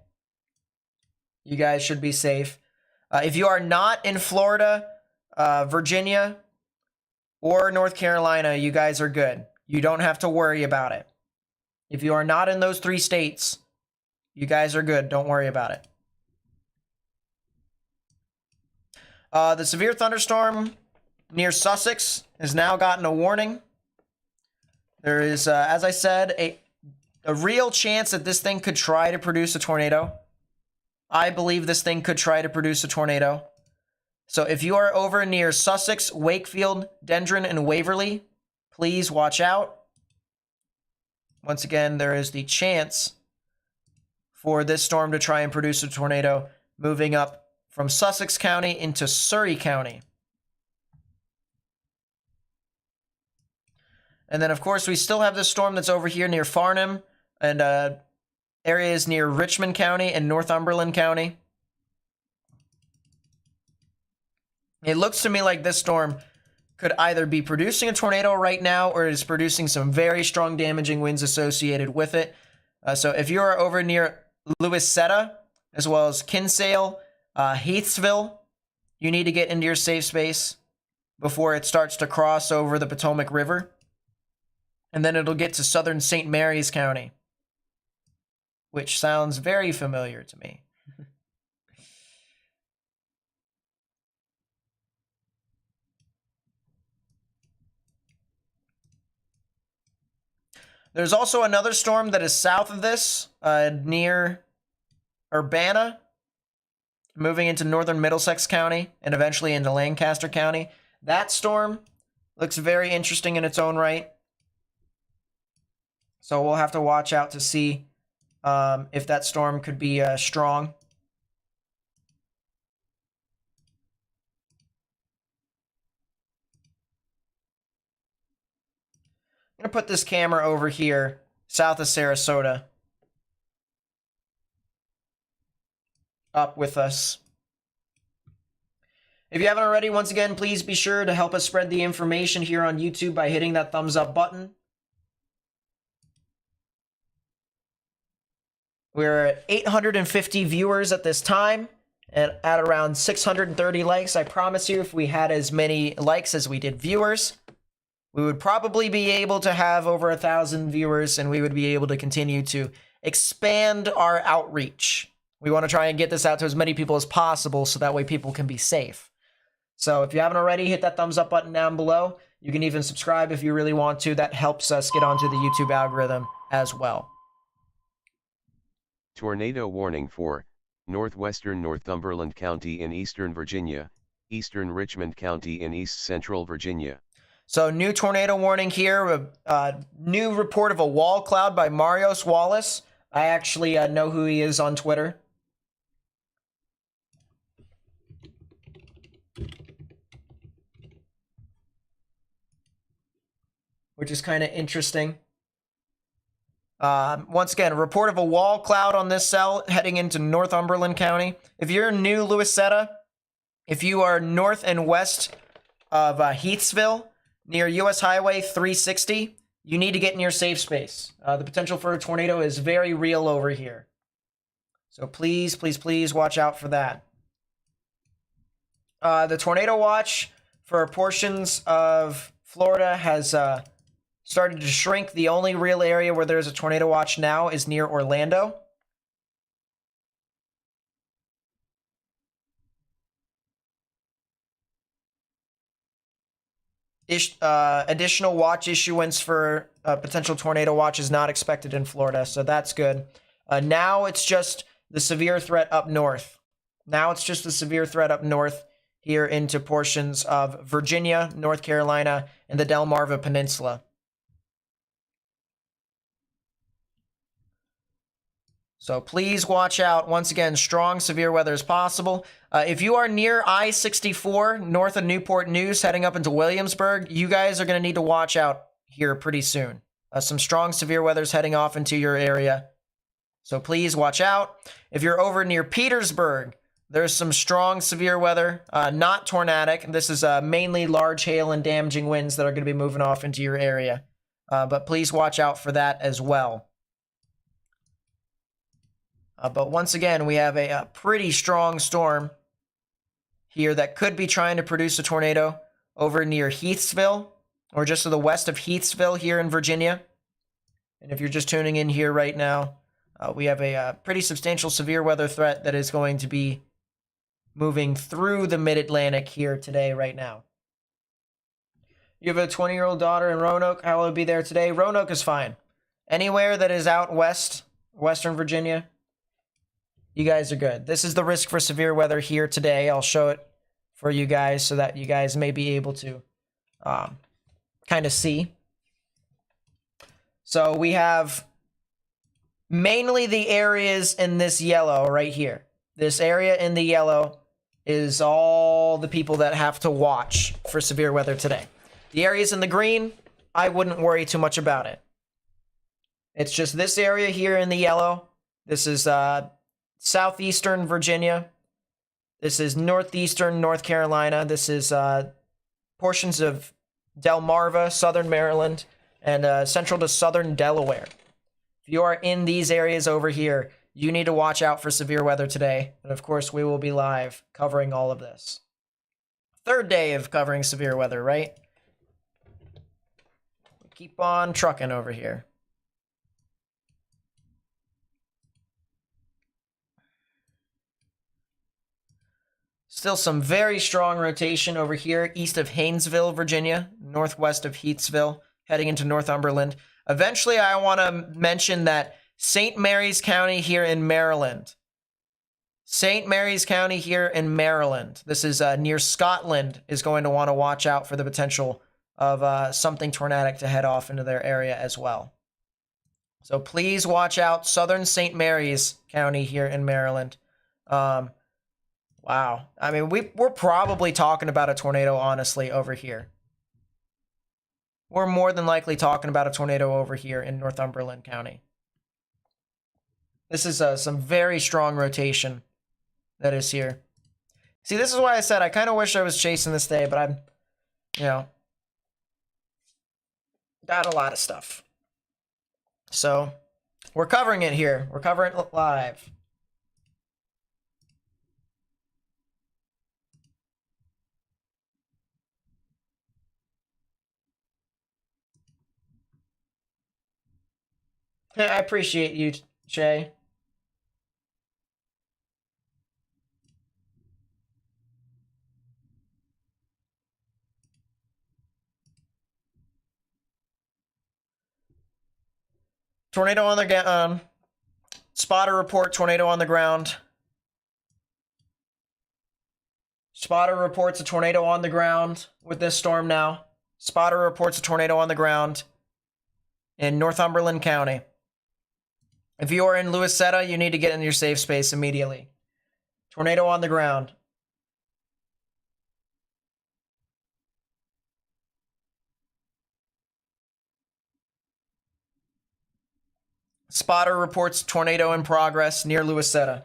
Speaker 1: You guys should be safe. If you are not in Florida, Virginia, or North Carolina, you guys are good. You don't have to worry about it. If you are not in those 3 states, you guys are good. Don't worry about it. The severe thunderstorm near Sussex has now gotten a warning. There is, as I said, a real chance that this thing could try to produce a tornado. I believe this thing could try to produce a tornado. So if you are over near Sussex, Wakefield, Dendron, and Waverly, please watch out. Once again, there is the chance for this storm to try and produce a tornado moving up from Sussex County into Surrey County. And then, of course, we still have this storm that's over here near Farnham and areas near Richmond County and Northumberland County. It looks to me like this storm could either be producing a tornado right now or is producing some very strong damaging winds associated with it. So if you are over near Louisetta, as well as Kinsale, Heathsville, you need to get into your safe space before it starts to cross over the Potomac River. And then it'll get to southern St. Mary's County, which sounds very familiar to me. There's also another storm that is south of this, near Urbana, moving into northern Middlesex County and eventually into Lancaster County. That storm looks very interesting in its own right. So we'll have to watch out to see if that storm could be strong. I'm going to put this camera over here, south of Sarasota, up with us. If you haven't already, once again, please be sure to help us spread the information here on YouTube by hitting that thumbs up button. We're at 850 viewers at this time and at around 630 likes. I promise you, if we had as many likes as we did viewers, we would probably be able to have over 1,000 viewers, and we would be able to continue to expand our outreach. We want to try and get this out to as many people as possible so that way people can be safe. So if you haven't already, hit that thumbs up button down below. You can even subscribe if you really want to. That helps us get onto the YouTube algorithm as well.
Speaker 2: Tornado warning for northwestern Northumberland County in eastern Virginia, eastern Richmond County in east central Virginia.
Speaker 1: So new tornado warning here, new report of a wall cloud by Marios Wallace. I actually know who he is on Twitter. which is kind of interesting. Once again, report of a wall cloud on this cell heading into Northumberland County. If you're in New Louisetta, if you are north and west of Heathsville, near US Highway 360, you need to get in your safe space. The potential for a tornado is very real over here. So please, please, please watch out for that. The tornado watch for portions of Florida has started to shrink. The only real area where there's a tornado watch now is near Orlando. Additional watch issuance for potential tornado watch is not expected in Florida, so that's good. Now it's just the severe threat up north. Now it's just the severe threat up north here into portions of Virginia, North Carolina, and the Delmarva Peninsula. So please watch out. Once again, strong severe weather is possible. If you are near I-64, north of Newport News, heading up into Williamsburg, you guys are going to need to watch out here pretty soon. Some strong severe weather is heading off into your area. So please watch out. If you're over near Petersburg, there's some strong severe weather, not tornadic. This is mainly large hail and damaging winds that are going to be moving off into your area. But please watch out for that as well. But once again, we have a pretty strong storm here that could be trying to produce a tornado over near Heathsville, or just to the west of Heathsville here in Virginia. And if you're just tuning in here right now, we have a pretty substantial severe weather threat that is going to be moving through the mid-Atlantic here today, right now. You have a 20-year-old daughter in Roanoke. How will it be there today? Roanoke is fine. Anywhere that is out west, Western Virginia, you guys are good. This is the risk for severe weather here today. I'll show it for you guys so that you guys may be able to kind of see. So we have mainly the areas in this yellow right here. This area in the yellow is all the people that have to watch for severe weather today. The areas in the green, I wouldn't worry too much about it. It's just this area here in the yellow. This is southeastern Virginia. This is northeastern North Carolina. This is portions of Delmarva, southern Maryland, and central to southern Delaware. If you are in these areas over here, you need to watch out for severe weather today. And of course, we will be live covering all of this. Third day of covering severe weather, right? Keep on trucking over here. Still some very strong rotation over here east of Haynesville, Virginia, northwest of Heathsville, heading into Northumberland. Eventually, I want to mention that St. Mary's County here in Maryland. St. Mary's County here in Maryland. This is near Scotland, is going to want to watch out for the potential of something tornadic to head off into their area as well. So please watch out. Southern St. Mary's County here in Maryland. Wow. I mean, we're probably talking about a tornado, honestly, over here. We're more than likely talking about a tornado over here in Northumberland County. This is some very strong rotation that is here. See, this is why I said I kind of wish I was chasing this day, but I'm, got a lot of stuff. So, we're covering it here. We're covering it live. I appreciate you, Shay. Tornado on the ground. Spotter report, tornado on the ground. Spotter reports a tornado on the ground with this storm now. Spotter reports a tornado on the ground in Northumberland County. If you are in Louisetta, you need to get in your safe space immediately. Tornado on the ground. Spotter reports tornado in progress near Luisetta.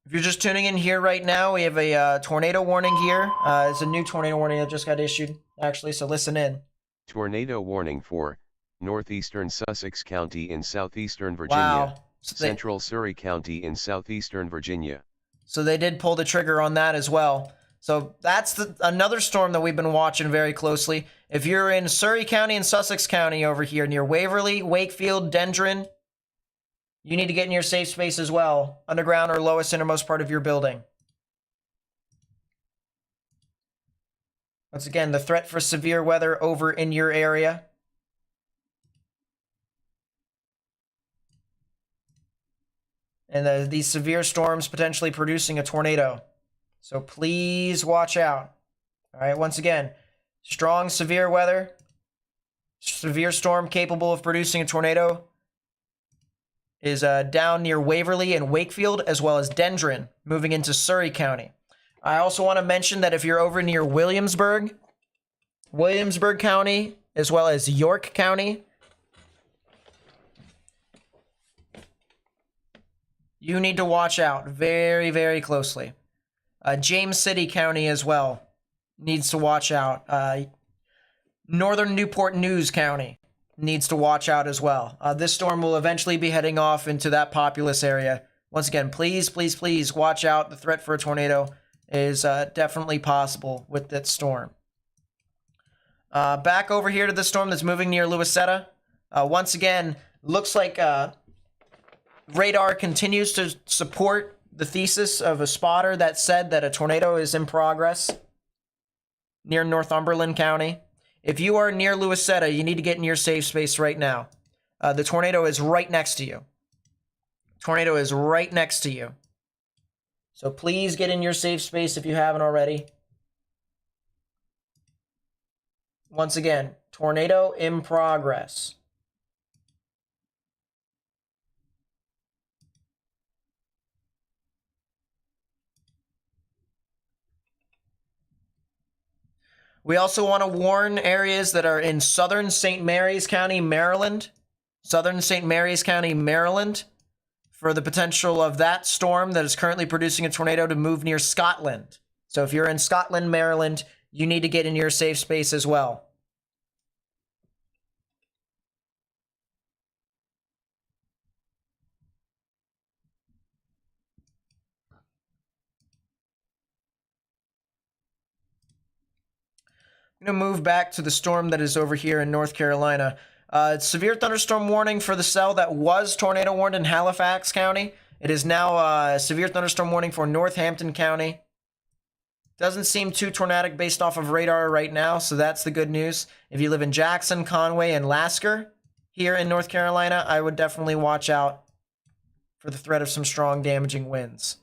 Speaker 1: If you're just tuning in here right now, we have a tornado warning here. It's a new tornado warning that just got issued, actually, so listen in.
Speaker 2: Tornado warning for northeastern Sussex County in southeastern Virginia,
Speaker 1: Wow.
Speaker 2: central Surrey County in southeastern Virginia.
Speaker 1: So they did pull the trigger on that as well. So that's another storm that we've been watching very closely. If you're in Surrey County and Sussex County over here near Waverly, Wakefield, Dendron, you need to get in your safe space as well, underground or lowest innermost part of your building. Once again, the threat for severe weather over in your area. And these severe storms potentially producing a tornado. So please watch out. All right, once again, strong severe weather, severe storm capable of producing a tornado is down near Waverly and Wakefield, as well as Dendron, moving into Surrey County. I also want to mention that if you're over near Williamsburg County, as well as York County, you need to watch out very, very closely. James City County as well needs to watch out. Northern Newport News County needs to watch out as well. This storm will eventually be heading off into that populous area. Once again, please, please, please watch out. The threat for a tornado is definitely possible with that storm. Back over here to the storm that's moving near Luisetta. Once again, looks like radar continues to support the thesis of a spotter that said that a tornado is in progress near Northumberland County. If you are near Luisetta, you need to get in your safe space right now. The tornado is right next to you. Tornado is right next to you. So please get in your safe space if you haven't already. Once again, tornado in progress. We also want to warn areas that are in southern St. Mary's County, Maryland. Southern St. Mary's County, Maryland, for the potential of that storm that is currently producing a tornado to move near Scotland. So if you're in Scotland, Maryland, you need to get in your safe space as well. I'm going to move back to the storm that is over here in North Carolina. Severe thunderstorm warning for the cell that was tornado warned in Halifax County. It is now a severe thunderstorm warning for Northampton County. Doesn't seem too tornadic based off of radar right now, so that's the good news. If you live in Jackson, Conway, and Lasker here in North Carolina, I would definitely watch out for the threat of some strong damaging winds.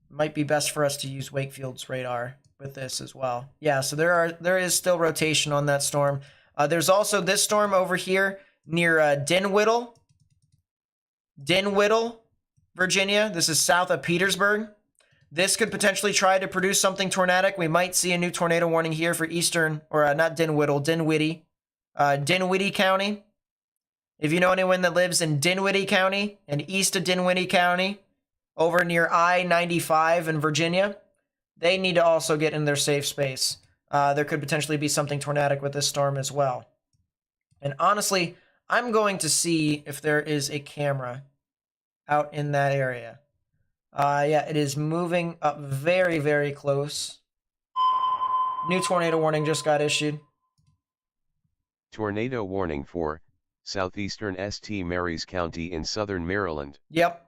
Speaker 1: Might be best for us to use Wakefield's radar with this as well. Yeah, so there is still rotation on that storm. There's also this storm over here near Dinwiddle, Virginia. This is south of Petersburg. This could potentially try to produce something tornadic. We might see a new tornado warning here for eastern, or not Dinwiddle, Dinwiddie County. If you know anyone that lives in Dinwiddie County and east of Dinwiddie County, over near I-95 in Virginia, they need to also get in their safe space. There could potentially be something tornadic with this storm as well. And honestly, I'm going to see if there is a camera out in that area. Yeah, it is moving up very, very close. New tornado warning just got issued.
Speaker 2: Tornado warning for southeastern St. Mary's County in southern Maryland.
Speaker 1: Yep.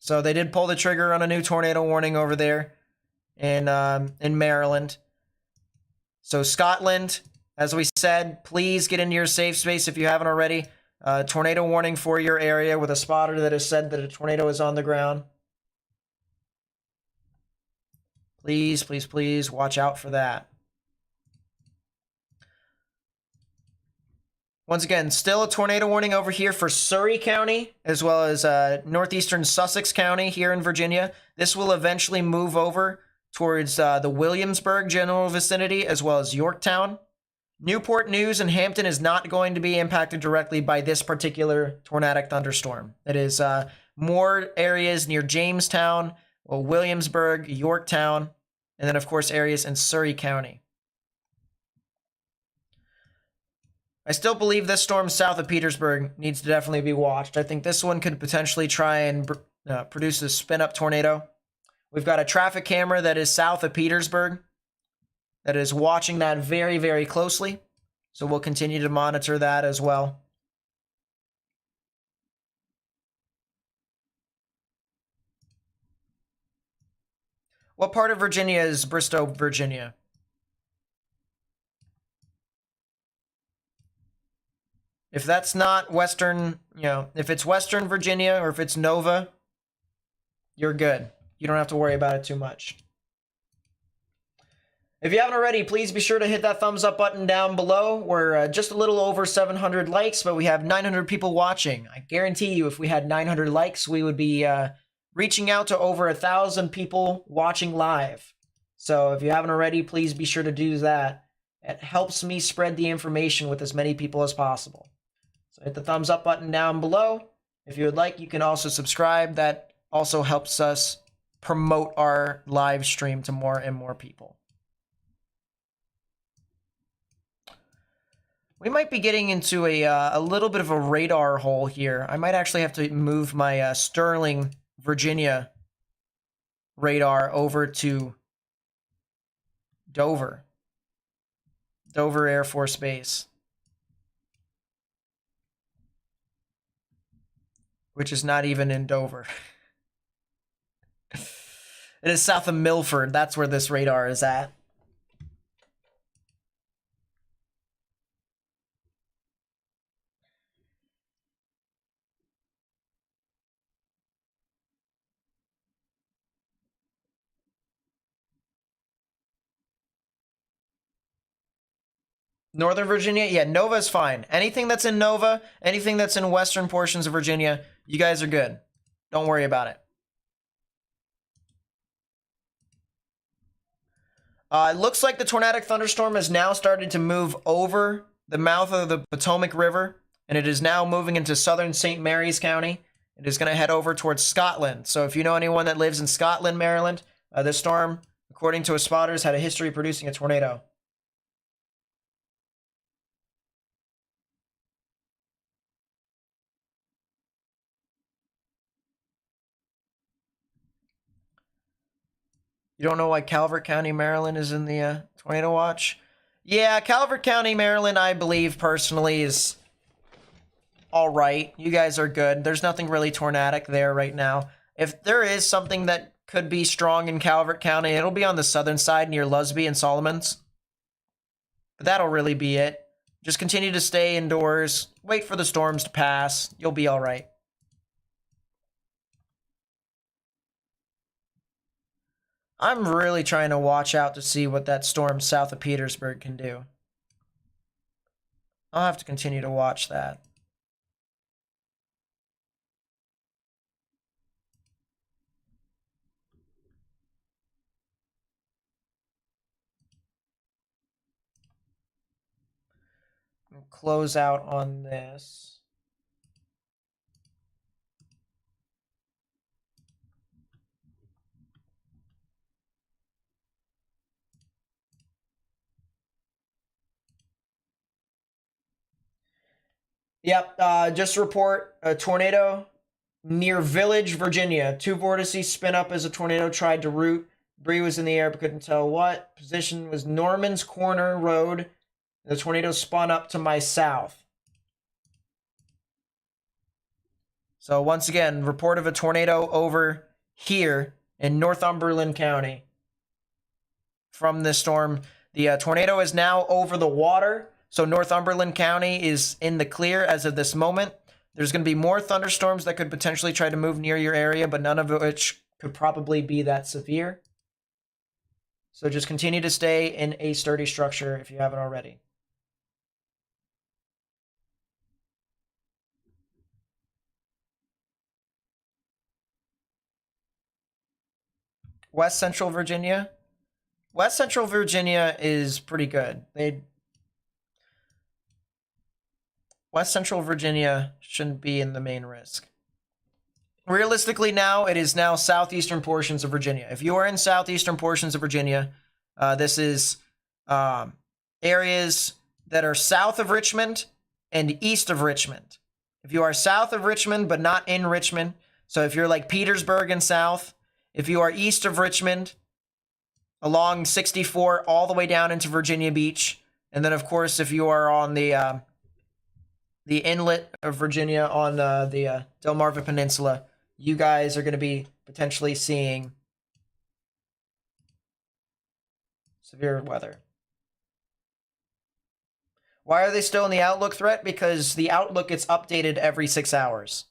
Speaker 1: So they did pull the trigger on a new tornado warning over there in Maryland. So Scotland, as we said, please get into your safe space if you haven't already. Tornado warning for your area with a spotter that has said that a tornado is on the ground. Please, please, please watch out for that. Once again, still a tornado warning over here for Surrey County, as well as northeastern Sussex County here in Virginia. This will eventually move over towards the Williamsburg general vicinity, as well as Yorktown. Newport News and Hampton is not going to be impacted directly by this particular tornadic thunderstorm. It is more areas near Jamestown, Williamsburg, Yorktown, and then, of course, areas in Surrey County. I still believe this storm south of Petersburg needs to definitely be watched. I think this one could potentially try and produce a spin-up tornado. We've got a traffic camera that is south of Petersburg that is watching that very, very closely. So we'll continue to monitor that as well. What part of Virginia is Bristow, Virginia? If that's not Western, if it's Western Virginia or if it's Nova, you're good. You don't have to worry about it too much. If you haven't already, please be sure to hit that thumbs up button down below. We're just a little over 700 likes, but we have 900 people watching. I guarantee you, if we had 900 likes, we would be reaching out to over 1,000 people watching live. So if you haven't already, please be sure to do that. It helps me spread the information with as many people as possible. So hit the thumbs up button down below. If you would like, you can also subscribe. That also helps us promote our live stream to more and more people. We might be getting into a little bit of a radar hole here. I might actually have to move my Sterling, Virginia radar over to Dover. Dover Air Force Base. Which is not even in Dover. It is south of Milford. That's where this radar is at. Northern Virginia? Yeah, Nova's fine. Anything that's in Nova, anything that's in western portions of Virginia, you guys are good. Don't worry about it. It looks like the tornadic thunderstorm has now started to move over the mouth of the Potomac River, and it is now moving into southern St. Mary's County. It is going to head over towards Scotland. So if you know anyone that lives in Scotland, Maryland, this storm, according to a spotters, had a history of producing a tornado. You don't know why Calvert County, Maryland is in the tornado watch? Yeah, Calvert County, Maryland, I believe personally is all right. You guys are good. There's nothing really tornadic there right now. If there is something that could be strong in Calvert County, it'll be on the southern side near Lusby and Solomons. But that'll really be it. Just continue to stay indoors. Wait for the storms to pass. You'll be all right. I'm really trying to watch out to see what that storm south of Petersburg can do. I'll have to continue to watch that. Close out on this. Yep, just report a tornado near Village, Virginia. 2 vortices spin up as a tornado tried to root. Debris was in the air but couldn't tell what. Position was Norman's Corner Road. The tornado spun up to my south. So once again, report of a tornado over here in Northumberland County from this storm. The tornado is now over the water. So Northumberland County is in the clear as of this moment. There's going to be more thunderstorms that could potentially try to move near your area, but none of which could probably be that severe. So just continue to stay in a sturdy structure if you haven't already. West Central Virginia. West Central Virginia is pretty good. West Central Virginia shouldn't be in the main risk. Realistically now, it is now southeastern portions of Virginia. If you are in southeastern portions of Virginia, this is areas that are south of Richmond and east of Richmond. If you are south of Richmond but not in Richmond, so if you're like Petersburg and south, if you are east of Richmond, along 64 all the way down into Virginia Beach, and then of course if you are on the inlet of Virginia on the Delmarva Peninsula, you guys are going to be potentially seeing severe weather. Why are they still in the outlook threat? Because the outlook gets updated every 6 hours.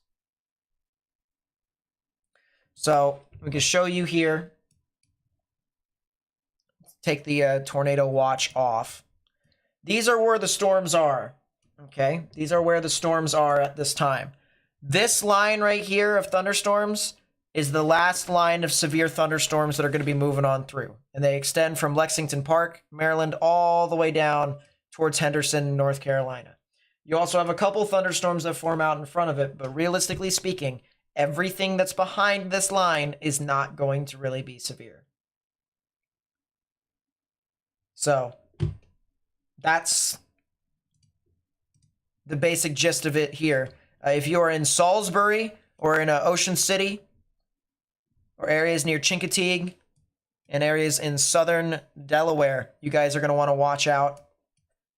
Speaker 1: So we can show you here. Take the tornado watch off. These are where the storms are. Okay, these are where the storms are at this time. This line right here of thunderstorms is the last line of severe thunderstorms that are going to be moving on through. And they extend from Lexington Park, Maryland, all the way down towards Henderson, North Carolina. You also have a couple thunderstorms that form out in front of it, but realistically speaking, everything that's behind this line is not going to really be severe. So that's the basic gist of it here. If you are in Salisbury or in Ocean City or areas near Chincoteague and areas in southern Delaware, you guys are going to want to watch out.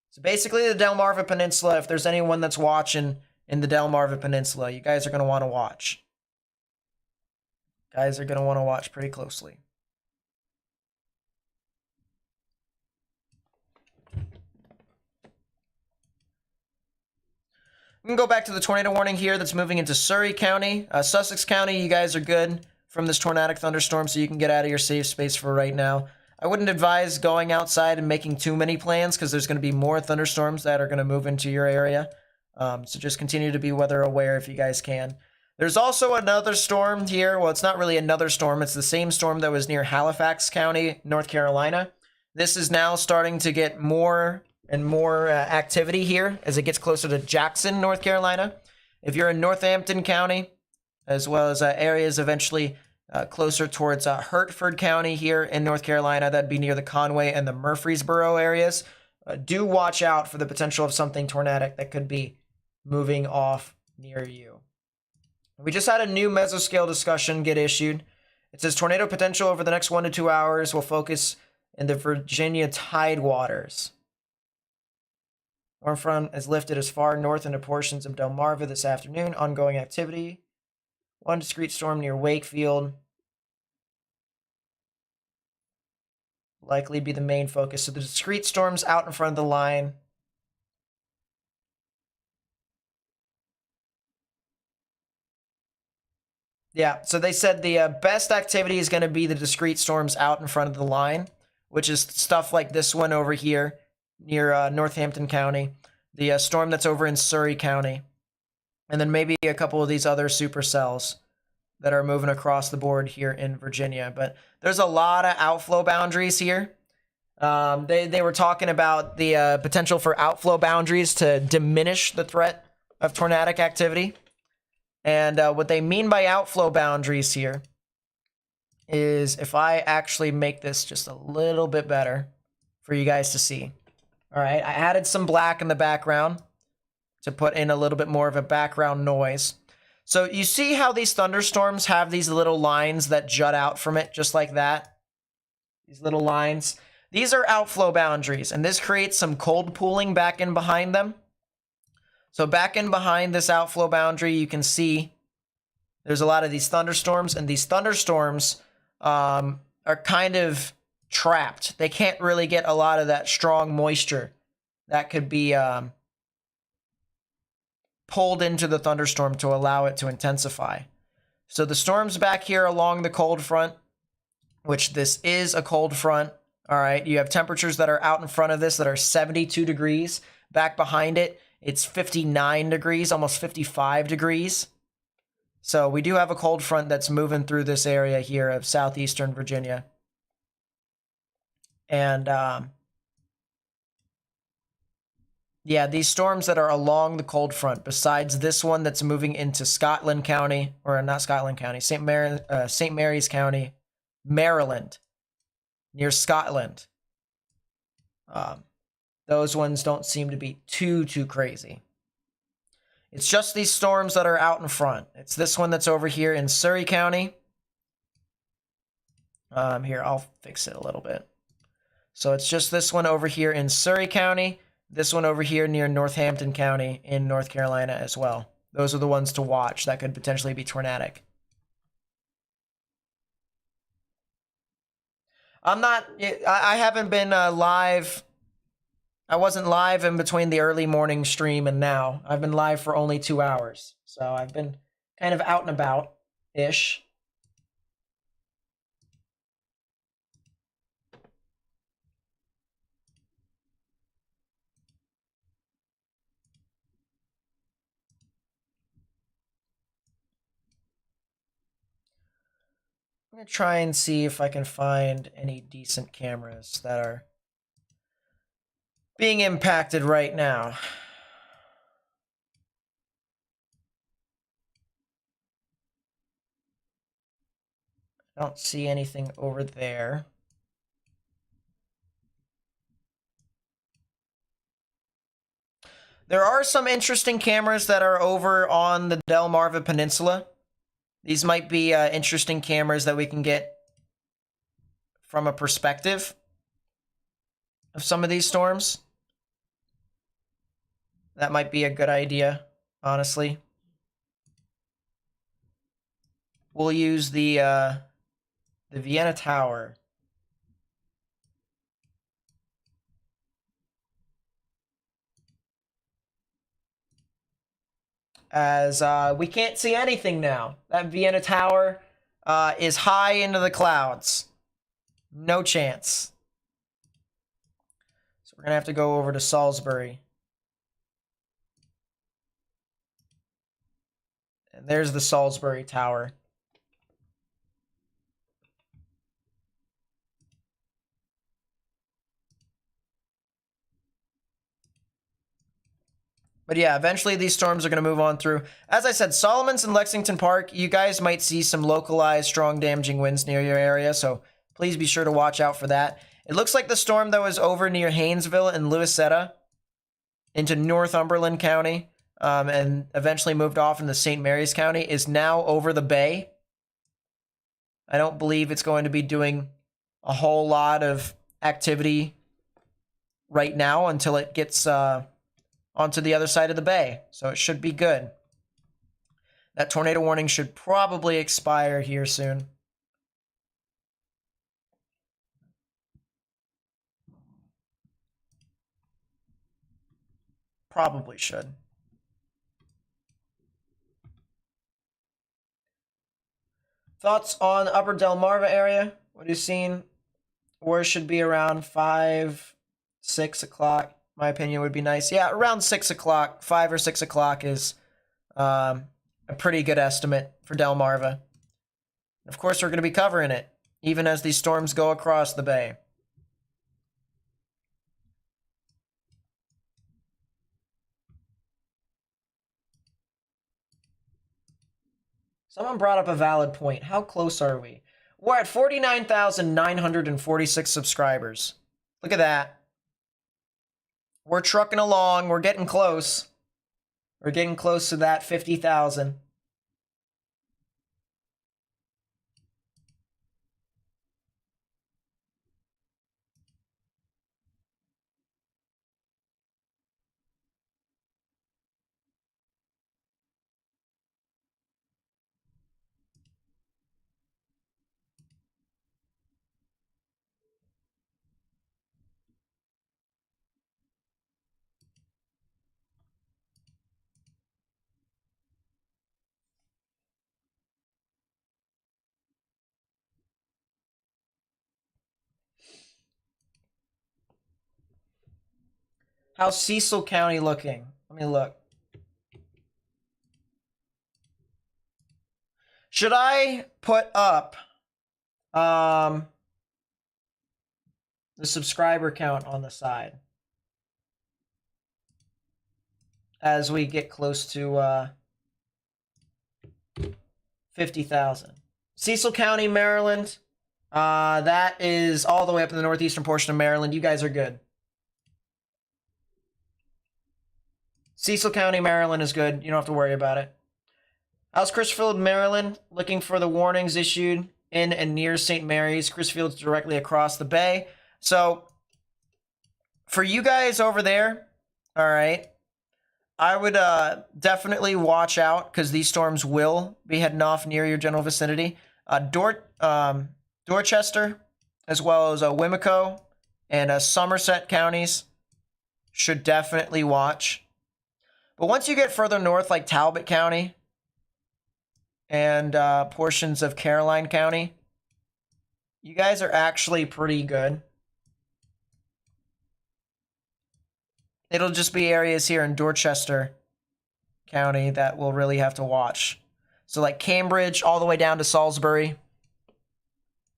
Speaker 1: So basically the Delmarva Peninsula, if there's anyone that's watching in the Delmarva Peninsula, you guys are going to want to watch. Guys are going to want to watch pretty closely. We can go back to the tornado warning here that's moving into Surrey County. Sussex County, you guys are good from this tornadic thunderstorm, so you can get out of your safe space for right now. I wouldn't advise going outside and making too many plans because there's going to be more thunderstorms that are going to move into your area. So just continue to be weather aware if you guys can. There's also another storm here. Well, it's not really another storm. It's the same storm that was near Halifax County, North Carolina. This is now starting to get more and more activity here as it gets closer to Jackson, North Carolina. If you're in Northampton County, as well as areas eventually closer towards Hertford County here in North Carolina, that'd be near the Conway and the Murfreesboro areas. Do watch out for the potential of something tornadic that could be moving off near you. We just had a new mesoscale discussion get issued. It says tornado potential over the next 1 to 2 hours will focus in the Virginia tidewaters. Warm front is lifted as far north into portions of Delmarva this afternoon. Ongoing activity. One discrete storm near Wakefield. Likely be the main focus. So the discrete storms out in front of the line. Yeah, so they said the best activity is going to be the discrete storms out in front of the line, which is stuff like this one over here near Northampton County, the storm that's over in Surrey County, and then maybe a couple of these other supercells that are moving across the board here in Virginia. But there's a lot of outflow boundaries here. They were talking about the potential for outflow boundaries to diminish the threat of tornadic activity. And what they mean by outflow boundaries here is, if I actually make this just a little bit better for you guys to see. All right, I added some black in the background to put in a little bit more of a background noise. So you see how these thunderstorms have these little lines that jut out from it, just like that? These little lines. These are outflow boundaries, and this creates some cold pooling back in behind them. So back in behind this outflow boundary, you can see there's a lot of these thunderstorms, and these thunderstorms are kind of trapped. They can't really get a lot of that strong moisture that could be pulled into the thunderstorm to allow it to intensify. So the storms back here along the cold front, which this is a cold front, All right, you have temperatures that are out in front of this that are 72 degrees. Back behind it, it's 59 degrees, almost 55 degrees. So we do have a cold front that's moving through this area here of southeastern Virginia. And yeah, these storms that are along the cold front, besides this one that's moving into Scotland County, or not Scotland County, St. Mary's County, Maryland, near Scotland. Those ones don't seem to be too crazy. It's just these storms that are out in front. It's this one that's over here in Surrey County. Here, I'll fix it a little bit. So it's just this one over here in Surrey County, this one over here near Northampton County in North Carolina as well. Those are the ones to watch that could potentially be tornadic. I haven't been live. I wasn't live in between the early morning stream and now. I've been live for only 2 hours. So I've been kind of out and about-ish. I'm going to try and see if I can find any decent cameras that are being impacted right now. I don't see anything over there. There are some interesting cameras that are over on the Delmarva Peninsula. These might be interesting cameras that we can get from a perspective of some of these storms. That might be a good idea, honestly. We'll use the Vienna Tower. As we can't see anything now. That Vienna Tower is high into the clouds. No chance. So we're going to have to go over to Salisbury. And there's the Salisbury Tower. But yeah, eventually these storms are going to move on through. As I said, Solomons and Lexington Park, you guys might see some localized strong damaging winds near your area, so please be sure to watch out for that. It looks like the storm that was over near Haynesville and Louisetta into Northumberland County and eventually moved off into St. Mary's County is now over the bay. I don't believe it's going to be doing a whole lot of activity right now until it gets onto the other side of the bay. So it should be good. That tornado warning should probably expire here soon. Probably should. Thoughts on the Upper Delmarva area? What are you seeing? Or should be around 5, 6 o'clock. My opinion would be nice. Yeah, around 6 o'clock, 5 or 6 o'clock is a pretty good estimate for Delmarva. Of course, we're going to be covering it, even as these storms go across the bay. Someone brought up a valid point. How close are we? We're at 49,946 subscribers. Look at that. We're trucking along. We're getting close. We're getting close to that 50,000. How's Cecil County looking? Let me look. Should I put up the subscriber count on the side as we get close to 50,000? Cecil County, Maryland. That is all the way up in the northeastern portion of Maryland. You guys are good. Cecil County, Maryland is good. You don't have to worry about it. How's Crisfield, Maryland? Looking for the warnings issued in and near St. Mary's. Crisfield's directly across the bay. So, for you guys over there, all right, I would definitely watch out because these storms will be heading off near your general vicinity. Dorchester, as well as Wimico and Somerset counties should definitely watch. But once you get further north, like Talbot County and portions of Caroline County, you guys are actually pretty good. It'll just be areas here in Dorchester County that we'll really have to watch. So like Cambridge all the way down to Salisbury.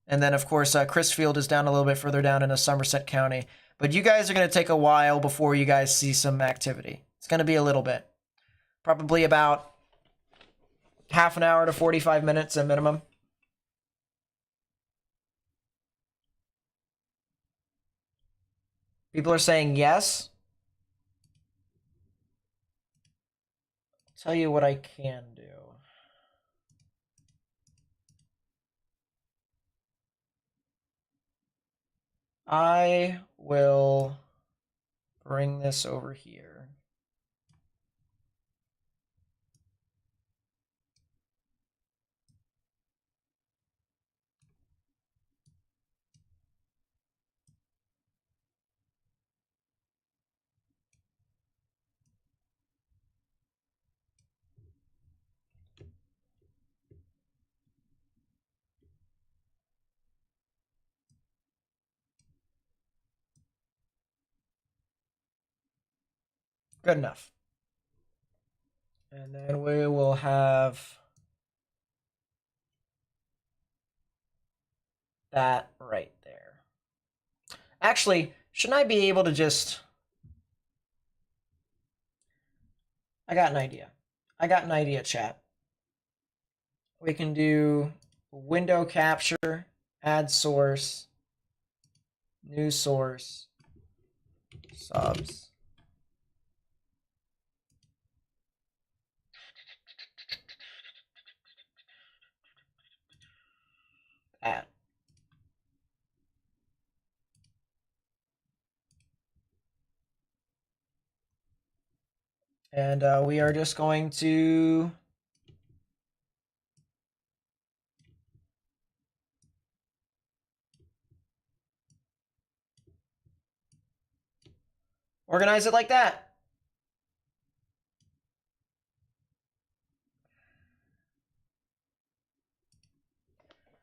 Speaker 1: And then, of course, Crisfield is down a little bit further down into Somerset County. But you guys are going to take a while before you guys see some activity. It's going to be a little bit. Probably about half an hour to 45 minutes at minimum. People are saying yes. I'll tell you what I can do. I will bring this over here. Good enough. And then we will have that right there. Actually, shouldn't I be able to just... I got an idea, chat. We can do window capture, add source, new source, subs. Add. And we are just going to organize it like that.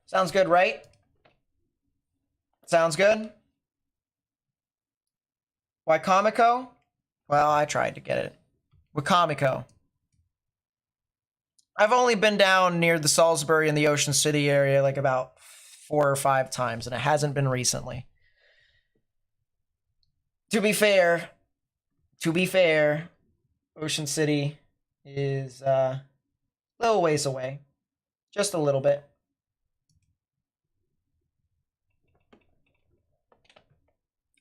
Speaker 1: Sounds good, right? Sounds good? Why Comico? Well, I tried to get it. With Comico. I've only been down near the Salisbury and the Ocean City area like about 4 or 5 times, and it hasn't been recently. To be fair, Ocean City is a little ways away. Just a little bit.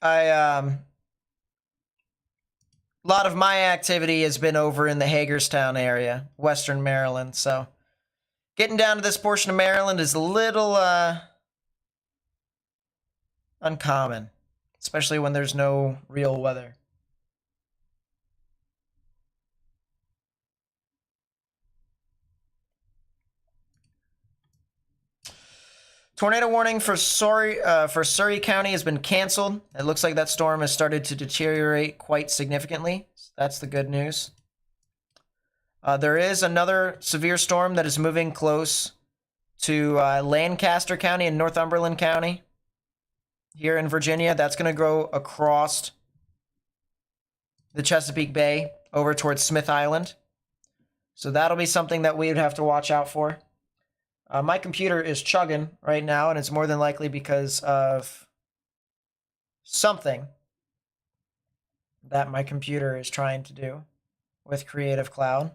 Speaker 1: A lot of my activity has been over in the Hagerstown area, Western Maryland, so getting down to this portion of Maryland is a little uncommon, especially when there's no real weather. Tornado warning for Surrey County has been canceled. It looks like that storm has started to deteriorate quite significantly. So that's the good news. There is another severe storm that is moving close to Lancaster County and Northumberland County here in Virginia. That's going to go across the Chesapeake Bay over towards Smith Island. So that'll be something that we would have to watch out for. My computer is chugging right now, and it's more than likely because of something that my computer is trying to do with Creative Cloud.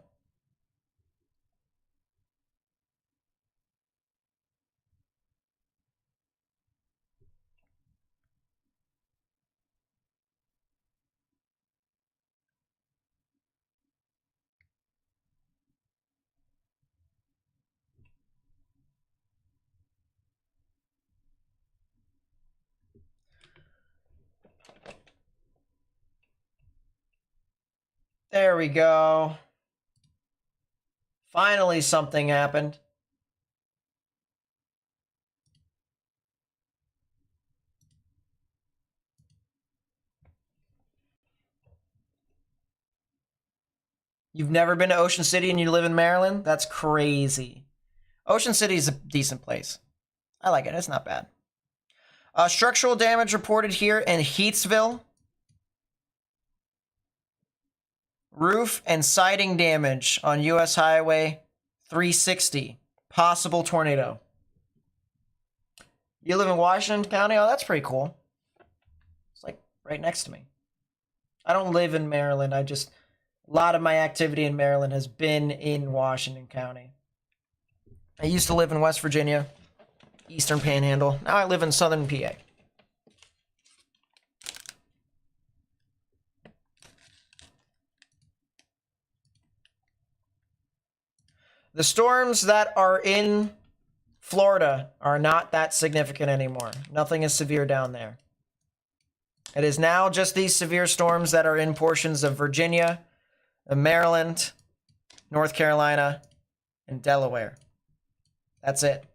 Speaker 1: There we go. Finally, something happened. You've never been to Ocean City and you live in Maryland? That's crazy. Ocean City is a decent place. I like it. It's not bad. Structural damage reported here in Heathsville. Roof and siding damage on US Highway 360. Possible tornado. You live in Washington County? Oh, that's pretty cool. It's like right next to me. I don't live in Maryland. A lot of my activity in Maryland has been in Washington County. I used to live in West Virginia, Eastern Panhandle. Now I live in Southern PA. The storms that are in Florida are not that significant anymore. Nothing is severe down there. It is now just these severe storms that are in portions of Virginia, Maryland, North Carolina, and Delaware. That's it.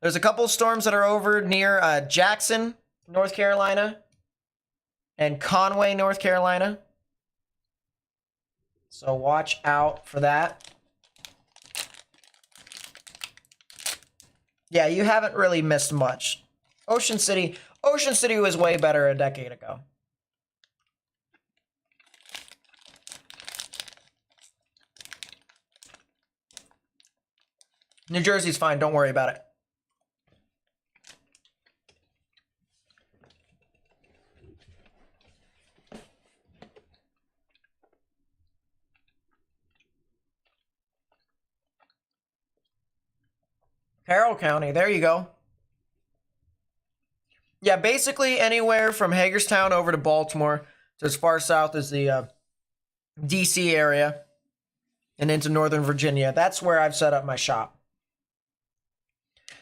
Speaker 1: There's a couple storms that are over near Jackson, North Carolina, and Conway, North Carolina. So watch out for that. Yeah, you haven't really missed much. Ocean City was way better a decade ago. New Jersey's fine, don't worry about it. Carroll County, there you go. Yeah, basically anywhere from Hagerstown over to Baltimore to as far south as the DC area and into Northern Virginia. That's where I've set up my shop.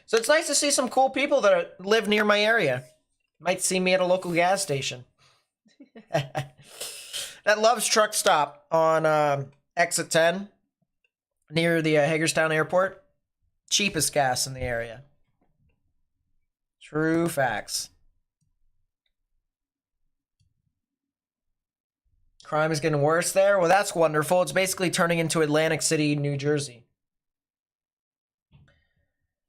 Speaker 1: So it's nice to see some cool people that live near my area. Might see me at a local gas station. That Love's Truck Stop on exit 10 near the Hagerstown Airport. Cheapest gas in the area. True facts. Crime is getting worse there? Well, that's wonderful. It's basically turning into Atlantic City, New Jersey.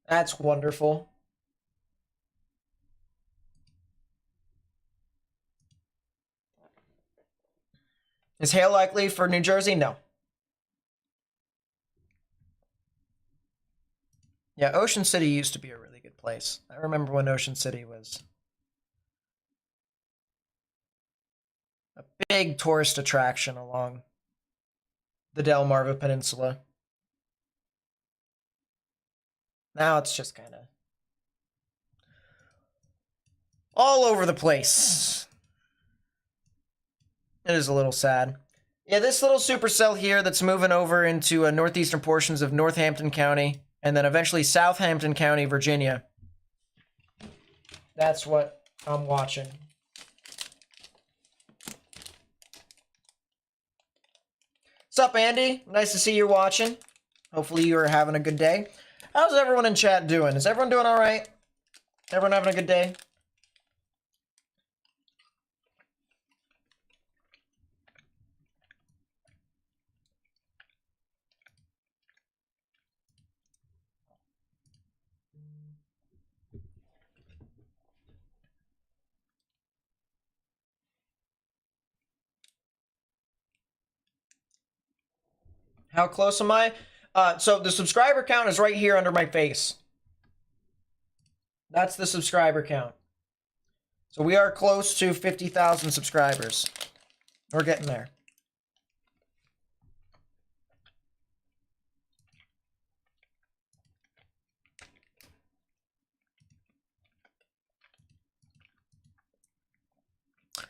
Speaker 1: That's wonderful. Is hail likely for New Jersey? No. Yeah, Ocean City used to be a really good place. I remember when Ocean City was a big tourist attraction along the Delmarva Peninsula. Now it's just kind of all over the place. It is a little sad. Yeah, this little supercell here that's moving over into northeastern portions of Northampton County and then eventually Southampton County, Virginia. That's what I'm watching. What's up, Andy? Nice to see you watching. Hopefully you are having a good day. How's everyone in chat doing? Is everyone doing all right? Everyone having a good day? How close am I? So the subscriber count is right here under my face. That's the subscriber count. So we are close to 50,000 subscribers. We're getting there.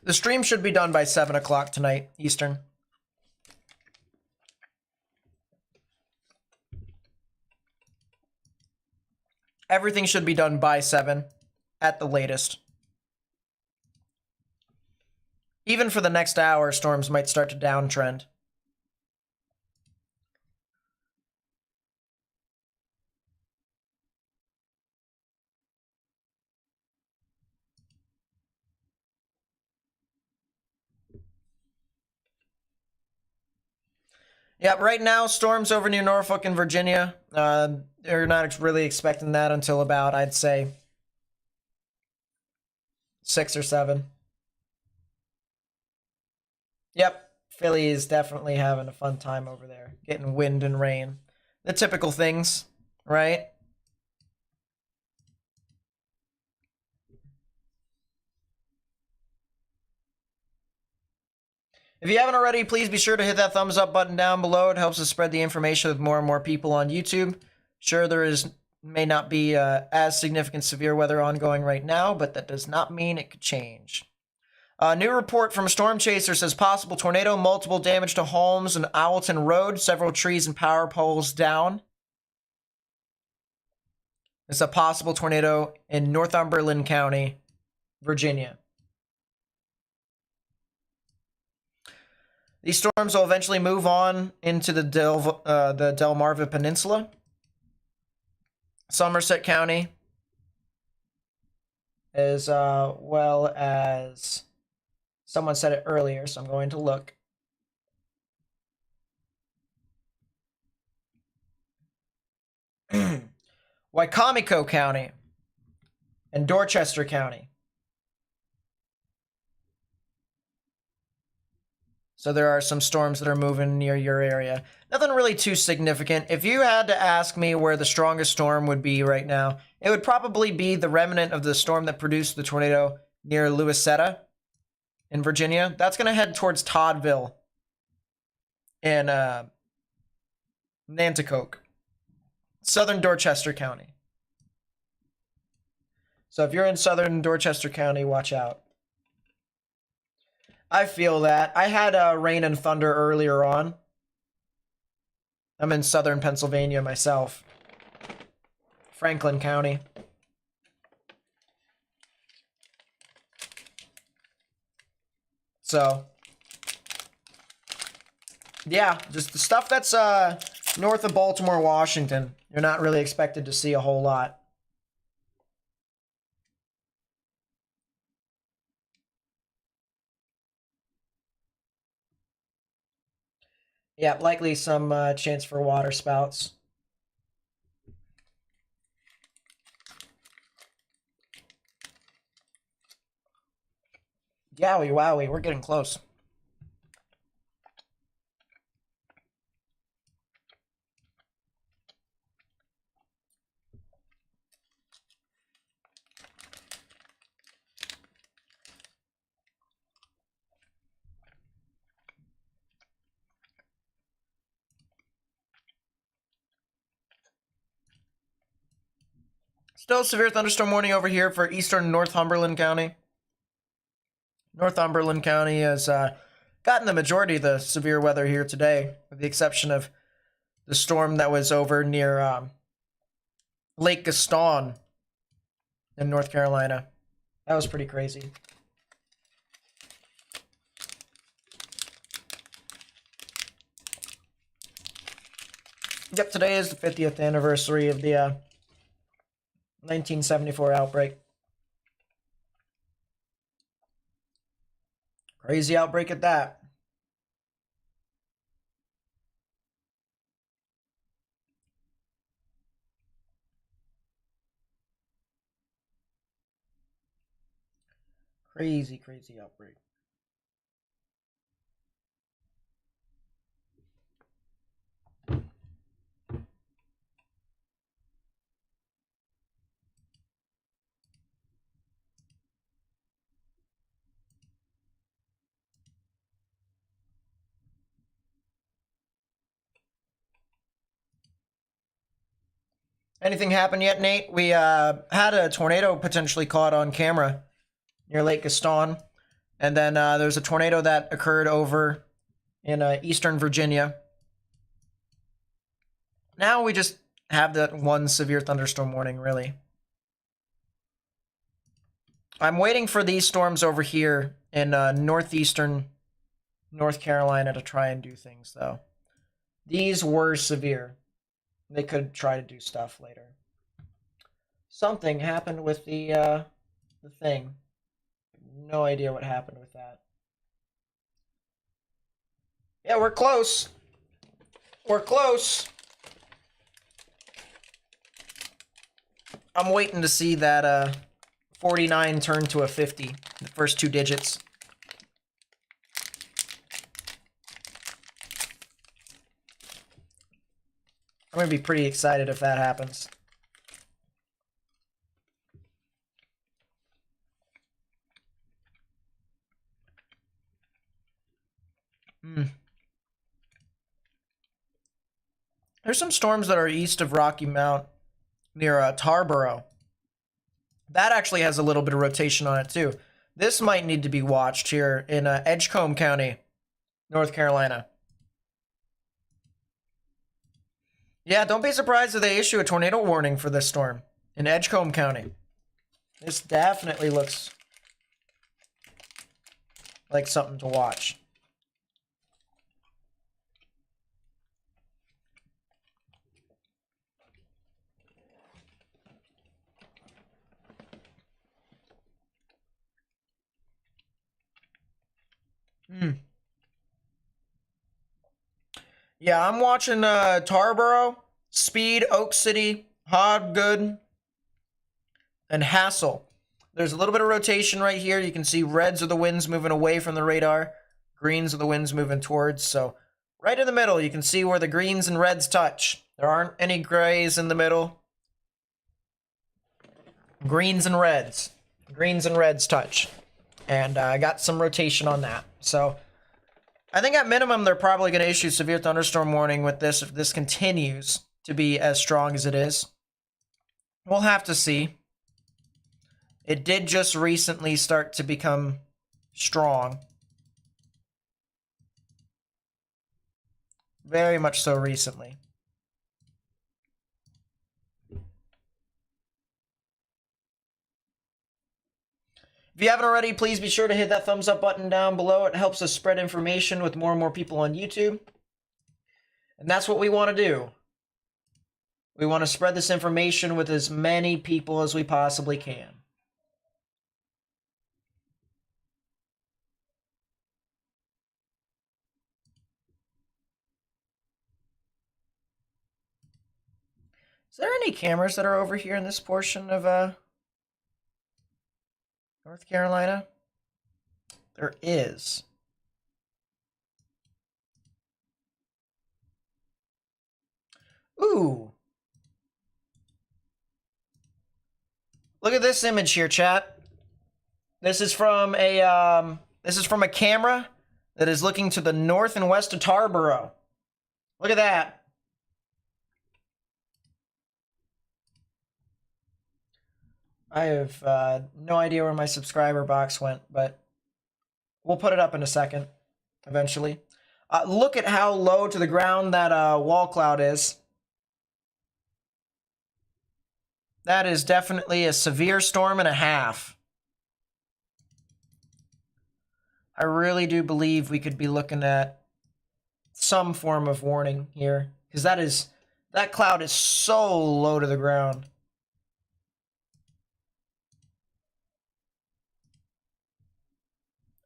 Speaker 1: The stream should be done by 7 o'clock tonight, Eastern. Everything should be done by 7 at the latest. Even for the next hour, storms might start to downtrend. Yeah, right now, storms over near Norfolk and Virginia. They're not really expecting that until about, I'd say, 6 or 7. Yep, Philly is definitely having a fun time over there. Getting wind and rain. The typical things, right? If you haven't already, please be sure to hit that thumbs up button down below. It helps us spread the information with more and more people on YouTube. Sure, may not be as significant severe weather ongoing right now, but that does not mean it could change. A new report from Storm Chaser says possible tornado, multiple damage to homes and Owlton Road, several trees and power poles down. It's a possible tornado in Northumberland County, Virginia. These storms will eventually move on into the Delmarva Peninsula, Somerset County, as well as someone said it earlier, so I'm going to look. Wycomico County and Dorchester County. So there are some storms that are moving near your area. Nothing really too significant. If you had to ask me where the strongest storm would be right now, it would probably be the remnant of the storm that produced the tornado near Louisetta in Virginia. That's going to head towards Toddville in Nanticoke, southern Dorchester County. So if you're in southern Dorchester County, watch out. I feel that. I had rain and thunder earlier on. I'm in southern Pennsylvania myself. Franklin County. So, yeah, just the stuff that's north of Baltimore, Washington. You're not really expected to see a whole lot. Yeah, likely some chance for water spouts. Yowie wowie, we're getting close. Still severe thunderstorm warning over here for eastern Northumberland County. Northumberland County has gotten the majority of the severe weather here today, with the exception of the storm that was over near Lake Gaston in North Carolina. That was pretty crazy. Yep, today is the 50th anniversary of the 1974 outbreak. Crazy outbreak at that. Crazy, crazy outbreak. Anything happened yet, Nate? We had a tornado potentially caught on camera near Lake Gaston. And then there's a tornado that occurred over in eastern Virginia. Now we just have that one severe thunderstorm warning, really. I'm waiting for these storms over here in northeastern North Carolina to try and do things, though. These were severe. They could try to do stuff later. Something happened with the thing. No idea what happened with that. Yeah, we're close. We're close. I'm waiting to see that 49 turn to a 50. The first two digits. I'm going to be pretty excited if that happens. There's some storms that are east of Rocky Mount near Tarboro. That actually has a little bit of rotation on it too. This might need to be watched here in Edgecombe County, North Carolina. Yeah, don't be surprised if they issue a tornado warning for this storm in Edgecombe County. This definitely looks like something to watch. Yeah, I'm watching Tarboro, Speed, Oak City, Hobgood, and Hassel. There's a little bit of rotation right here. You can see reds are the winds moving away from the radar. Greens are the winds moving towards. So right in the middle, you can see where the greens and reds touch. There aren't any grays in the middle. Greens and reds. Greens and reds touch. And I got some rotation on that. So I think at minimum, they're probably going to issue severe thunderstorm warning with this if this continues to be as strong as it is. We'll have to see. It did just recently start to become strong. Very much so recently. If you haven't already, please be sure to hit that thumbs up button down below. It helps us spread information with more and more people on YouTube. And that's what we want to do. We want to spread this information with as many people as we possibly can. Is there any cameras that are over here in this portion of North Carolina? There is. Ooh. Look at this image here, chat. This is from a camera that is looking to the north and west of Tarboro. Look at that. I have no idea where my subscriber box went, but we'll put it up in a second, eventually. Look at how low to the ground that wall cloud is. That is definitely a severe storm and a half. I really do believe we could be looking at some form of warning here, because that cloud is so low to the ground.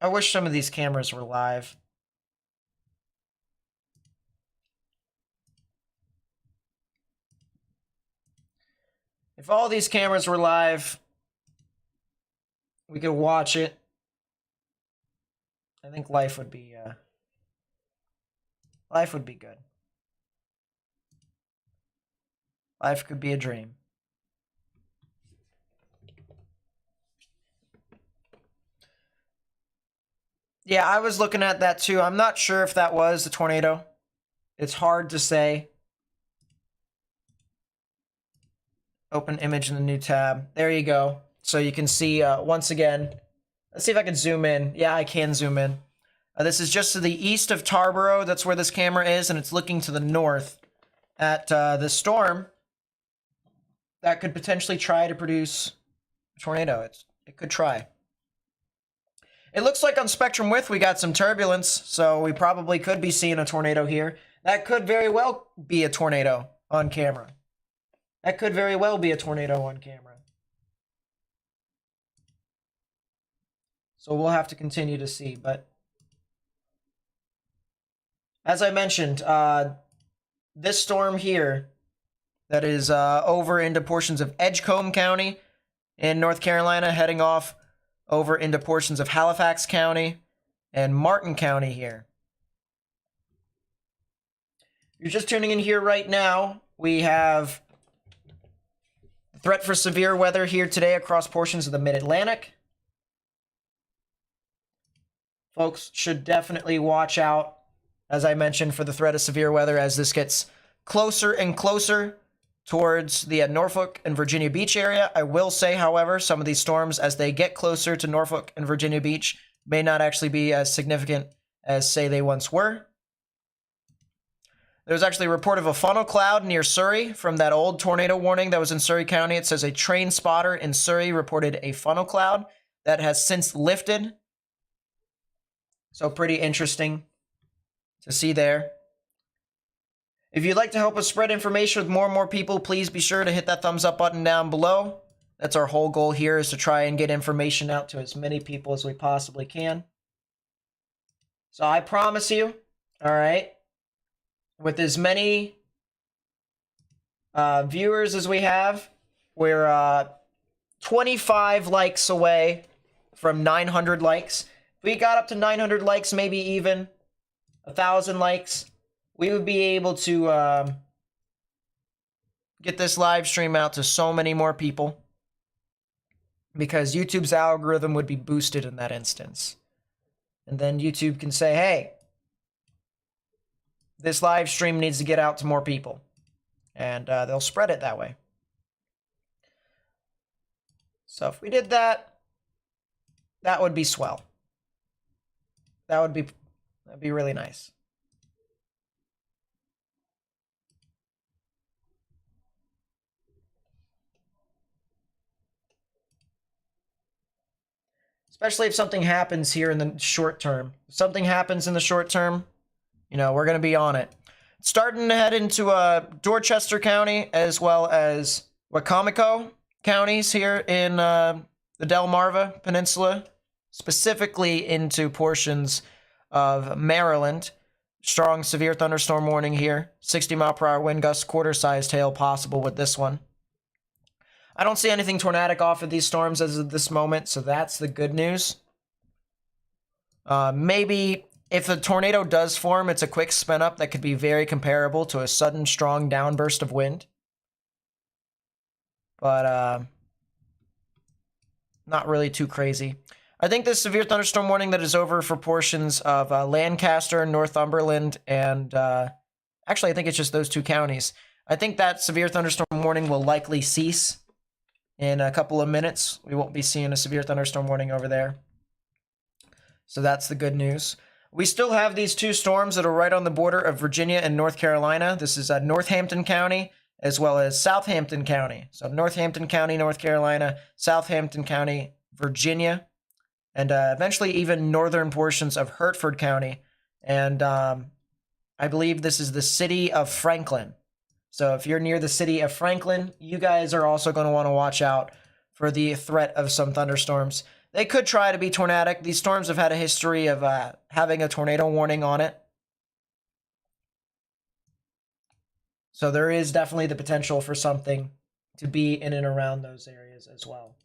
Speaker 1: I wish some of these cameras were live. If all these cameras were live, we could watch it. I think life would be good. Life could be a dream. Yeah, I was looking at that too. I'm not sure if that was a tornado. It's hard to say. Open image in the new tab. There you go. So you can see once again. Let's see if I can zoom in. Yeah, I can zoom in. This is just to the east of Tarboro. That's where this camera is, and it's looking to the north at the storm that could potentially try to produce a tornado. It could try. It looks like on spectrum width we got some turbulence, so we probably could be seeing a tornado here. That could very well be a tornado on camera. That could very well be a tornado on camera. So we'll have to continue to see, but as I mentioned, this storm here that is over into portions of Edgecombe County in North Carolina, heading off over into portions of Halifax County and Martin County here. You're just tuning in here right now. We have the threat for severe weather here today across portions of the Mid-Atlantic. Folks should definitely watch out, as I mentioned, for the threat of severe weather as this gets closer and closer towards the Norfolk and Virginia Beach area. I will say, however, some of these storms, as they get closer to Norfolk and Virginia Beach, may not actually be as significant as, say, they once were. There's actually a report of a funnel cloud near Surrey from that old tornado warning that was in Surrey County. It says a train spotter in Surrey reported a funnel cloud that has since lifted. So pretty interesting to see there. If you'd like to help us spread information with more and more people, please be sure to hit that thumbs up button down below. That's our whole goal here, is to try and get information out to as many people as we possibly can. So I promise you, all right, with as many viewers as we have, we're 25 likes away from 900 likes. If we got up to 900 likes, maybe even 1,000 likes, we would be able to get this live stream out to so many more people, because YouTube's algorithm would be boosted in that instance. And then YouTube can say, hey, this live stream needs to get out to more people. And they'll spread it that way. So if we did that, that would be swell. That'd be really nice. Especially if something happens here in the short term. If something happens in the short term, you know, we're going to be on it. Starting to head into Dorchester County as well as Wacomico counties here in the Delmarva Peninsula, specifically into portions of Maryland. Strong severe thunderstorm warning here. 60-mile-per-hour wind gusts, quarter-sized hail possible with this one. I don't see anything tornadic off of these storms as of this moment, so that's the good news. Maybe if a tornado does form, it's a quick spin up that could be very comparable to a sudden strong downburst of wind. But not really too crazy. I think this severe thunderstorm warning that is over for portions of Lancaster, Northumberland, and actually I think it's just those two counties. I think that severe thunderstorm warning will likely cease in a couple of minutes. We won't be seeing a severe thunderstorm warning over there. So that's the good news. We still have these two storms that are right on the border of Virginia and North Carolina. This is Northampton County as well as Southampton County. So Northampton County, North Carolina, Southampton County, Virginia, and eventually even northern portions of Hertford County. And I believe this is the city of Franklin. So if you're near the city of Franklin, you guys are also going to want to watch out for the threat of some thunderstorms. They could try to be tornadic. These storms have had a history of having a tornado warning on it. So there is definitely the potential for something to be in and around those areas as well.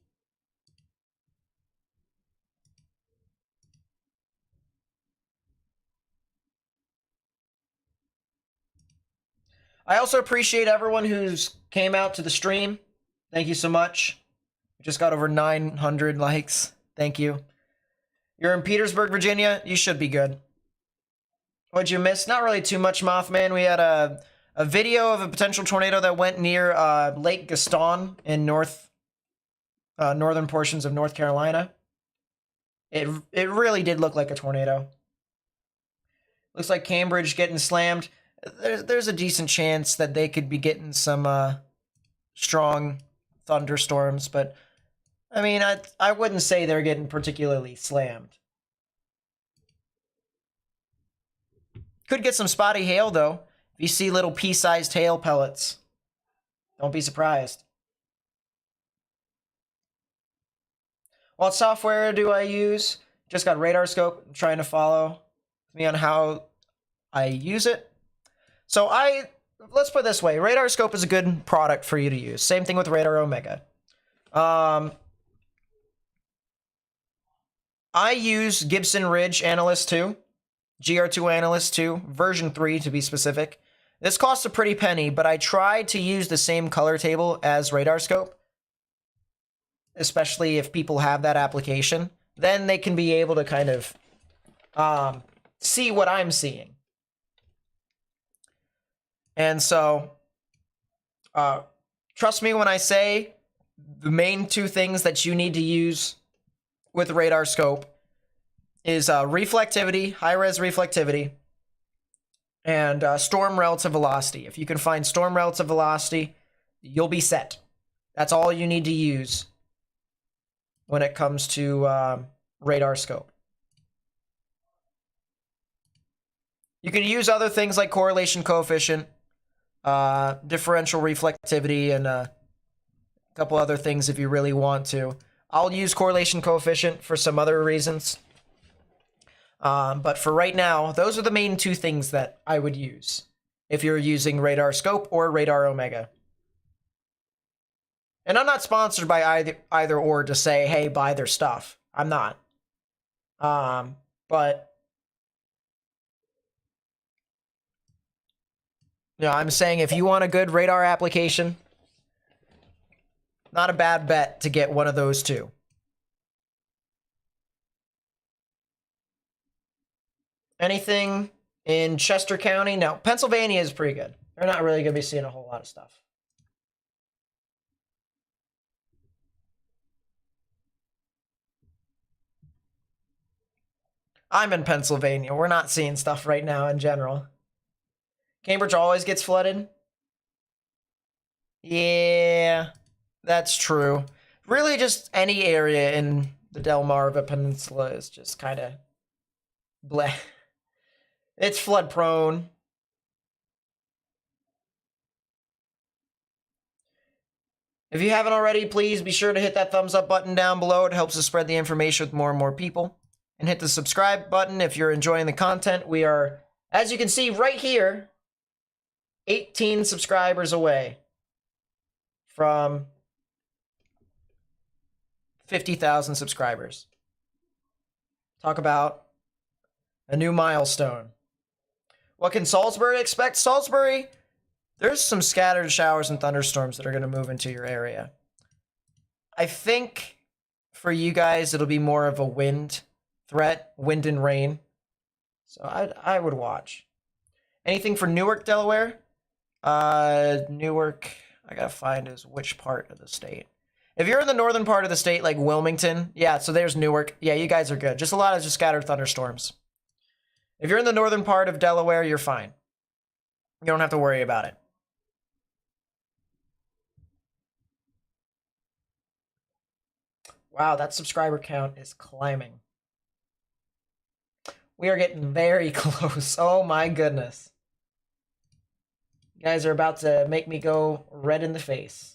Speaker 1: I also appreciate everyone who's came out to the stream. Thank you so much. We just got over 900 likes. Thank you. You're in Petersburg, Virginia. You should be good. What'd you miss? Not really too much, Mothman. We had a a video of a potential tornado that went near Lake Gaston in northern portions of North Carolina. It really did look like a tornado. Looks like Cambridge getting slammed. There's a decent chance that they could be getting some strong thunderstorms, but I mean, I wouldn't say they're getting particularly slammed. Could get some spotty hail, though. If you see little pea-sized hail pellets, don't be surprised. What software do I use? Just got RadarScope. I'm trying to follow me on how I use it. So let's put it this way. RadarScope is a good product for you to use. Same thing with Radar Omega. I use Gibson Ridge Analyst 2, GR2 Analyst 2, version 3 to be specific. This costs a pretty penny, but I try to use the same color table as RadarScope, especially if people have that application. Then they can be able to kind of see what I'm seeing. And so, trust me when I say the main two things that you need to use with RadarScope is reflectivity, high-res reflectivity, and storm relative velocity. If you can find storm relative velocity, you'll be set. That's all you need to use when it comes to RadarScope. You can use other things like correlation coefficient, differential reflectivity, and a couple other things if you really want to. I'll use correlation coefficient for some other reasons. But for right now, those are the main two things that I would use if you're using RadarScope or Radar Omega. And I'm not sponsored by either or to say, hey, buy their stuff. I'm not. But you know, I'm saying if you want a good radar application, not a bad bet to get one of those two. Anything in Chester County? No. Pennsylvania is pretty good. They're not really going to be seeing a whole lot of stuff. I'm in Pennsylvania. We're not seeing stuff right now in general. Cambridge always gets flooded. Yeah, that's true. Really, just any area in the Delmarva Peninsula is just kind of bleh. It's flood prone. If you haven't already, please be sure to hit that thumbs up button down below. It helps us spread the information with more and more people. And hit the subscribe button if you're enjoying the content. We are, as you can see right here, 18 subscribers away from 50,000 subscribers. Talk about a new milestone. What can Salisbury expect? Salisbury, there's some scattered showers and thunderstorms that are going to move into your area. I think for you guys, it'll be more of a wind threat, wind and rain. So I would watch. Anything for Newark, Delaware? Newark, I gotta find is which part of the state. If you're in the northern part of the state, like Wilmington, yeah, so there's Newark. Yeah, you guys are good. Just a lot of just scattered thunderstorms. If you're in the northern part of Delaware, you're fine. You don't have to worry about it. Wow, that subscriber count is climbing. We are getting very close. Oh my goodness. You guys are about to make me go red in the face.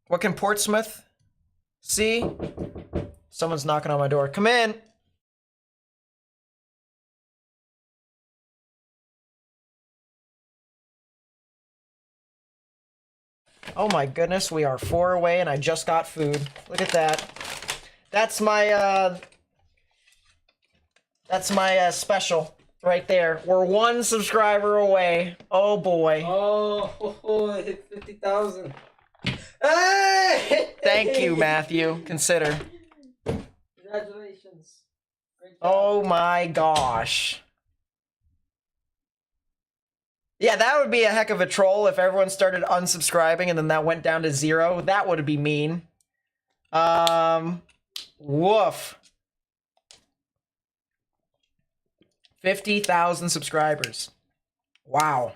Speaker 1: What can Portsmouth see? Someone's knocking on my door. Come in. Oh my goodness, we are 4 away and I just got food. Look at that. That's my special. Right there. We're 1 subscriber away. Oh boy.
Speaker 3: Oh, I hit 50,000. Hey!
Speaker 1: Thank you, Matthew. Consider.
Speaker 3: Congratulations. Great job.
Speaker 1: Oh my gosh. Yeah, that would be a heck of a troll if everyone started unsubscribing and then that went down to 0. That would be mean. Woof. 50,000 subscribers. Wow.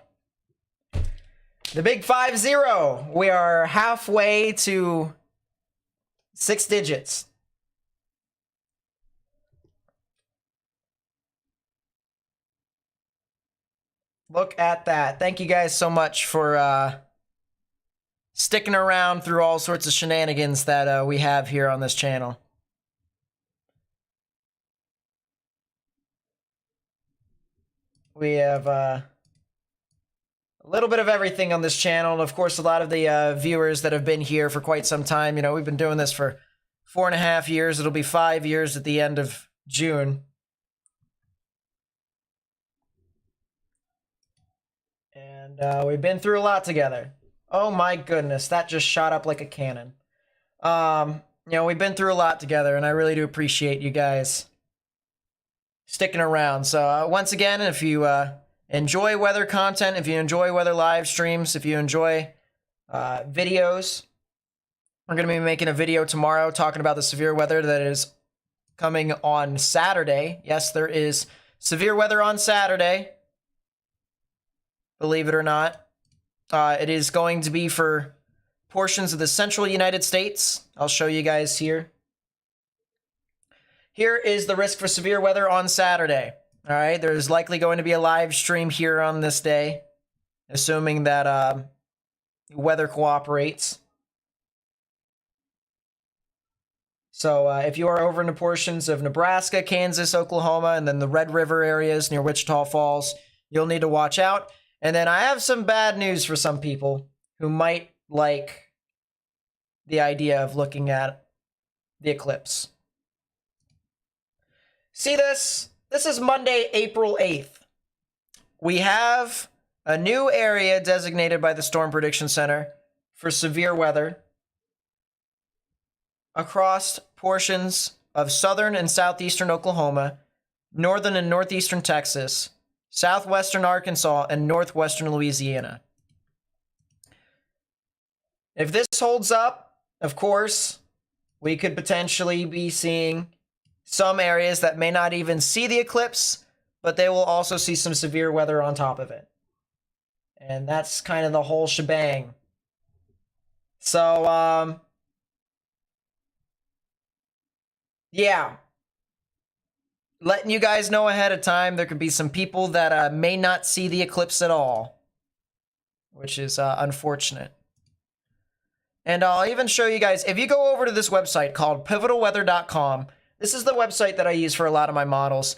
Speaker 1: The big 5-0. We are halfway to 6 digits. Look at that. Thank you guys so much for sticking around through all sorts of shenanigans that we have here on this channel. We have a little bit of everything on this channel. And of course, a lot of the viewers that have been here for quite some time. You know, we've been doing this for 4.5 years. It'll be 5 years at the end of June. And we've been through a lot together. Oh my goodness, that just shot up like a cannon. You know, we've been through a lot together, and I really do appreciate you guys sticking around. So once again, if you enjoy weather content, if you enjoy weather live streams, if you enjoy videos, we're going to be making a video tomorrow talking about the severe weather that is coming on Saturday. Yes, there is severe weather on Saturday. Believe it or not. It is going to be for portions of the central United States. I'll show you guys here. Here is the risk for severe weather on Saturday. All right, there's likely going to be a live stream here on this day, assuming that weather cooperates. So if you are over into portions of Nebraska, Kansas, Oklahoma, and then the Red River areas near Wichita Falls, you'll need to watch out. And then I have some bad news for some people who might like the idea of looking at the eclipse. See this? This is Monday, April 8th. We have a new area designated by the Storm Prediction Center for severe weather across portions of southern and southeastern Oklahoma, northern and northeastern Texas, southwestern Arkansas, and northwestern Louisiana. If this holds up, of course, we could potentially be seeing some areas that may not even see the eclipse, but they will also see some severe weather on top of it. And that's kind of the whole shebang. So, yeah. Letting you guys know ahead of time, there could be some people that may not see the eclipse at all, which is unfortunate. And I'll even show you guys, if you go over to this website called pivotalweather.com, this is the website that I use for a lot of my models.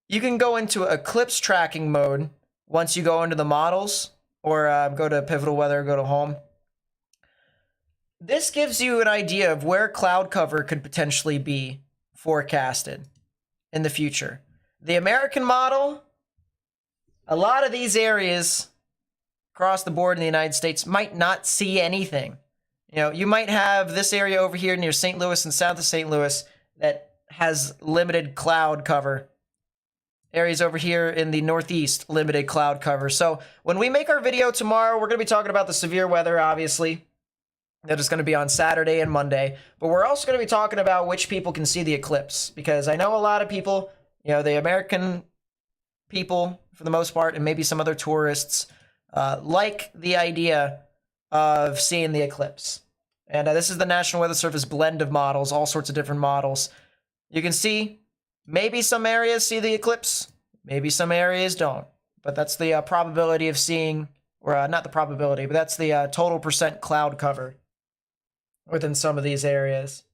Speaker 1: You can go into eclipse tracking mode once you go into the models, or go to Pivotal Weather, go to home. This gives you an idea of where cloud cover could potentially be forecasted in the future. The American model, a lot of these areas across the board in the United States might not see anything. You know, you might have this area over here near St. Louis and south of St. Louis that has limited cloud cover. Areas over here in the Northeast, limited cloud cover. So when we make our video tomorrow, we're going to be talking about the severe weather, obviously. That is going to be on Saturday and Monday. But we're also going to be talking about which people can see the eclipse. Because I know a lot of people, you know, the American people, for the most part, and maybe some other tourists, like the idea of seeing the eclipse. And this is the National Weather Service blend of models, all sorts of different models. You can see maybe some areas see the eclipse, maybe some areas don't. But that's the probability of seeing, or not the probability, but that's the total percent cloud cover within some of these areas.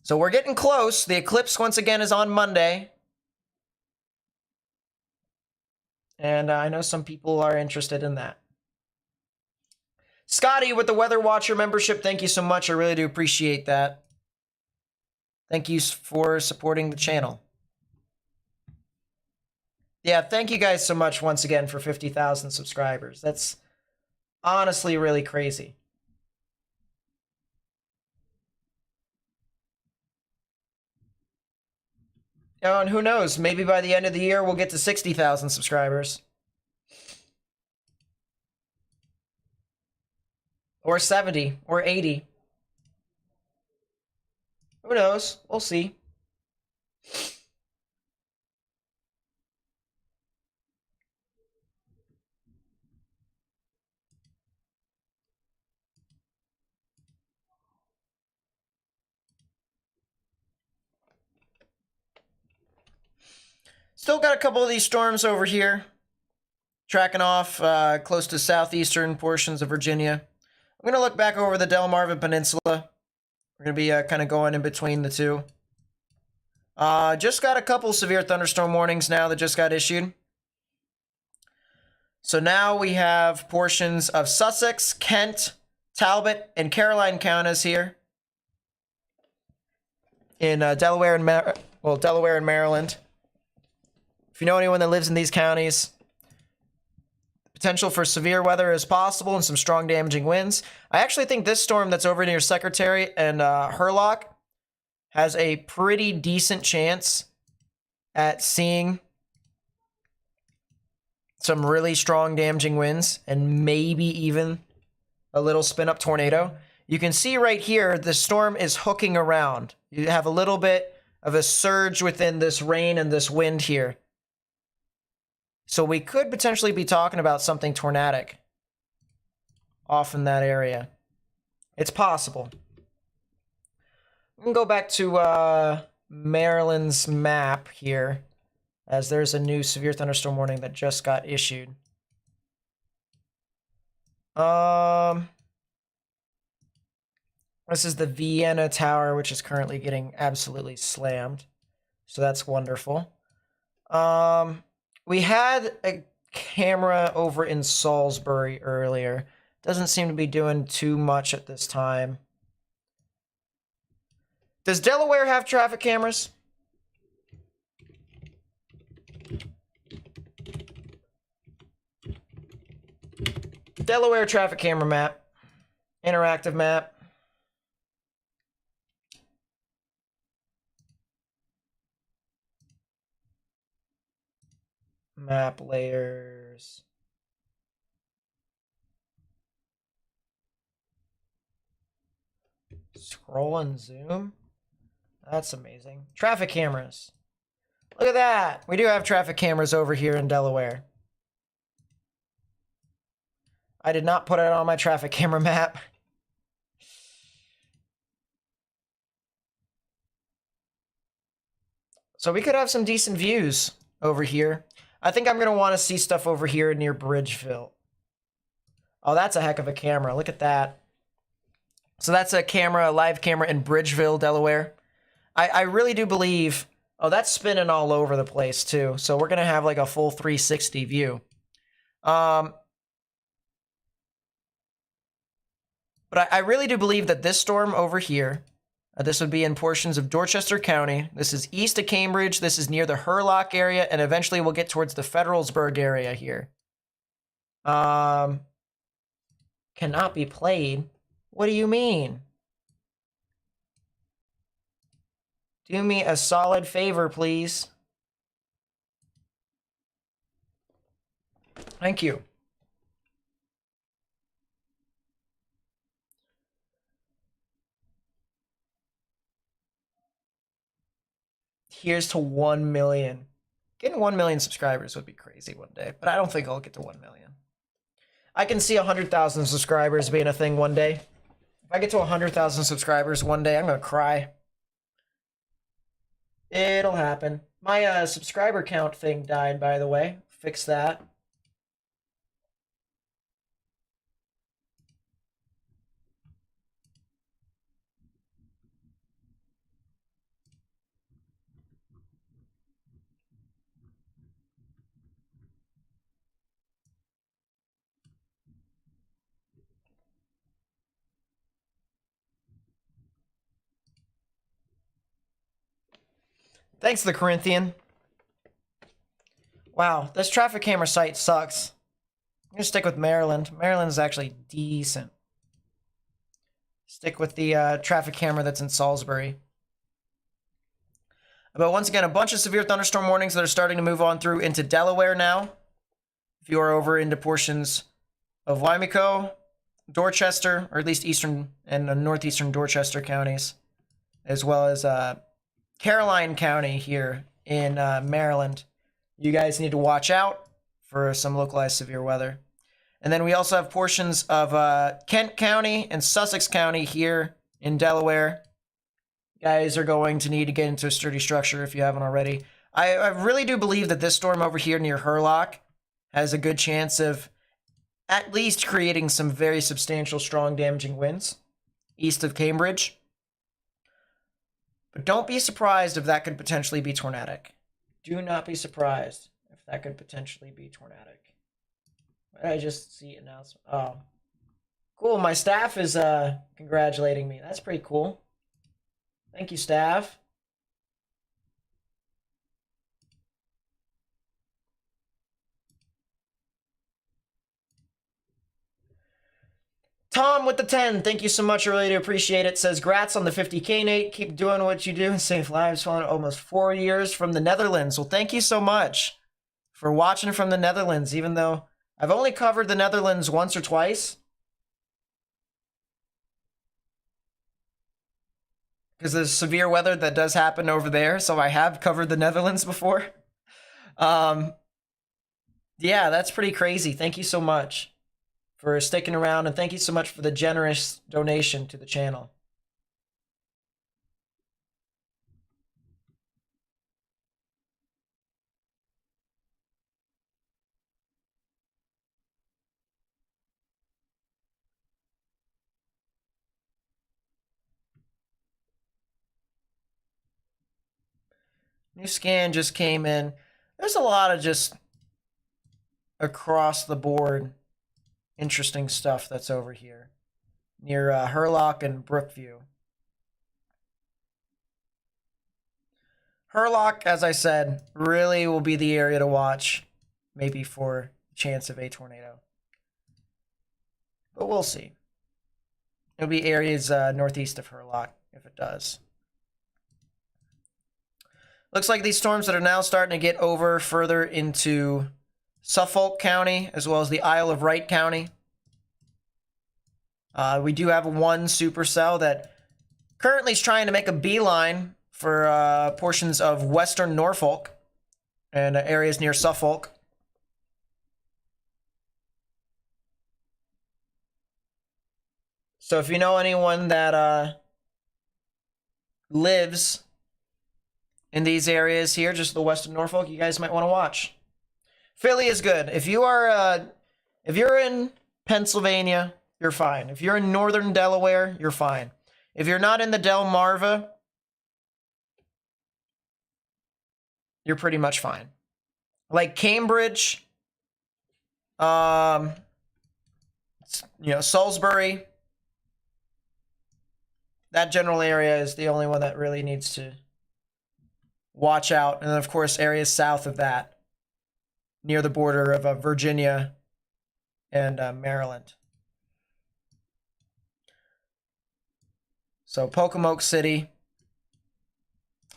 Speaker 1: So we're getting close. The eclipse, once again, is on Monday. And I know some people are interested in that. Scotty with the Weather Watcher membership, thank you so much. I really do appreciate that. Thank you for supporting the channel. Yeah, thank you guys so much once again for 50,000 subscribers. That's honestly really crazy. Oh, and who knows? Maybe by the end of the year we'll get to 60,000 subscribers. Or 70, or 80. Who knows? We'll see. Still got a couple of these storms over here. Tracking off close to southeastern portions of Virginia. I'm going to look back over the Delmarva Peninsula. We're going to be kind of going in between the two. Just got a couple severe thunderstorm warnings now that just got issued. So now we have portions of Sussex, Kent, Talbot, and Caroline counties here. In Delaware and Maryland. If you know anyone that lives in these counties, potential for severe weather is possible and some strong damaging winds. I actually think this storm that's over near Secretary and Hurlock has a pretty decent chance at seeing some really strong damaging winds and maybe even a little spin up tornado. You can see right here, the storm is hooking around. You have a little bit of a surge within this rain and this wind here. So we could potentially be talking about something tornadic off in that area. It's possible. We can go back to Maryland's map here, as there's a new severe thunderstorm warning that just got issued. This is the Vienna Tower, which is currently getting absolutely slammed. So that's wonderful. We had a camera over in Salisbury earlier. Doesn't seem to be doing too much at this time. Does Delaware have traffic cameras? Delaware traffic camera map. Interactive map. Map layers. Scroll and zoom. That's amazing. Traffic cameras. Look at that. We do have traffic cameras over here in Delaware. I did not put it on my traffic camera map. So we could have some decent views over here. I think I'm going to want to see stuff over here near Bridgeville. Oh, that's a heck of a camera. Look at that. So that's a camera, a live camera in Bridgeville, Delaware. I really do believe... Oh, that's spinning all over the place, too. So we're going to have like a full 360 view. But I really do believe that this storm over here, this would be in portions of Dorchester County. This is east of Cambridge. This is near the Hurlock area, and eventually we'll get towards the Federalsburg area here. Cannot be played. What do you mean? Do me a solid favor, please. Thank you. Here's to 1 million. Getting 1 million subscribers would be crazy one day, but I don't think I'll get to 1 million. I can see 100,000 subscribers being a thing one day. If I get to 100,000 subscribers one day, I'm gonna cry. It'll happen. My subscriber count thing died, by the way. Fix that. Thanks, the Corinthian. Wow, this traffic camera site sucks. I'm gonna stick with Maryland. Maryland is actually decent. Stick with the traffic camera that's in Salisbury. But once again, a bunch of severe thunderstorm warnings that are starting to move on through into Delaware now. If you are over into portions of Wymeco, Dorchester, or at least eastern and northeastern Dorchester counties, as well as Caroline County here in Maryland, you guys need to watch out for some localized severe weather. And then we also have portions of Kent County and Sussex County here in Delaware. You guys are going to need to get into a sturdy structure if you haven't already. I really do believe that this storm over here near Hurlock has a good chance of at least creating some very substantial, strong, damaging winds east of Cambridge. But don't be surprised if that could potentially be tornadic. Do not be surprised if that could potentially be tornadic. I just see an announcement. Oh, cool. My staff is congratulating me. That's pretty cool. Thank you, staff. Tom with the 10, thank you so much. I really do appreciate it. Says, grats on the 50K, Nate. Keep doing what you do and save lives. Following almost 4 years from the Netherlands. Well, thank you so much for watching from the Netherlands, even though I've only covered the Netherlands once or twice. Because there's severe weather that does happen over there, so I have covered the Netherlands before. Yeah, that's pretty crazy. Thank you so much for sticking around, and thank you so much for the generous donation to the channel. New scan just came in. There's a lot of just across the board interesting stuff that's over here near Hurlock and Brookview. Hurlock, as I said, really will be the area to watch, maybe for chance of a tornado. But we'll see. It'll be areas northeast of Hurlock if it does. Looks like these storms that are now starting to get over further into Suffolk County, as well as the Isle of Wight County. We do have one supercell that currently is trying to make a beeline for portions of western Norfolk and areas near Suffolk. So if you know anyone that lives in these areas here, just the western Norfolk, you guys might want to watch. Philly is good. If you're in Pennsylvania, you're fine. If you're in northern Delaware, you're fine. If you're not in the Delmarva, you're pretty much fine. Like Cambridge, Salisbury, that general area is the only one that really needs to watch out. And then, of course, areas south of that, near the border of Virginia and Maryland. So Pocomoke City.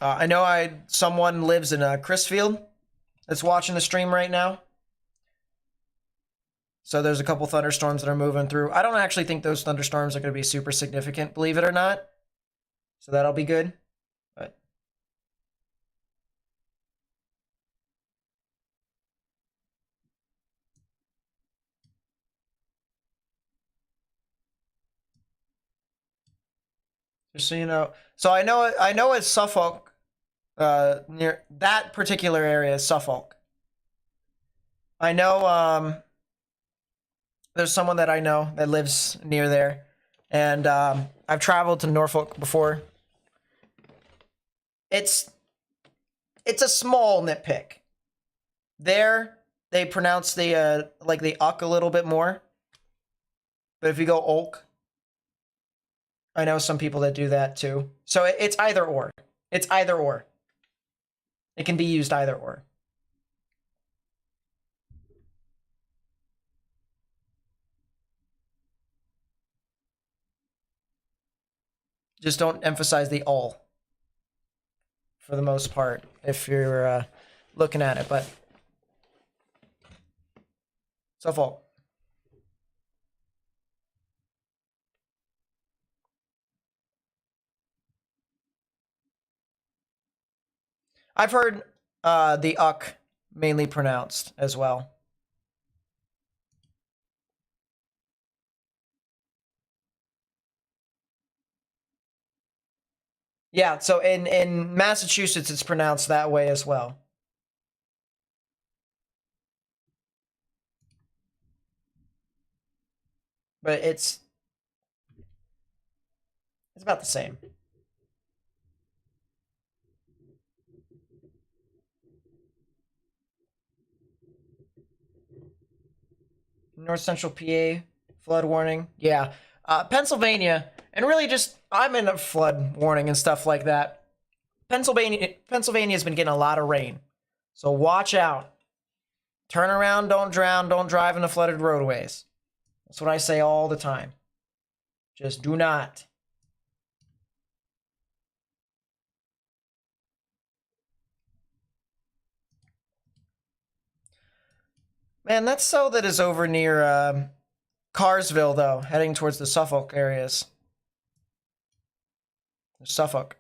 Speaker 1: I know someone lives in Crisfield that's watching the stream right now. So there's a couple thunderstorms that are moving through. I don't actually think those thunderstorms are going to be super significant, believe it or not. So that'll be good. But just so you know. So I know it's Suffolk, near that particular area is Suffolk. I know there's someone that I know that lives near there, and I've traveled to Norfolk before. It's a small nitpick. There, they pronounce the uck a little bit more. But if you go Olk, I know some people that do that too. So it's either or. It's either or. It can be used either or. Just don't emphasize the all for the most part if you're looking at it, but Suffolk. I've heard the uck mainly pronounced as well. Yeah, so in Massachusetts, it's pronounced that way as well. But it's about the same. North Central PA, flood warning. Yeah. Pennsylvania, and really just, I'm in a flood warning and stuff like that. Pennsylvania's been getting a lot of rain. So watch out. Turn around, don't drown, don't drive into flooded roadways. That's what I say all the time. Just do not. Man, that cell that is over near Carsville, though, heading towards the Suffolk areas. Suffolk.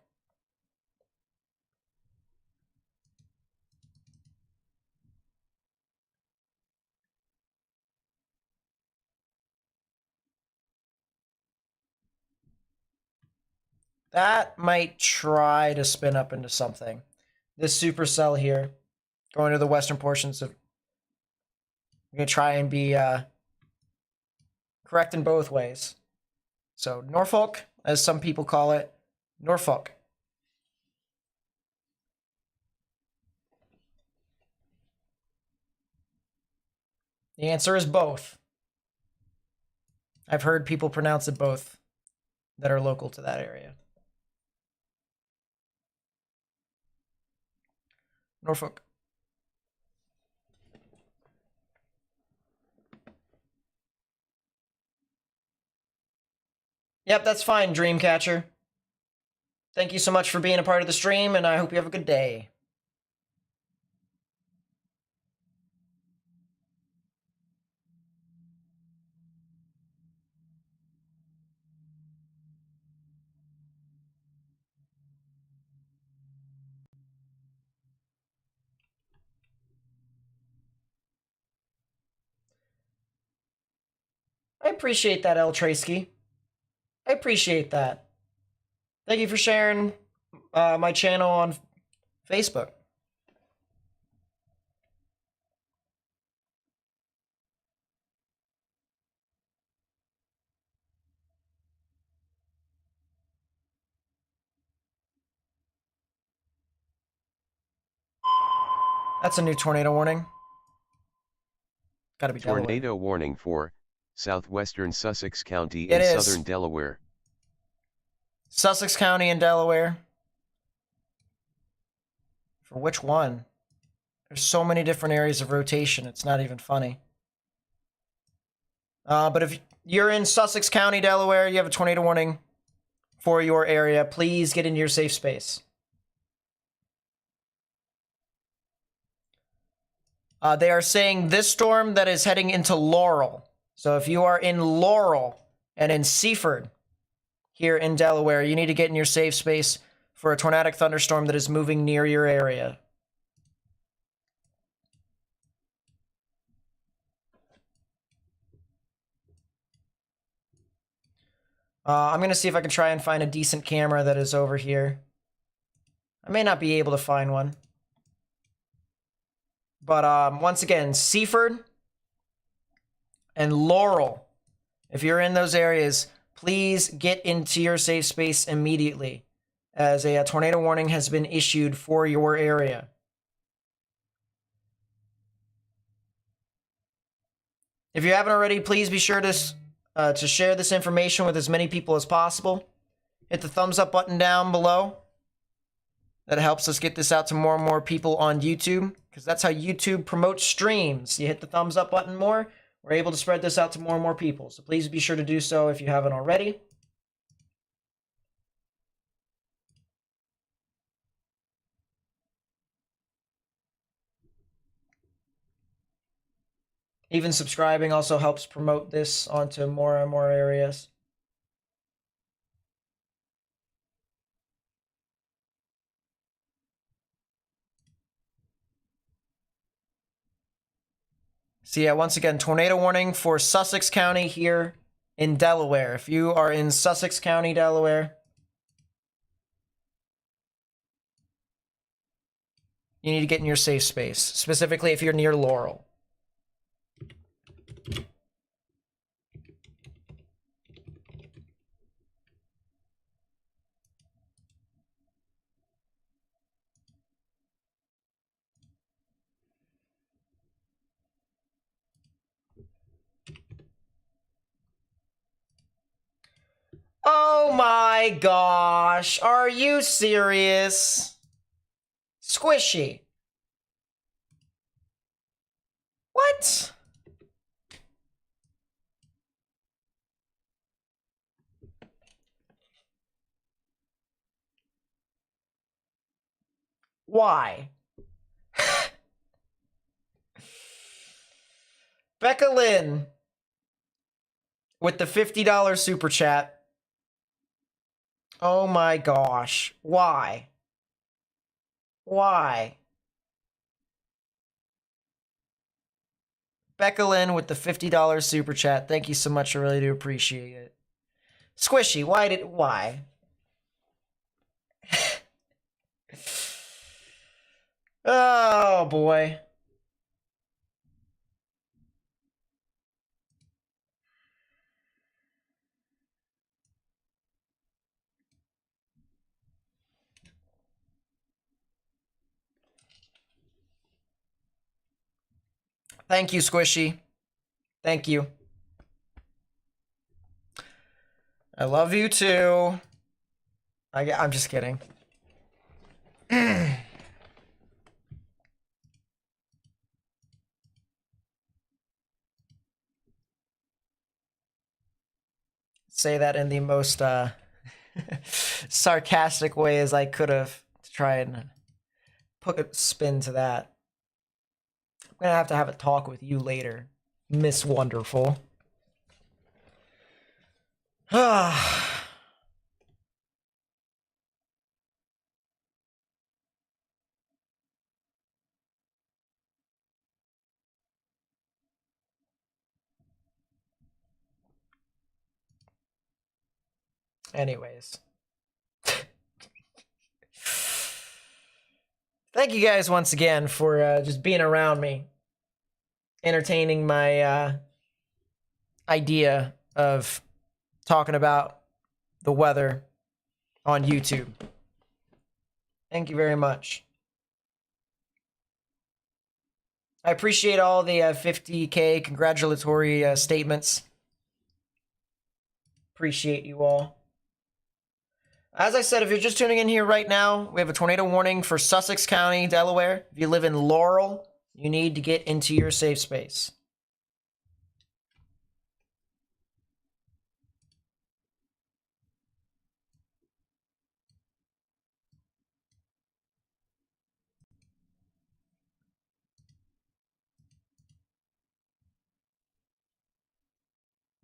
Speaker 1: That might try to spin up into something. This supercell here, going to the western portions of... I'm going to try and be correct in both ways. So Norfolk, as some people call it, Norfolk. The answer is both. I've heard people pronounce it both that are local to that area. Norfolk. Yep, that's fine, Dreamcatcher. Thank you so much for being a part of the stream, and I hope you have a good day. I appreciate that, El Tracy. I appreciate that. Thank you for sharing my channel on Facebook. That's a new tornado warning. Gotta be
Speaker 2: Tornado
Speaker 1: Delaware.
Speaker 2: warning for southwestern Sussex County
Speaker 1: It
Speaker 2: in
Speaker 1: is.
Speaker 2: southern Delaware.
Speaker 1: Sussex County in Delaware. For which one? There's so many different areas of rotation, it's not even funny. But if you're in Sussex County, Delaware, you have a tornado warning for your area, please get into your safe space. They are saying this storm that is heading into Laurel. So if you are in Laurel and in Seaford here in Delaware, you need to get in your safe space for a tornadic thunderstorm that is moving near your area. I'm going to see if I can try and find a decent camera that is over here. I may not be able to find one. But once again, Seaford and Laurel, if you're in those areas, please get into your safe space immediately, as a tornado warning has been issued for your area. If you haven't already, please be sure to share this information with as many people as possible. Hit the thumbs up button down below. That helps us get this out to more and more people on YouTube, because that's how YouTube promotes streams. You hit the thumbs up button more, we're able to spread this out to more and more people. So please be sure to do so if you haven't already. Even subscribing also helps promote this onto more and more areas. So yeah, once again, tornado warning for Sussex County here in Delaware. If you are in Sussex County, Delaware, you need to get in your safe space, specifically if you're near Laurel. Oh my gosh, are you serious? Squishy. What? Why? Becca Lynn with the $50 super chat. Oh my gosh. Why? Why? Becca Lynn with the $50 super chat. Thank you so much. I really do appreciate it. Squishy, why? Oh boy. Thank you, Squishy. Thank you. I love you too. I'm just kidding. Say that in the most sarcastic way as I could have to try and put a spin to that. I'm gonna have a talk with you later, Miss Wonderful. Anyways. Thank you guys once again for just being around me, entertaining my idea of talking about the weather on YouTube. Thank you very much. I appreciate all the 50K congratulatory statements. Appreciate you all. As I said, if you're just tuning in here right now, we have a tornado warning for Sussex County, Delaware. If you live in Laurel, you need to get into your safe space.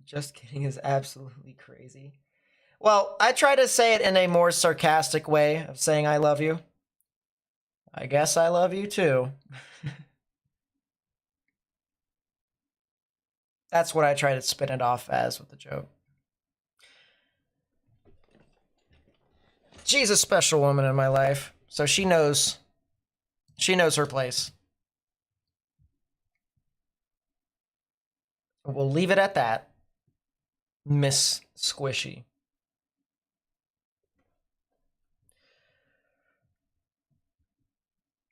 Speaker 1: Just kidding is absolutely crazy. Well, I try to say it in a more sarcastic way of saying I love you. I guess I love you too. That's what I try to spin it off as with the joke. She's a special woman in my life, so she knows her place. We'll leave it at that. Miss Squishy.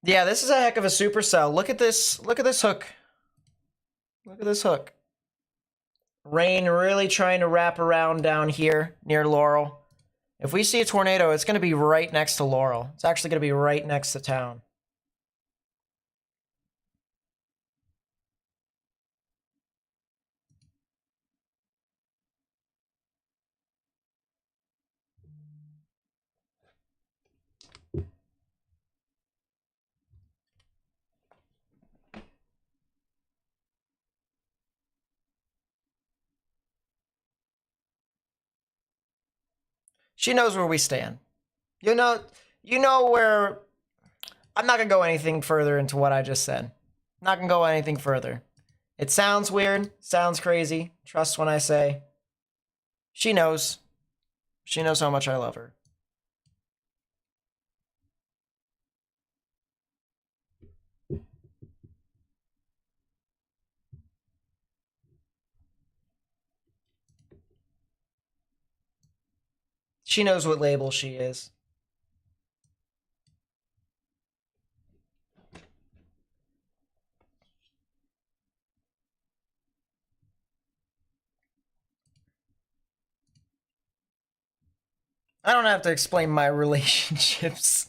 Speaker 1: Yeah, this is a heck of a supercell. Look at this. Look at this hook. Look at this hook. Rain really trying to wrap around down here near Laurel. If we see a tornado, it's going to be right next to Laurel. It's actually going to be right next to town. She knows where we stand. You know where. I'm not gonna go anything further into what I just said. Not gonna go anything further. It sounds weird, sounds crazy. Trust when I say. She knows. She knows how much I love her. She knows what label she is. I don't have to explain my relationships.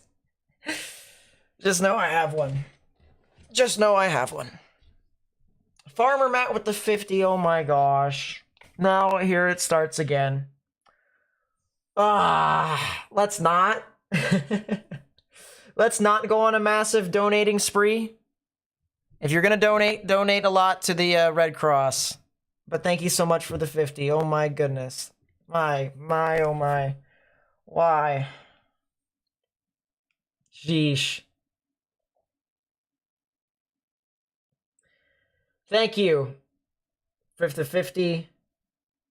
Speaker 1: Just know I have one. Just know I have one. Farmer Matt with the 50, oh my gosh. Now here it starts again. Let's not. Let's not go on a massive donating spree. If you're gonna donate a lot to the Red Cross. But thank you so much for the 50. Oh my goodness. My, oh my. Why? Sheesh. Thank you for the 50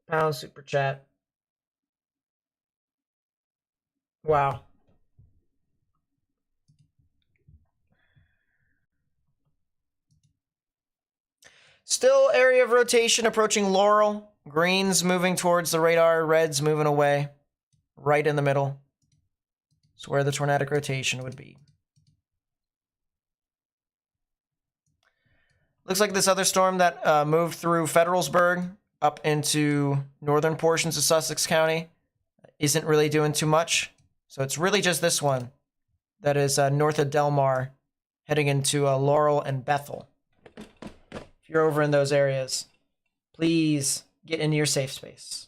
Speaker 1: pound super chat. Wow. Still area of rotation approaching Laurel. Greens moving towards the radar. Reds moving away. Right in the middle. It's where the tornadic rotation would be. Looks like this other storm that moved through Federalsburg up into northern portions of Sussex County isn't really doing too much. So it's really just this one that is north of Delmar heading into Laurel and Bethel. If you're over in those areas, please get into your safe space.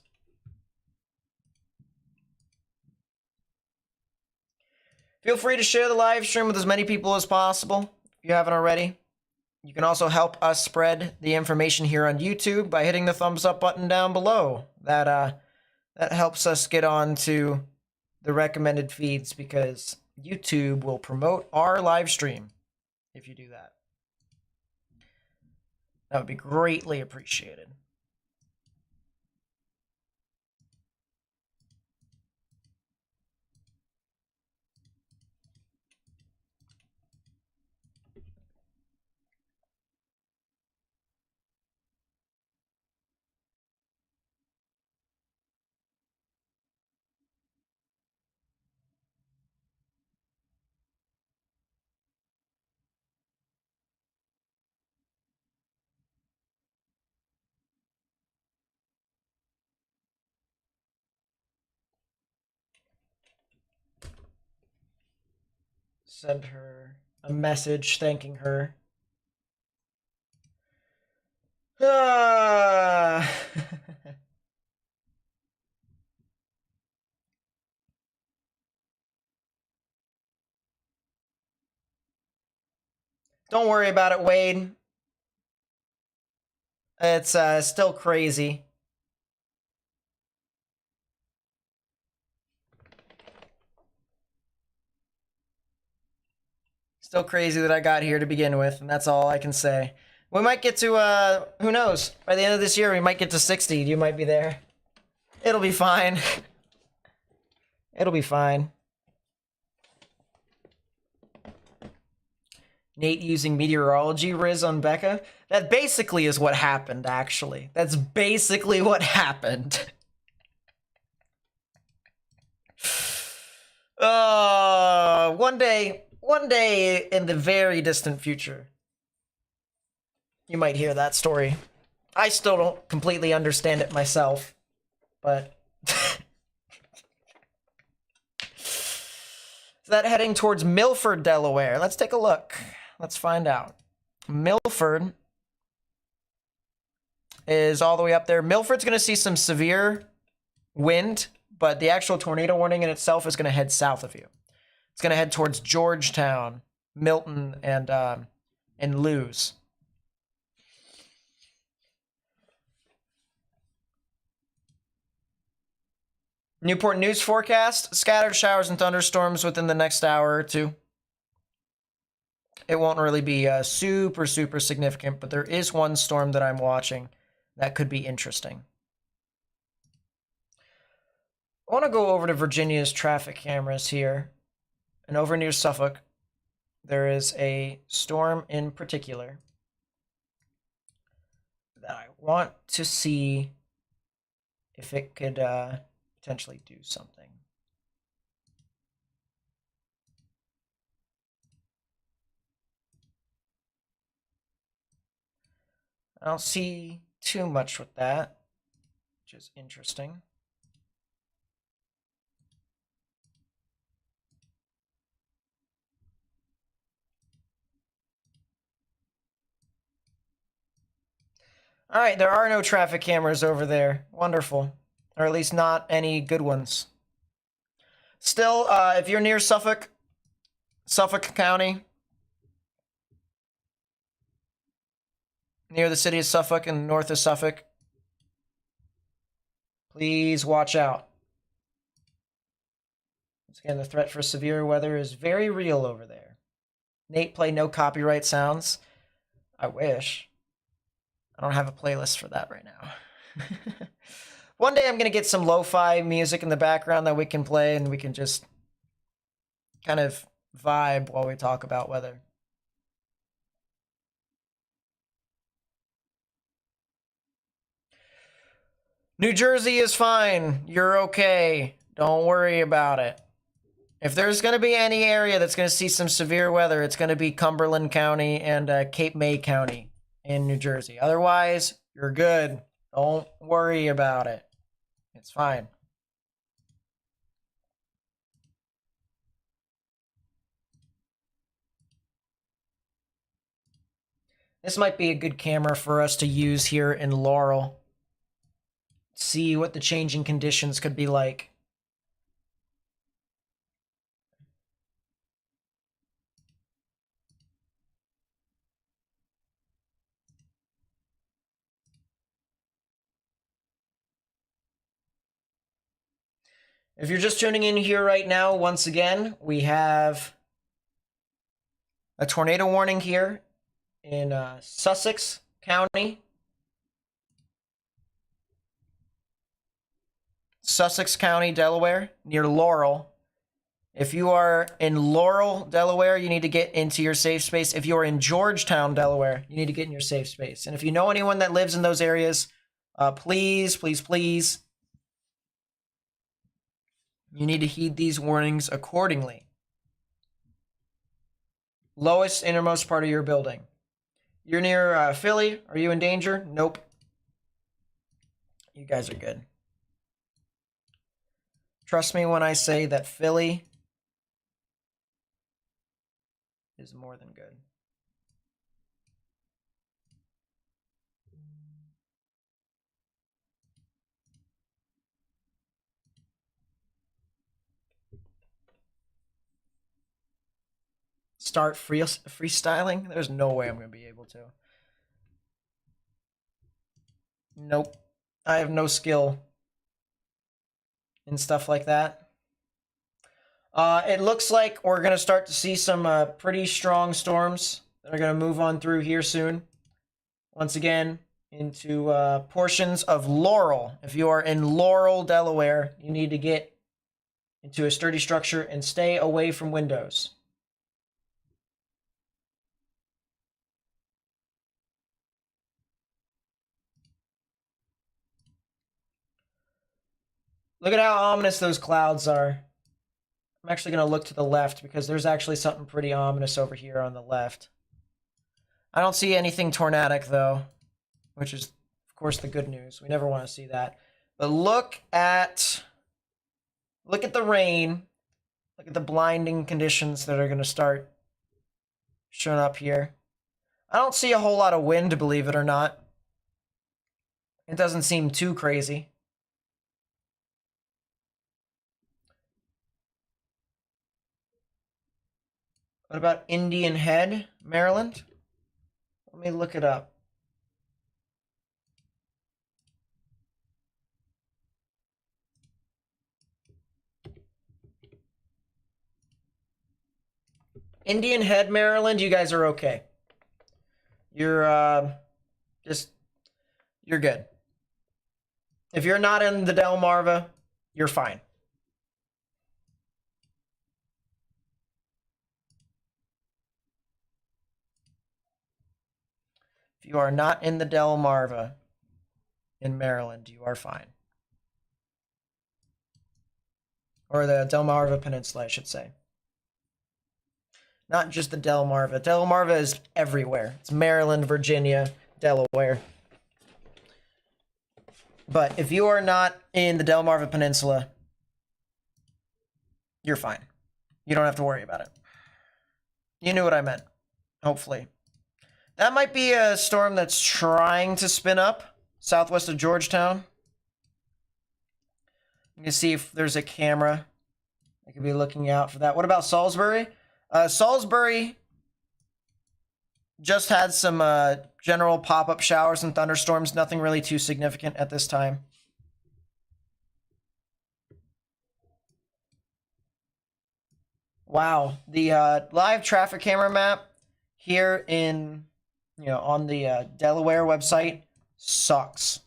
Speaker 1: Feel free to share the live stream with as many people as possible if you haven't already. You can also help us spread the information here on YouTube by hitting the thumbs up button down below. That helps us get on to the recommended feeds because YouTube will promote our live stream if you do that. That would be greatly appreciated. Send her a message thanking her. Don't worry about it, Wade. It's still crazy. Still crazy that I got here to begin with, and that's all I can say. We might get to, who knows? By the end of this year, we might get to 60. You might be there. It'll be fine. It'll be fine. Nate using meteorology riz on Becca. That basically is what happened, actually. That's basically what happened. One day in the very distant future, you might hear that story. I still don't completely understand it myself, but... Is that heading towards Milford, Delaware? Let's take a look. Let's find out. Milford is all the way up there. Milford's going to see some severe wind, but the actual tornado warning in itself is going to head south of you. It's going to head towards Georgetown, Milton, and Lewes. Newport news forecast: scattered showers and thunderstorms within the next hour or two. It won't really be super significant, but there is one storm that I'm watching that could be interesting. I want to go over to Virginia's traffic cameras here. And over near Suffolk, there is a storm in particular that I want to see if it could potentially do something. I don't see too much with that, which is interesting. All right, there are no traffic cameras over there. Wonderful. Or at least not any good ones. Still, if you're near Suffolk County, near the city of Suffolk and north of Suffolk, please watch out. Once again, the threat for severe weather is very real over there. Nate, play no copyright sounds. I wish. I don't have a playlist for that right now. One day I'm going to get some lo-fi music in the background that we can play and we can just kind of vibe while we talk about weather. New Jersey is fine. You're okay. Don't worry about it. If there's going to be any area that's going to see some severe weather, it's going to be Cumberland County and Cape May County in New Jersey. Otherwise, you're good. Don't worry about it. It's fine. This might be a good camera for us to use here in Laurel. See what the changing conditions could be like. If you're just tuning in here right now, once again, we have a tornado warning here in Sussex County. Sussex County, Delaware, near Laurel. If you are in Laurel, Delaware, you need to get into your safe space. If you are in Georgetown, Delaware, you need to get in your safe space. And if you know anyone that lives in those areas, please, you need to heed these warnings accordingly. Lowest, innermost part of your building. You're near Philly. Are you in danger? Nope. You guys are good. Trust me when I say that Philly is more than good. Start freestyling? There's no way I'm going to be able to. Nope. I have no skill in stuff like that. It looks like we're going to start to see some pretty strong storms that are going to move on through here soon. Once again, into portions of Laurel. If you are in Laurel, Delaware, you need to get into a sturdy structure and stay away from windows. Look at how ominous those clouds are. I'm actually going to look to the left because there's actually something pretty ominous over here on the left. I don't see anything tornadic though, which is, of course, the good news. We never want to see that. But look at the rain. Look at the blinding conditions that are going to start showing up here. I don't see a whole lot of wind, believe it or not. It doesn't seem too crazy. What about Indian Head, Maryland? Let me look it up. Indian Head, Maryland, you guys are okay. You're you're good. If you're not in the Delmarva, you're fine. If you are not in the Delmarva in Maryland, you are fine. Or the Delmarva Peninsula, I should say. Not just the Delmarva. Delmarva is everywhere. It's Maryland, Virginia, Delaware. But if you are not in the Delmarva Peninsula, you're fine. You don't have to worry about it. You knew what I meant, hopefully. That might be a storm that's trying to spin up southwest of Georgetown. You can see if there's a camera. I could be looking out for that. What about Salisbury? Salisbury just had some general pop-up showers and thunderstorms. Nothing really too significant at this time. Wow, the live traffic camera map here in, on the Delaware website sucks.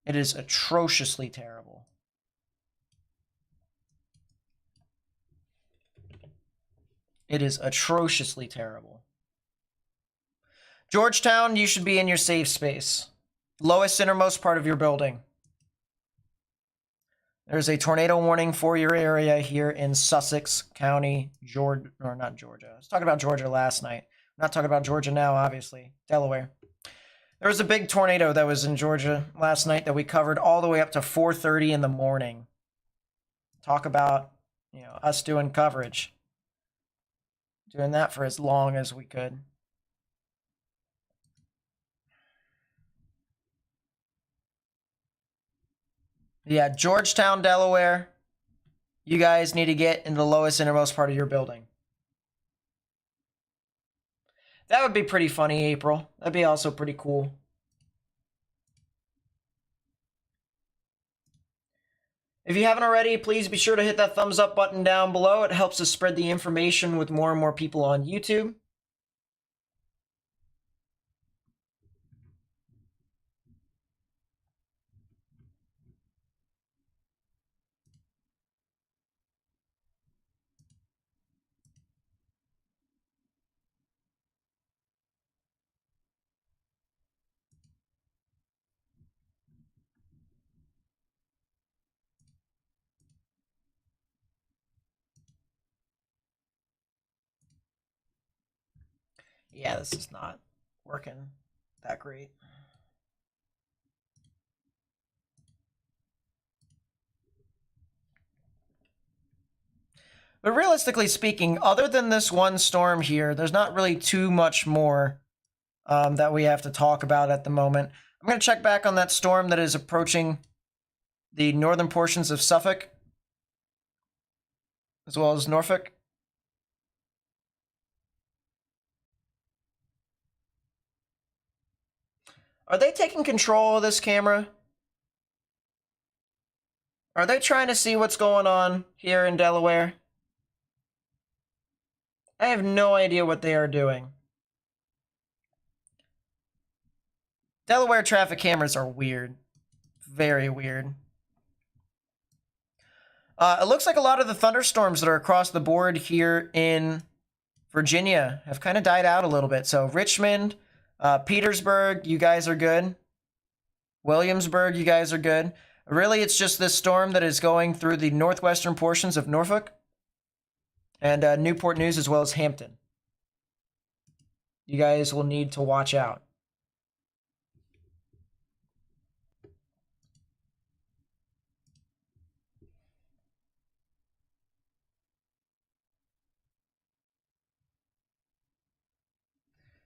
Speaker 1: It is atrociously terrible. It is atrociously terrible. Georgetown, you should be in your safe space. Lowest innermost part of your building. There's a tornado warning for your area here in Sussex County, Georgia, or not Georgia. I was talking about Georgia last night. I'm not talking about Georgia now, obviously. Delaware. There was a big tornado that was in Georgia last night that we covered all the way up to 4:30 in the morning. Talk about, us doing coverage. Doing that for as long as we could. Yeah, Georgetown, Delaware. You guys need to get in the lowest innermost part of your building. That would be pretty funny, April. That'd be also pretty cool. If you haven't already, please be sure to hit that thumbs up button down below. It helps us spread the information with more and more people on YouTube. Yeah, this is not working that great. But realistically speaking, other than this one storm here, there's not really too much more that we have to talk about at the moment. I'm going to check back on that storm that is approaching the northern portions of Suffolk, as well as Norfolk. Are they taking control of this camera? Are they trying to see what's going on here in Delaware? I have no idea what they are doing. Delaware traffic cameras are weird. Very weird. It looks like a lot of the thunderstorms that are across the board here in Virginia have kind of died out a little bit. So Richmond, Petersburg, you guys are good. Williamsburg, you guys are good. Really, it's just this storm that is going through the northwestern portions of Norfolk and Newport News, as well as Hampton. You guys will need to watch out.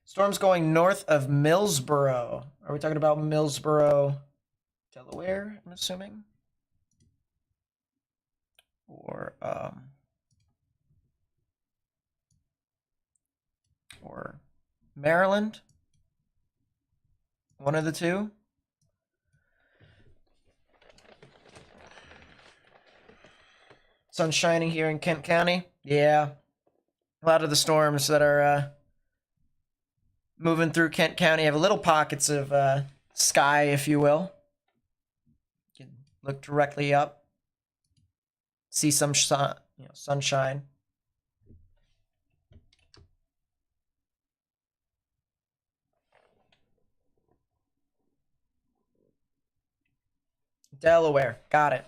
Speaker 1: Storm's going north of Millsboro. Are we talking about Millsboro, Delaware, I'm assuming? Or Maryland? One of the two? Sun shining here in Kent County. Yeah. A lot of the storms that are moving through Kent County have little pockets of sky, if you will. You can look directly up, see some sunshine. Delaware, got it.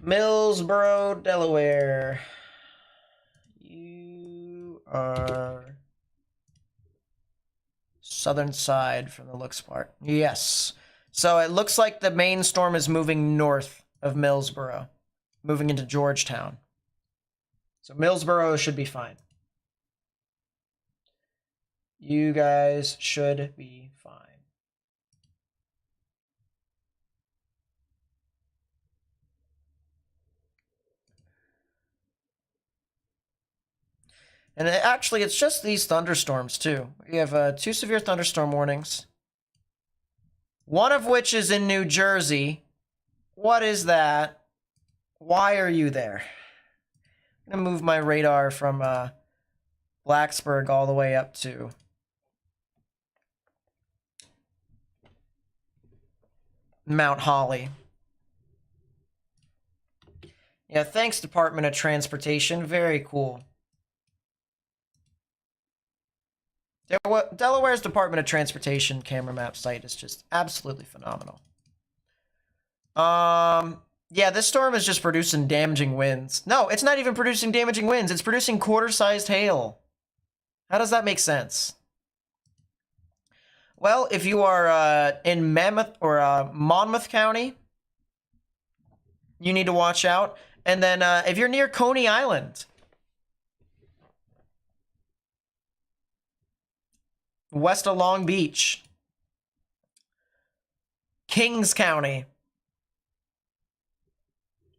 Speaker 1: Millsboro, Delaware. You are southern side from the looks part. Yes. So it looks like the main storm is moving north of Millsboro, moving into Georgetown. So Millsboro should be fine. You guys should be fine. And actually, it's just these thunderstorms, too. We have 2 severe thunderstorm warnings. One of which is in New Jersey. What is that? Why are you there? I'm going to move my radar from Blacksburg all the way up to Mount Holly. Yeah, thanks, Department of Transportation. Very cool. Delaware's Department of Transportation camera map site is just absolutely phenomenal. Yeah, this storm is just producing damaging winds. No, it's not even producing damaging winds. It's producing quarter-sized hail. How does that make sense? Well, if you are in Mammoth or Monmouth County, you need to watch out. And then if you're near Coney Island, west of Long Beach, Kings County,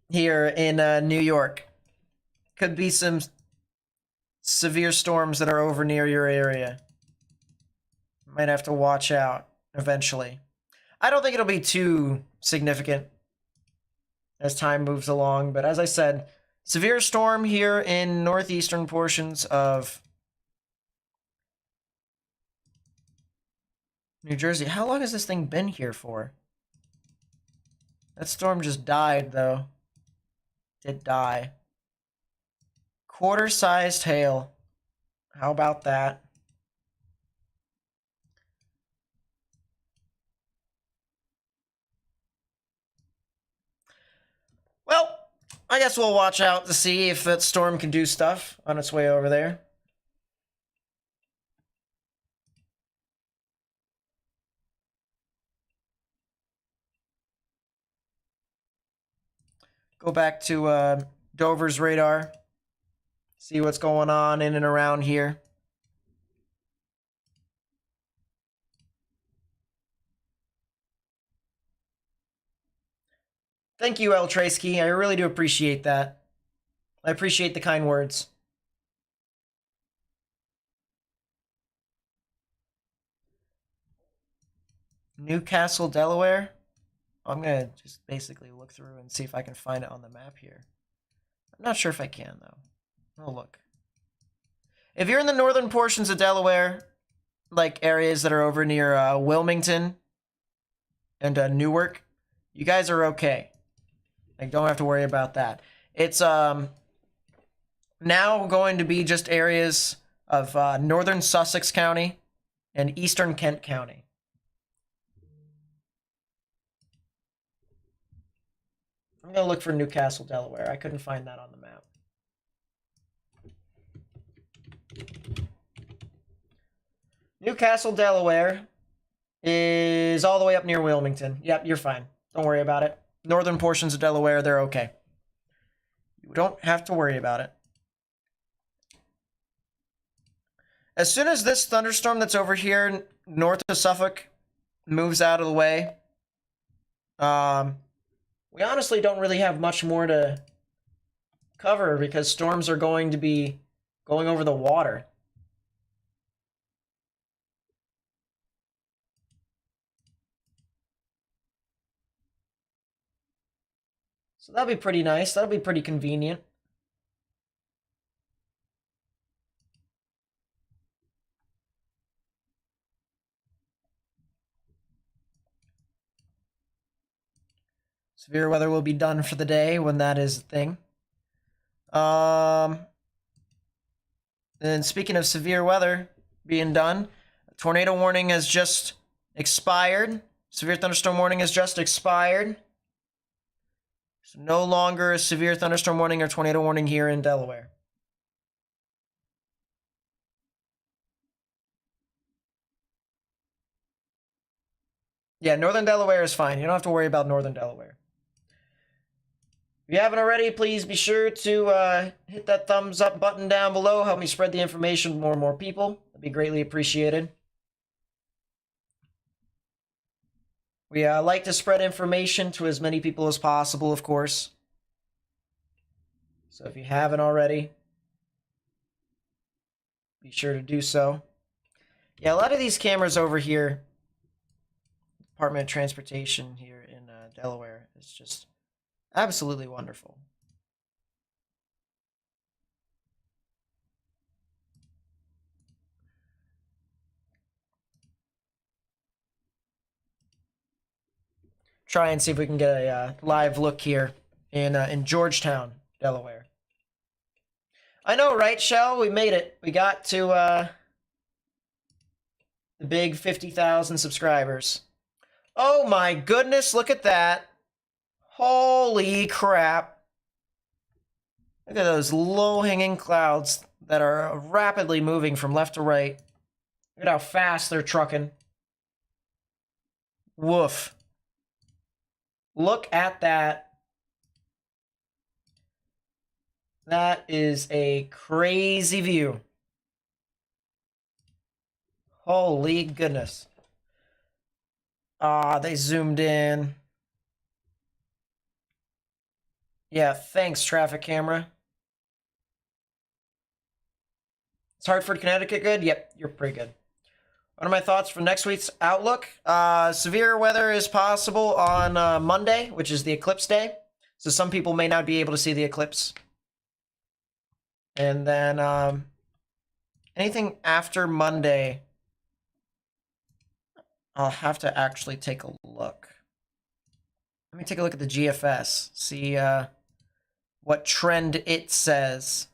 Speaker 1: here in New York, could be some severe storms that are over near your area. Might have to watch out eventually. I don't think it'll be too significant as time moves along, but as I said, severe storm here in northeastern portions of New Jersey. How long has this thing been here for? That storm just died, though. Did die. Quarter-sized hail. How about that? Well, I guess we'll watch out to see if that storm can do stuff on its way over there. Go back to Dover's radar. See what's going on in and around here. Thank you, El Tresky. I really do appreciate that. I appreciate the kind words. Newcastle, Delaware. I'm going to just basically look through and see if I can find it on the map here. I'm not sure if I can, though. I'll look. If you're in the northern portions of Delaware, like areas that are over near Wilmington and Newark, you guys are okay. Like, don't have to worry about that. It's now going to be just areas of northern Sussex County and eastern Kent County. I'm going to look for Newcastle, Delaware. I couldn't find that on the map. Newcastle, Delaware is all the way up near Wilmington. Yep, you're fine. Don't worry about it. Northern portions of Delaware, they're okay. You don't have to worry about it. As soon as this thunderstorm that's over here north of Suffolk moves out of the way, we honestly don't really have much more to cover because storms are going to be going over the water. So that'll be pretty nice. That'll be pretty convenient. Severe weather will be done for the day when that is a thing. And speaking of severe weather being done, tornado warning has just expired. Severe thunderstorm warning has just expired. So no longer a severe thunderstorm warning or tornado warning here in Delaware. Yeah, northern Delaware is fine. You don't have to worry about northern Delaware. If you haven't already, please be sure to hit that thumbs up button down below. Help me spread the information to more and more people. That'd be greatly appreciated. We like to spread information to as many people as possible, of course. So if you haven't already, be sure to do so. Yeah, a lot of these cameras over here, Department of Transportation here in Delaware, is just absolutely wonderful. Try and see if we can get a live look here in Georgetown, Delaware. I know, right, Shell? We made it. We got to the big 50,000 subscribers. Oh my goodness, look at that. Holy crap. Look at those low-hanging clouds that are rapidly moving from left to right. Look at how fast they're trucking. Woof. Look at that. That is a crazy view. Holy goodness. Ah, they zoomed in. Yeah, thanks, traffic camera. Is Hartford, Connecticut good? Yep, you're pretty good. What are my thoughts for next week's outlook? Severe weather is possible on Monday, which is the eclipse day. So some people may not be able to see the eclipse. And then anything after Monday, I'll have to actually take a look. Let me take a look at the GFS, see what trend it says.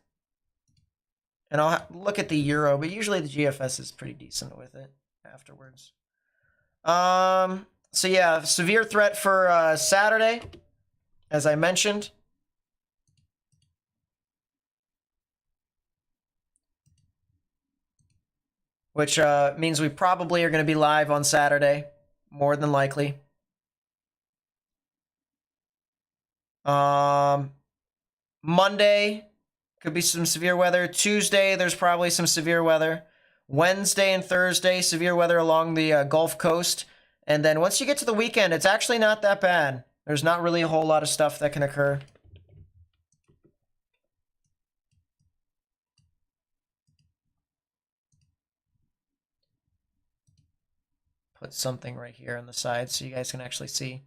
Speaker 1: And I'll look at the Euro, but usually the GFS is pretty decent with it afterwards. So yeah, severe threat for Saturday, as I mentioned. Which means we probably are going to be live on Saturday, more than likely. Monday could be some severe weather. Tuesday, there's probably some severe weather. Wednesday and Thursday, severe weather along the Gulf Coast. And then once you get to the weekend, it's actually not that bad. There's not really a whole lot of stuff that can occur. Put something right here on the side so you guys can actually see.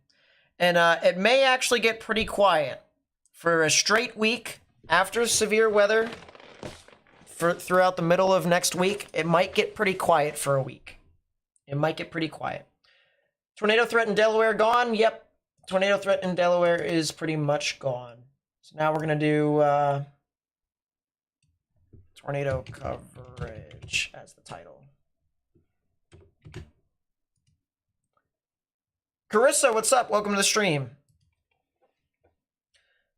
Speaker 1: And it may actually get pretty quiet for a straight week after severe weather. Throughout the middle of next week, it might get pretty quiet for a week. It might get pretty quiet. Tornado threat in Delaware gone? Yep. Tornado threat in Delaware is pretty much gone. So now we're going to do tornado coverage as the title. Carissa, what's up? Welcome to the stream.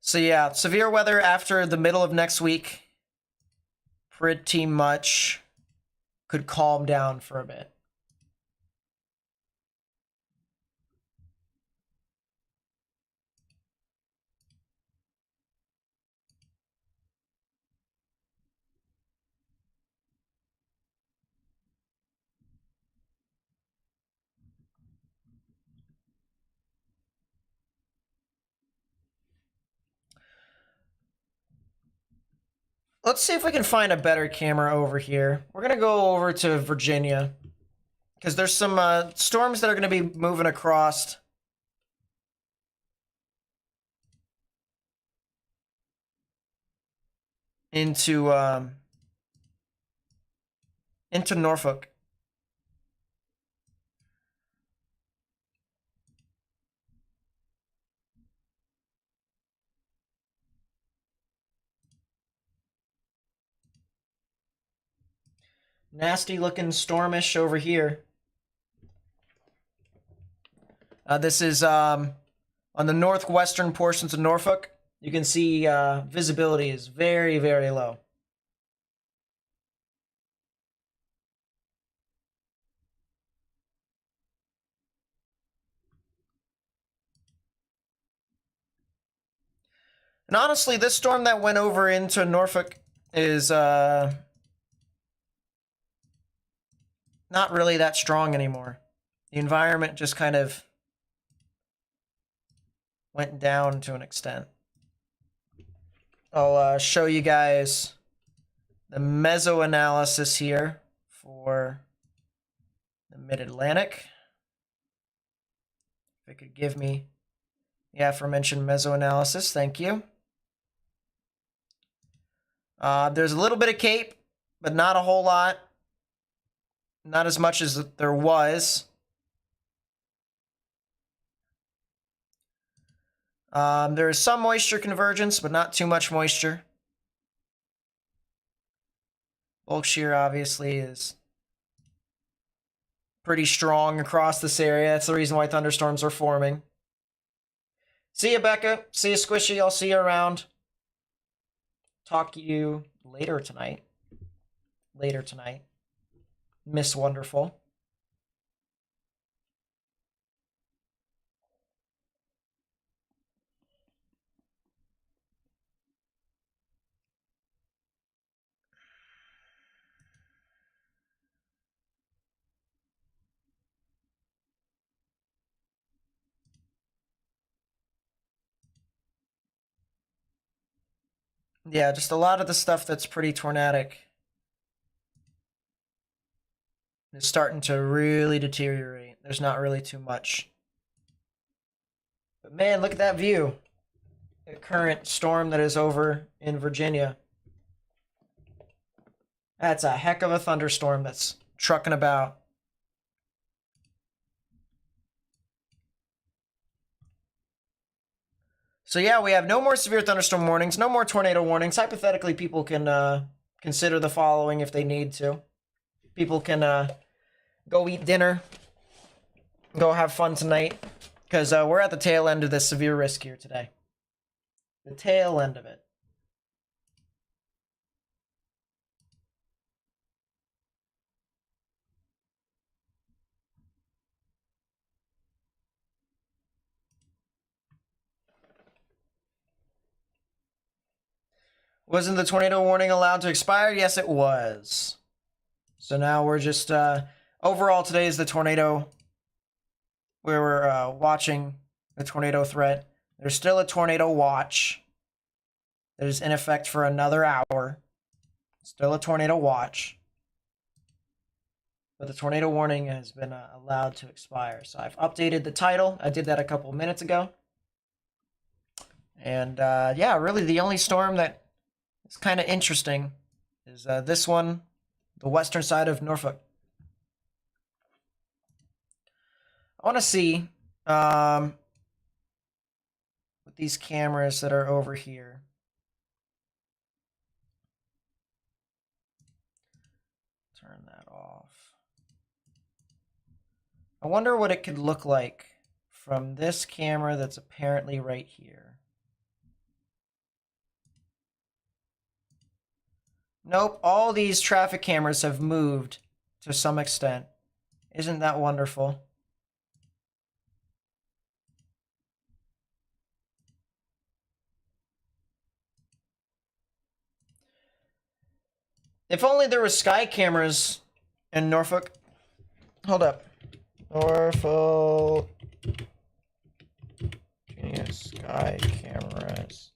Speaker 1: So yeah, severe weather after the middle of next week pretty much could calm down for a bit. Let's see if we can find a better camera over here. We're going to go over to Virginia because there's some storms that are going to be moving across. into Norfolk. Nasty looking stormish over here. This is on the northwestern portions of Norfolk. You can see visibility is very, very low. And honestly, this storm that went over into Norfolk is not really that strong anymore. The environment just kind of went down to an extent. I'll show you guys the mesoanalysis here for the Mid-Atlantic. If it could give me the aforementioned mesoanalysis, thank you. There's a little bit of Cape, but not a whole lot. Not as much as there was. There is some moisture convergence, but not too much moisture. Bulk shear obviously is pretty strong across this area. That's the reason why thunderstorms are forming. See you, Becca. See you, Squishy. I'll see you around. Talk to you later tonight. Miss Wonderful. Yeah, just a lot of the stuff that's pretty tornadic is starting to really deteriorate. There's not really too much. But man, look at that view. The current storm that is over in Virginia. That's a heck of a thunderstorm that's trucking about. So yeah, we have no more severe thunderstorm warnings, no more tornado warnings. Hypothetically, people can consider the following if they need to. People can go eat dinner, go have fun tonight, because we're at the tail end of this severe risk here today. The tail end of it. Wasn't the tornado warning allowed to expire? Yes, it was. So now we're just, overall today is the tornado, where we're watching the tornado threat. There's still a tornado watch that is in effect for another hour. Still a tornado watch. But the tornado warning has been allowed to expire. So I've updated the title. I did that a couple minutes ago. And yeah, really the only storm that is kind of interesting is this one, the western side of Norfolk. I want to see with these cameras that are over here. Turn that off. I wonder what it could look like from this camera that's apparently right here. Nope, all these traffic cameras have moved to some extent. Isn't that wonderful? If only there was sky cameras in Norfolk. Hold up. Norfolk sky cameras.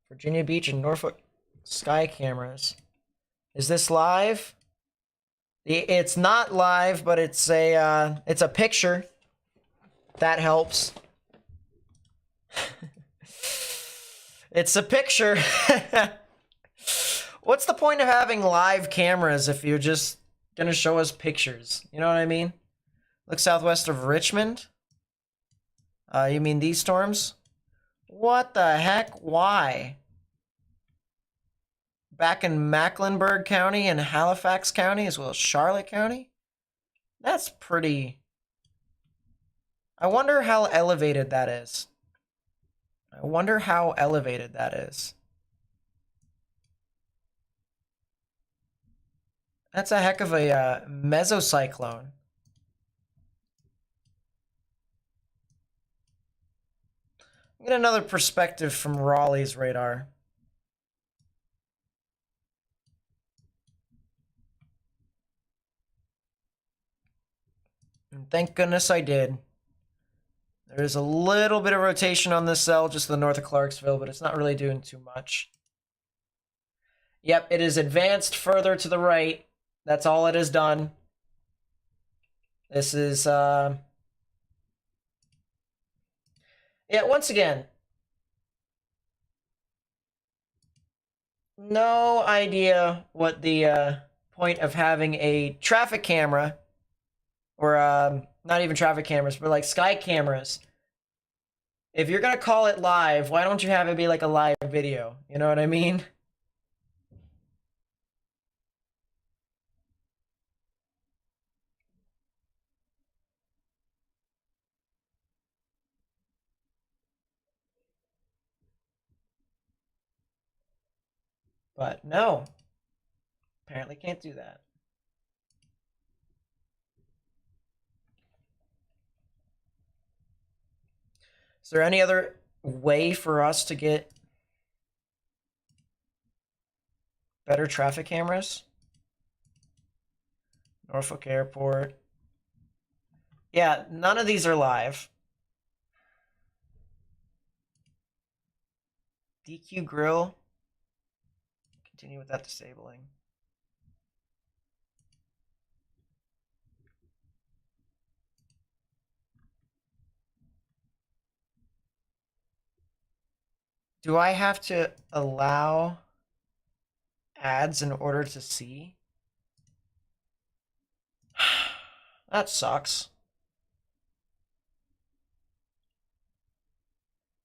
Speaker 1: Virginia Beach and Norfolk sky cameras. Is this live? It's not live, but it's a picture. That helps. It's a picture. What's the point of having live cameras if you're just gonna show us pictures? You know what I mean? Look southwest of Richmond. You mean these storms? What the heck? Why? Back in Mecklenburg County and Halifax County as well as Charlotte County? That's pretty... I wonder how elevated that is. I wonder how elevated that is. That's a heck of a mesocyclone. Get another perspective from Raleigh's radar. And thank goodness I did. There's a little bit of rotation on this cell just to the north of Clarksville, but it's not really doing too much. Yep, it is advanced further to the right. That's all it has done. This is, yeah, once again, no idea what the point of having a traffic camera, or not even traffic cameras, but like sky cameras. If you're gonna call it live, why don't you have it be like a live video? You know what I mean? But no, apparently can't do that. Is there any other way for us to get better traffic cameras? Norfolk Airport. Yeah, none of these are live. DQ Grill. Continue with that disabling. Do I have to allow ads in order to see? That sucks.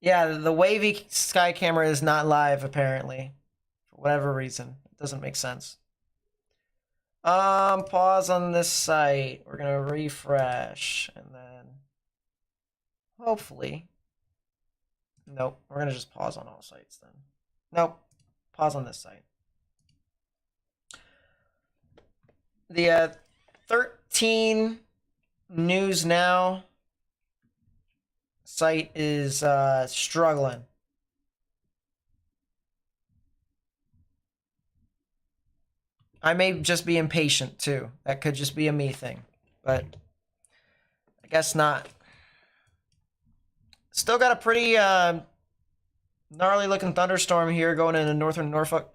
Speaker 1: Yeah, the wavy sky camera is not live apparently. For whatever reason. It doesn't make sense. Pause on this site. We're gonna refresh and then hopefully. Nope, we're gonna just pause on all sites then. Nope, pause on this site. The 13 News Now site is struggling. I may just be impatient too. That could just be a me thing, but I guess not. Still got a pretty gnarly looking thunderstorm here going into northern Norfolk.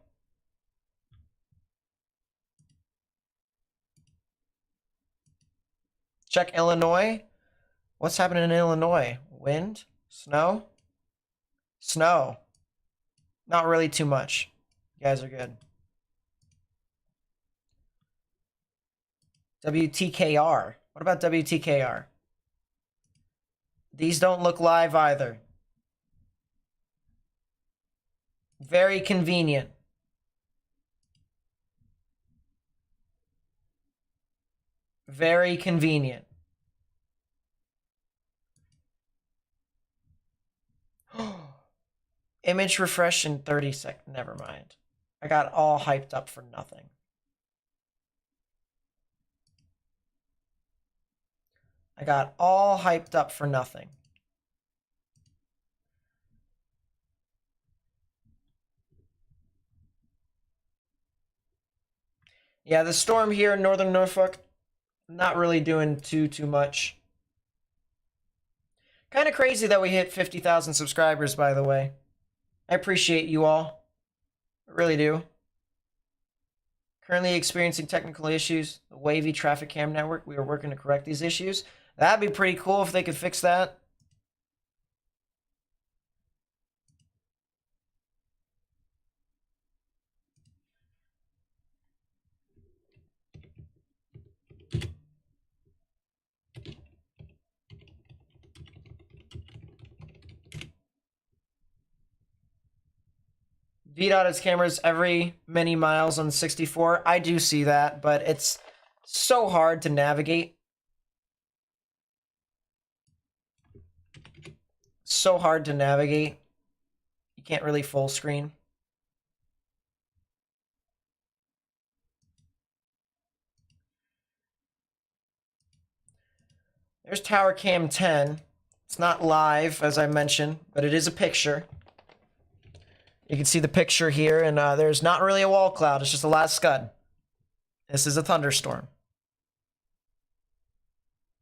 Speaker 1: Check Illinois. What's happening in Illinois? Wind? Snow? Snow. Not really too much. You guys are good. WTKR. What about WTKR? These don't look live either. Very convenient. Very convenient. Image refresh in 30 seconds. Never mind. I got all hyped up for nothing. I got all hyped up for nothing. Yeah, the storm here in northern Norfolk, not really doing too much. Kind of crazy that we hit 50,000 subscribers, by the way. I appreciate you all. I really do. Currently experiencing technical issues. The wavy traffic cam network. We are working to correct these issues. That'd be pretty cool if they could fix that. beat out its cameras every many miles on 64. I do see that, but it's so hard to navigate. So hard to navigate. You can't really full screen. There's Tower Cam 10. It's not live, as I mentioned, but it is a picture. You can see the picture here, and there's not really a wall cloud. It's just a lot of scud. This is a thunderstorm.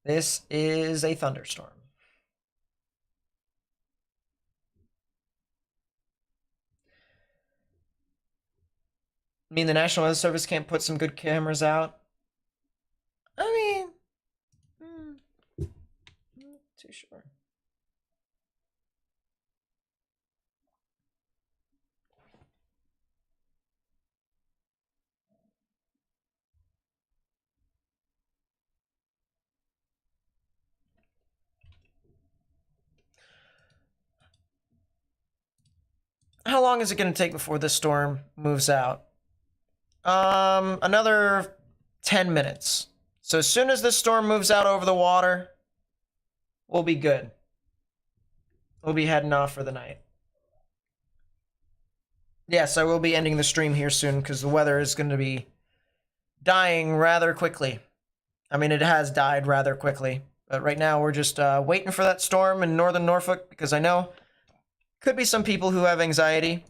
Speaker 1: This is a thunderstorm. I mean, the National Weather Service can't put some good cameras out. I mean, not too sure. How long is it going to take before this storm moves out? Another 10 minutes. So as soon as this storm moves out over the water, we'll be good. We'll be heading off for the night. Yes, I will be ending the stream here soon because the weather is going to be dying rather quickly. I mean, it has died rather quickly. But right now we're just waiting for that storm in northern Norfolk because I know could be some people who have anxiety.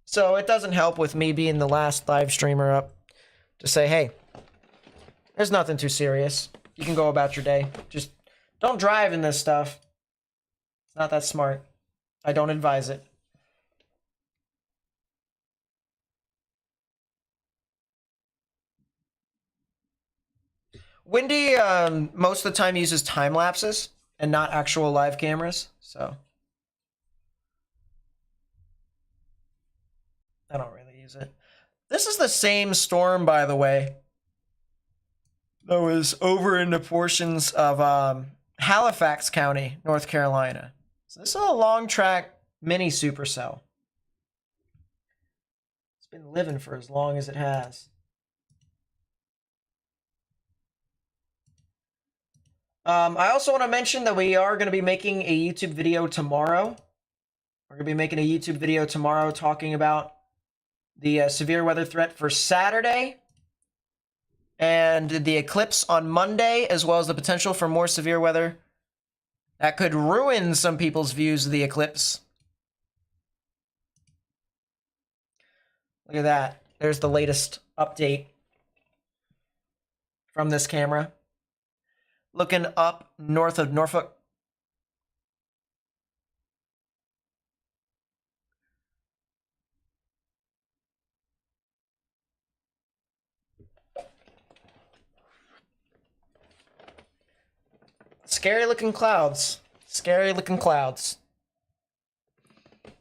Speaker 1: So it doesn't help with me being the last live streamer up to say, hey, there's nothing too serious. You can go about your day. Just don't drive in this stuff. It's not that smart. I don't advise it. Windy most of the time uses time lapses and not actual live cameras, so I don't really use it. This is the same storm, by the way, that was over into portions of Halifax County, North Carolina. So this is a long track mini supercell. It's been living for as long as it has. I also want to mention that we are going to be making a YouTube video tomorrow. We're going to be making a YouTube video tomorrow talking about the severe weather threat for Saturday and the eclipse on Monday, as well as the potential for more severe weather that could ruin some people's views of the eclipse. Look at that. There's the latest update from this camera. Looking up north of Norfolk. Scary looking clouds. Scary looking clouds.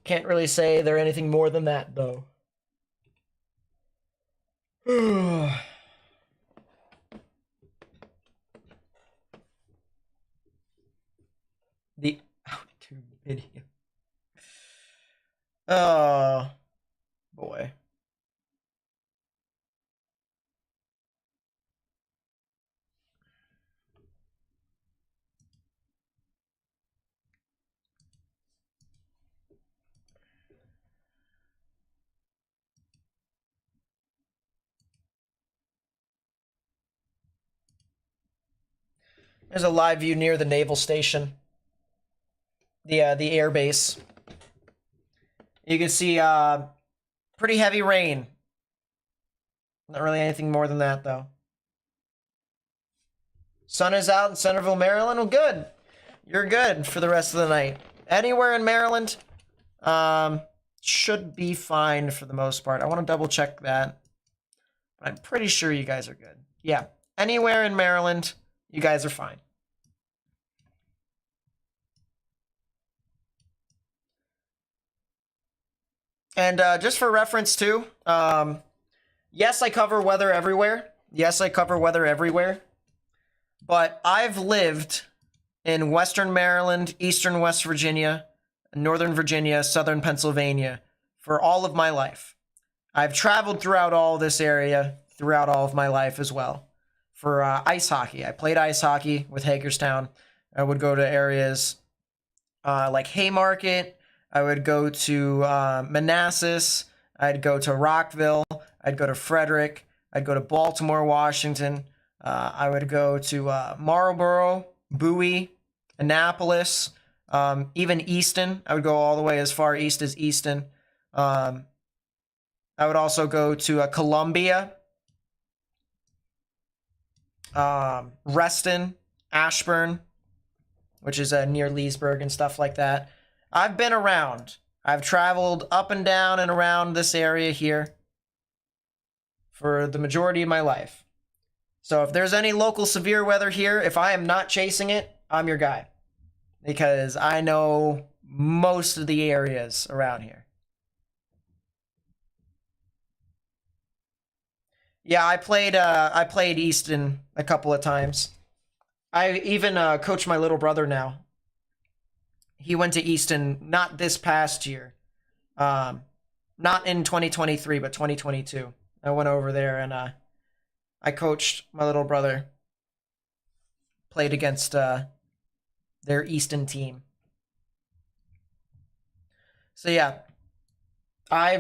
Speaker 1: Can't really say they're anything more than that, though. The outdo video. Oh, boy. There's a live view near the naval station. The air base. You can see pretty heavy rain. Not really anything more than that, though. Sun is out in Centerville, Maryland. Well, good. You're good for the rest of the night. Anywhere in Maryland should be fine for the most part. I want to double check that. But I'm pretty sure you guys are good. Yeah. Anywhere in Maryland, you guys are fine. And just for reference too, yes, I cover weather everywhere. Yes, I cover weather everywhere. But I've lived in Western Maryland, Eastern West Virginia, Northern Virginia, Southern Pennsylvania for all of my life. I've traveled throughout all this area throughout all of my life as well. For ice hockey, I played ice hockey with Hagerstown. I would go to areas like Haymarket. I would go to Manassas. I'd go to Rockville. I'd go to Frederick. I'd go to Baltimore, Washington. I would go to Marlboro, Bowie, Annapolis, even Easton. I would go all the way as far east as Easton. I would also go to Columbia, Reston, Ashburn, which is near Leesburg and stuff like that. I've been around. I've traveled up and down and around this area here for the majority of my life. So if there's any local severe weather here, if I am not chasing it, I'm your guy. Because I know most of the areas around here. Yeah, I played Easton a couple of times. I even coach my little brother now. He went to Easton not this past year. Not in 2023, but 2022. I went over there and I coached my little brother. Played against their Easton team. So yeah, I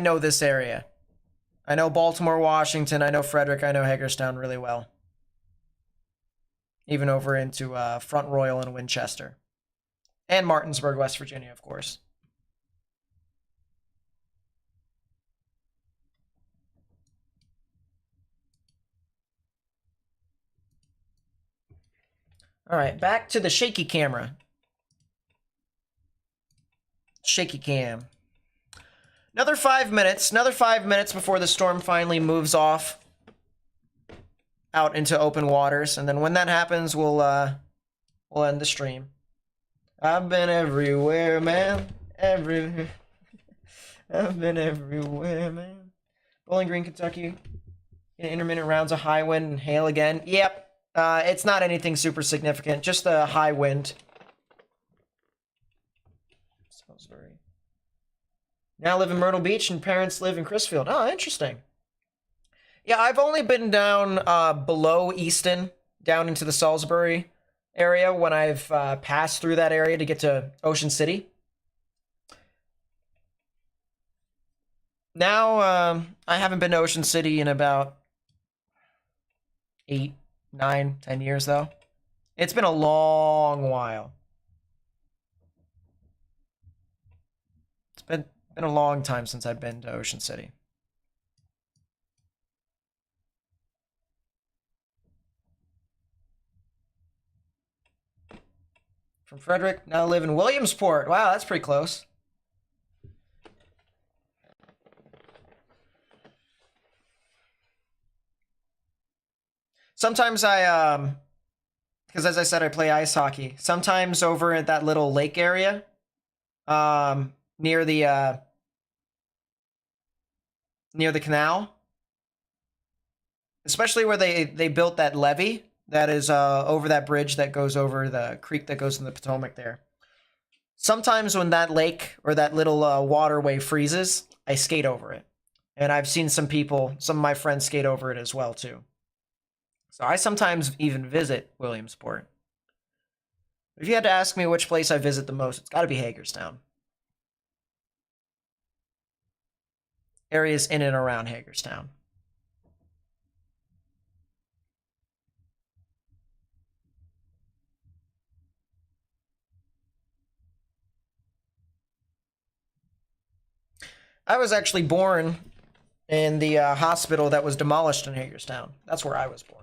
Speaker 1: know this area. I know Baltimore, Washington. I know Frederick. I know Hagerstown really well. Even over into Front Royal and Winchester. And Martinsburg, West Virginia, of course. All right, back to the shaky camera. Shaky cam. Another 5 minutes. Another 5 minutes before the storm finally moves off out into open waters, and then when that happens, we'll end the stream. I've been everywhere, man. Everywhere. I've been everywhere, man. Bowling Green, Kentucky. Intermittent rounds of high wind and hail again. Yep. It's not anything super significant. Just a high wind. Salisbury. Now live in Myrtle Beach and parents live in Crisfield. Oh, interesting. Yeah, I've only been down below Easton, down into the Salisbury area when I've passed through that area to get to Ocean City. Now, I haven't been to Ocean City in about 8, 9, 10 years, though. It's been a long while. It's been a long time since I've been to Ocean City. From Frederick, now live in Williamsport. Wow, that's pretty close. Sometimes because as I said, I play ice hockey. Sometimes over at that little lake area, near the canal, especially where they built that levee that is over that bridge that goes over the creek that goes in the Potomac there. Sometimes when that lake or that little waterway freezes, I skate over it. And I've seen some of my friends skate over it as well too. So I sometimes even visit Williamsport. If you had to ask me which place I visit the most, it's got to be Hagerstown. Areas in and around Hagerstown. I was actually born in the hospital that was demolished in Hagerstown. That's where I was born.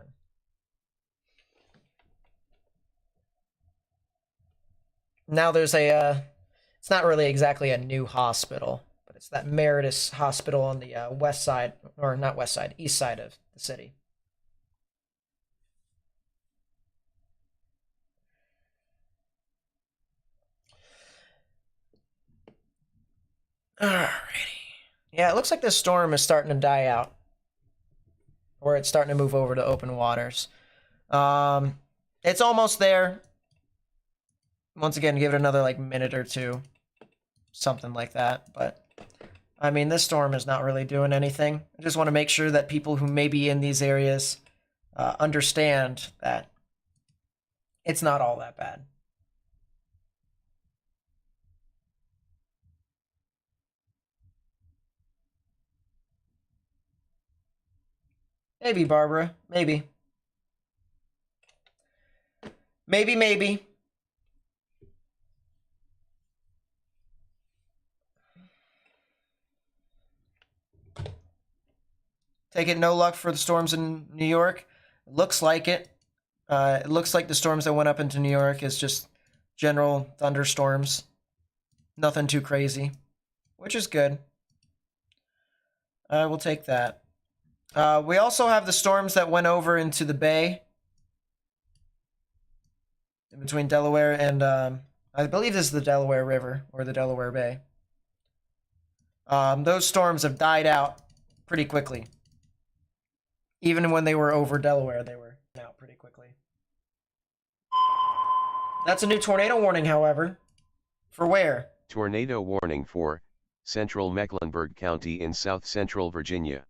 Speaker 1: Now there's it's not really exactly a new hospital, but it's that Meritus Hospital on the west side, or not west side, east side of the city. Alrighty. Yeah, it looks like this storm is starting to die out. Or it's starting to move over to open waters. It's almost there. once again, give it another like minute or two, something like that. But I mean, this storm is not really doing anything. I just want to make sure that people who may be in these areas understand that it's not all that bad. Maybe, Barbara. Maybe. Maybe. Take it no luck for the storms in New York. It looks like it. It looks like the storms that went up into New York is just general thunderstorms. Nothing too crazy, which is good. We'll take that. We also have the storms that went over into the bay. In between Delaware and, I believe this is the Delaware River or the Delaware Bay. Those storms have died out pretty quickly. Even when they were over Delaware, they were out pretty quickly. That's a new tornado warning, however. For where?
Speaker 2: Tornado warning for central Mecklenburg County in south central Virginia.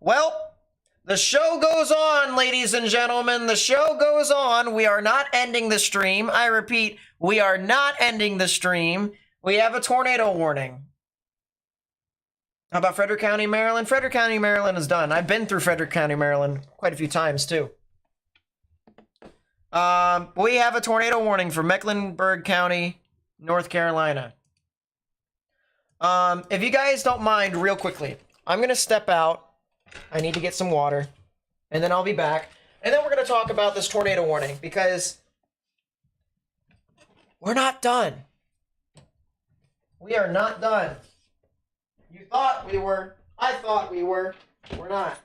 Speaker 1: Well, the show goes on, ladies and gentlemen. The show goes on. We are not ending the stream. I repeat, we are not ending the stream. We have a tornado warning. How about Frederick County, Maryland? Frederick County, Maryland is done. I've been through Frederick County, Maryland quite a few times, too. We have a tornado warning for Mecklenburg County, North Carolina. If you guys don't mind, real quickly, I'm going to step out. I need to get some water, and then I'll be back. And then we're going to talk about this tornado warning, because we're not done. We are not done. You thought we were. I thought we were. We're not.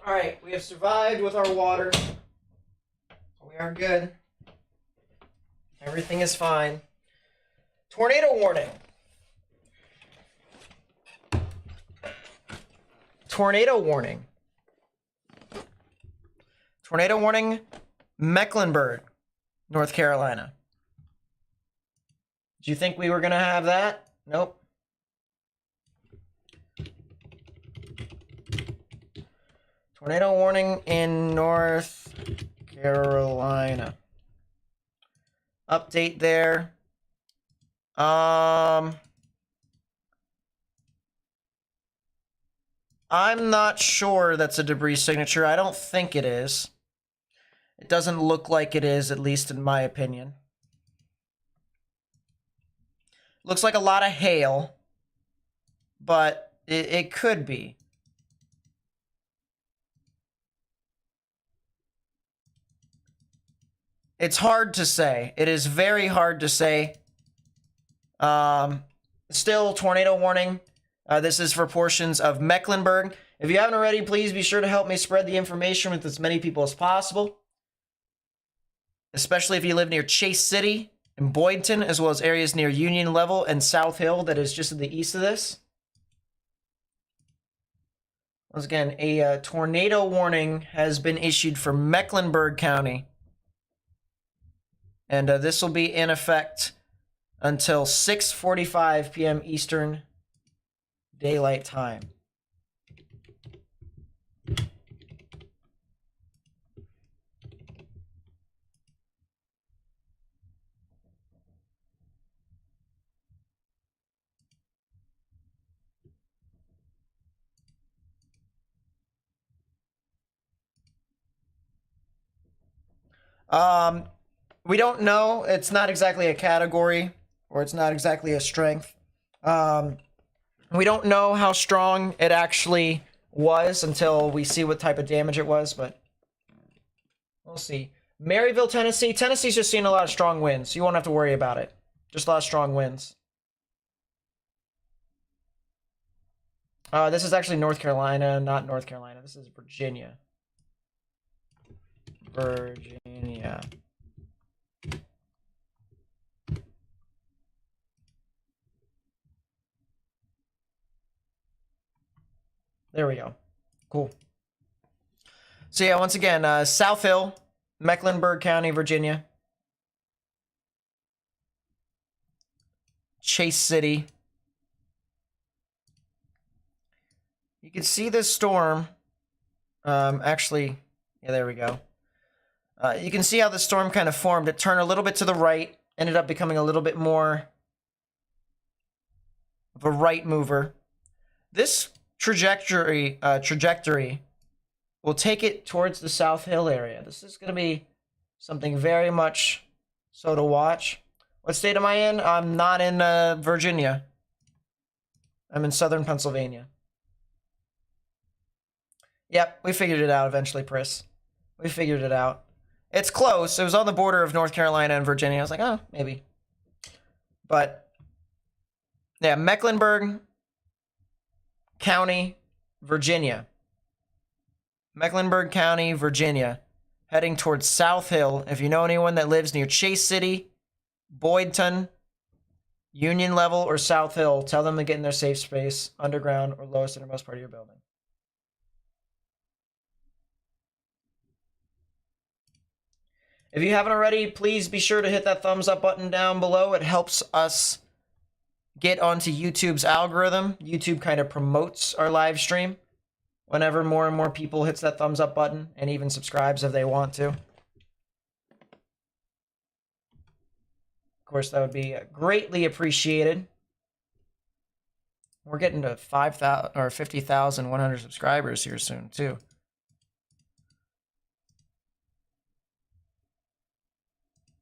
Speaker 1: All right, we have survived with our water. We are good. Everything is fine. Tornado warning. tornado warning. Tornado warning, Mecklenburg, North Carolina. Do you think we were going to have that? Nope. Tornado warning in North Carolina. Update there. I'm not sure that's a debris signature. I don't think it is. It doesn't look like it is, at least in my opinion. Looks like a lot of hail, but it could be. It's hard to say. It is very hard to say. Still, tornado warning. This is for portions of Mecklenburg. If you haven't already, please be sure to help me spread the information with as many people as possible. Especially if you live near Chase City and Boydton, as well as areas near Union Level and South Hill that is just to the east of this. Once again, a tornado warning has been issued for Mecklenburg County. And this will be in effect until 6:45 p.m. Eastern Daylight Time. We don't know. It's not exactly a category, or it's not exactly a strength. We don't know how strong it actually was until we see what type of damage it was, but we'll see. Maryville, Tennessee. Tennessee's just seeing a lot of strong winds. You won't have to worry about it. Just a lot of strong winds. This is actually North Carolina, not North Carolina. This is Virginia. Virginia. There we go. Cool. So yeah, once again, South Hill, Mecklenburg County, Virginia. Chase City. You can see this storm. Actually, yeah, there we go. You can see how the storm kind of formed. It turned a little bit to the right, ended up becoming a little bit more of a right mover. This trajectory will take it towards the South Hill area. This is going to be something very much so to watch. What state am I in? I'm not in Virginia. I'm in southern Pennsylvania. Yep, we figured it out eventually, Pris. We figured it out. It's close. It was on the border of North Carolina and Virginia. I was like, oh, maybe. But, yeah, Mecklenburg County, Virginia. Mecklenburg County, Virginia. Heading towards South Hill. If you know anyone that lives near Chase City, Boydton, Union Level, or South Hill, tell them to get in their safe space, underground, or lowest innermost part of your building. If you haven't already, please be sure to hit that thumbs up button down below. It helps us get onto YouTube's algorithm. YouTube kind of promotes our live stream whenever more and more people hits that thumbs up button and even subscribes if they want to. Of course, that would be greatly appreciated. We're getting to 5,000 or 50,100 subscribers here soon, too.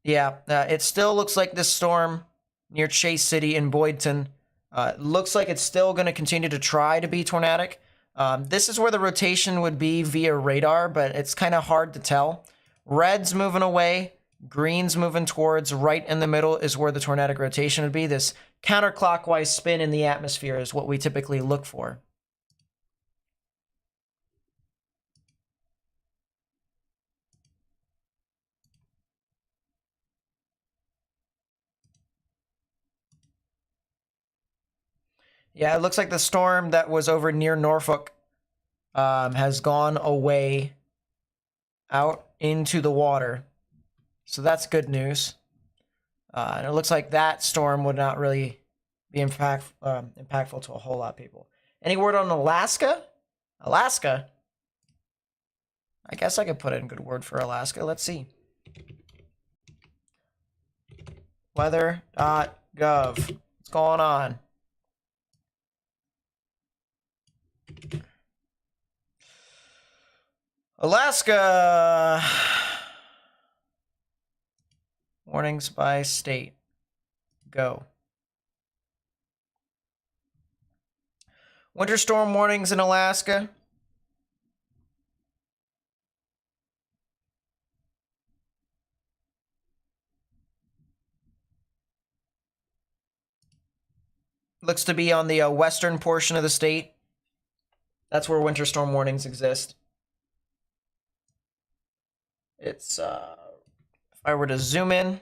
Speaker 1: Yeah, it still looks like this storm near Chase City in Boydton looks like it's still going to continue to try to be tornadic. This is where the rotation would be via radar, but it's kind of hard to tell. Red's moving away, green's moving towards, right in the middle is where the tornadic rotation would be. This counterclockwise spin in the atmosphere is what we typically look for. Yeah, it looks like the storm that was over near Norfolk has gone away out into the water. So that's good news. And it looks like that storm would not really be impactful to a whole lot of people. Any word on Alaska? Alaska? I guess I could put in a good word for Alaska. Let's see. Weather.gov. What's going on? Alaska. Warnings by state. Go. Winter storm warnings in Alaska. Looks to be on the western portion of the state. That's where winter storm warnings exist. It's, if I were to zoom in,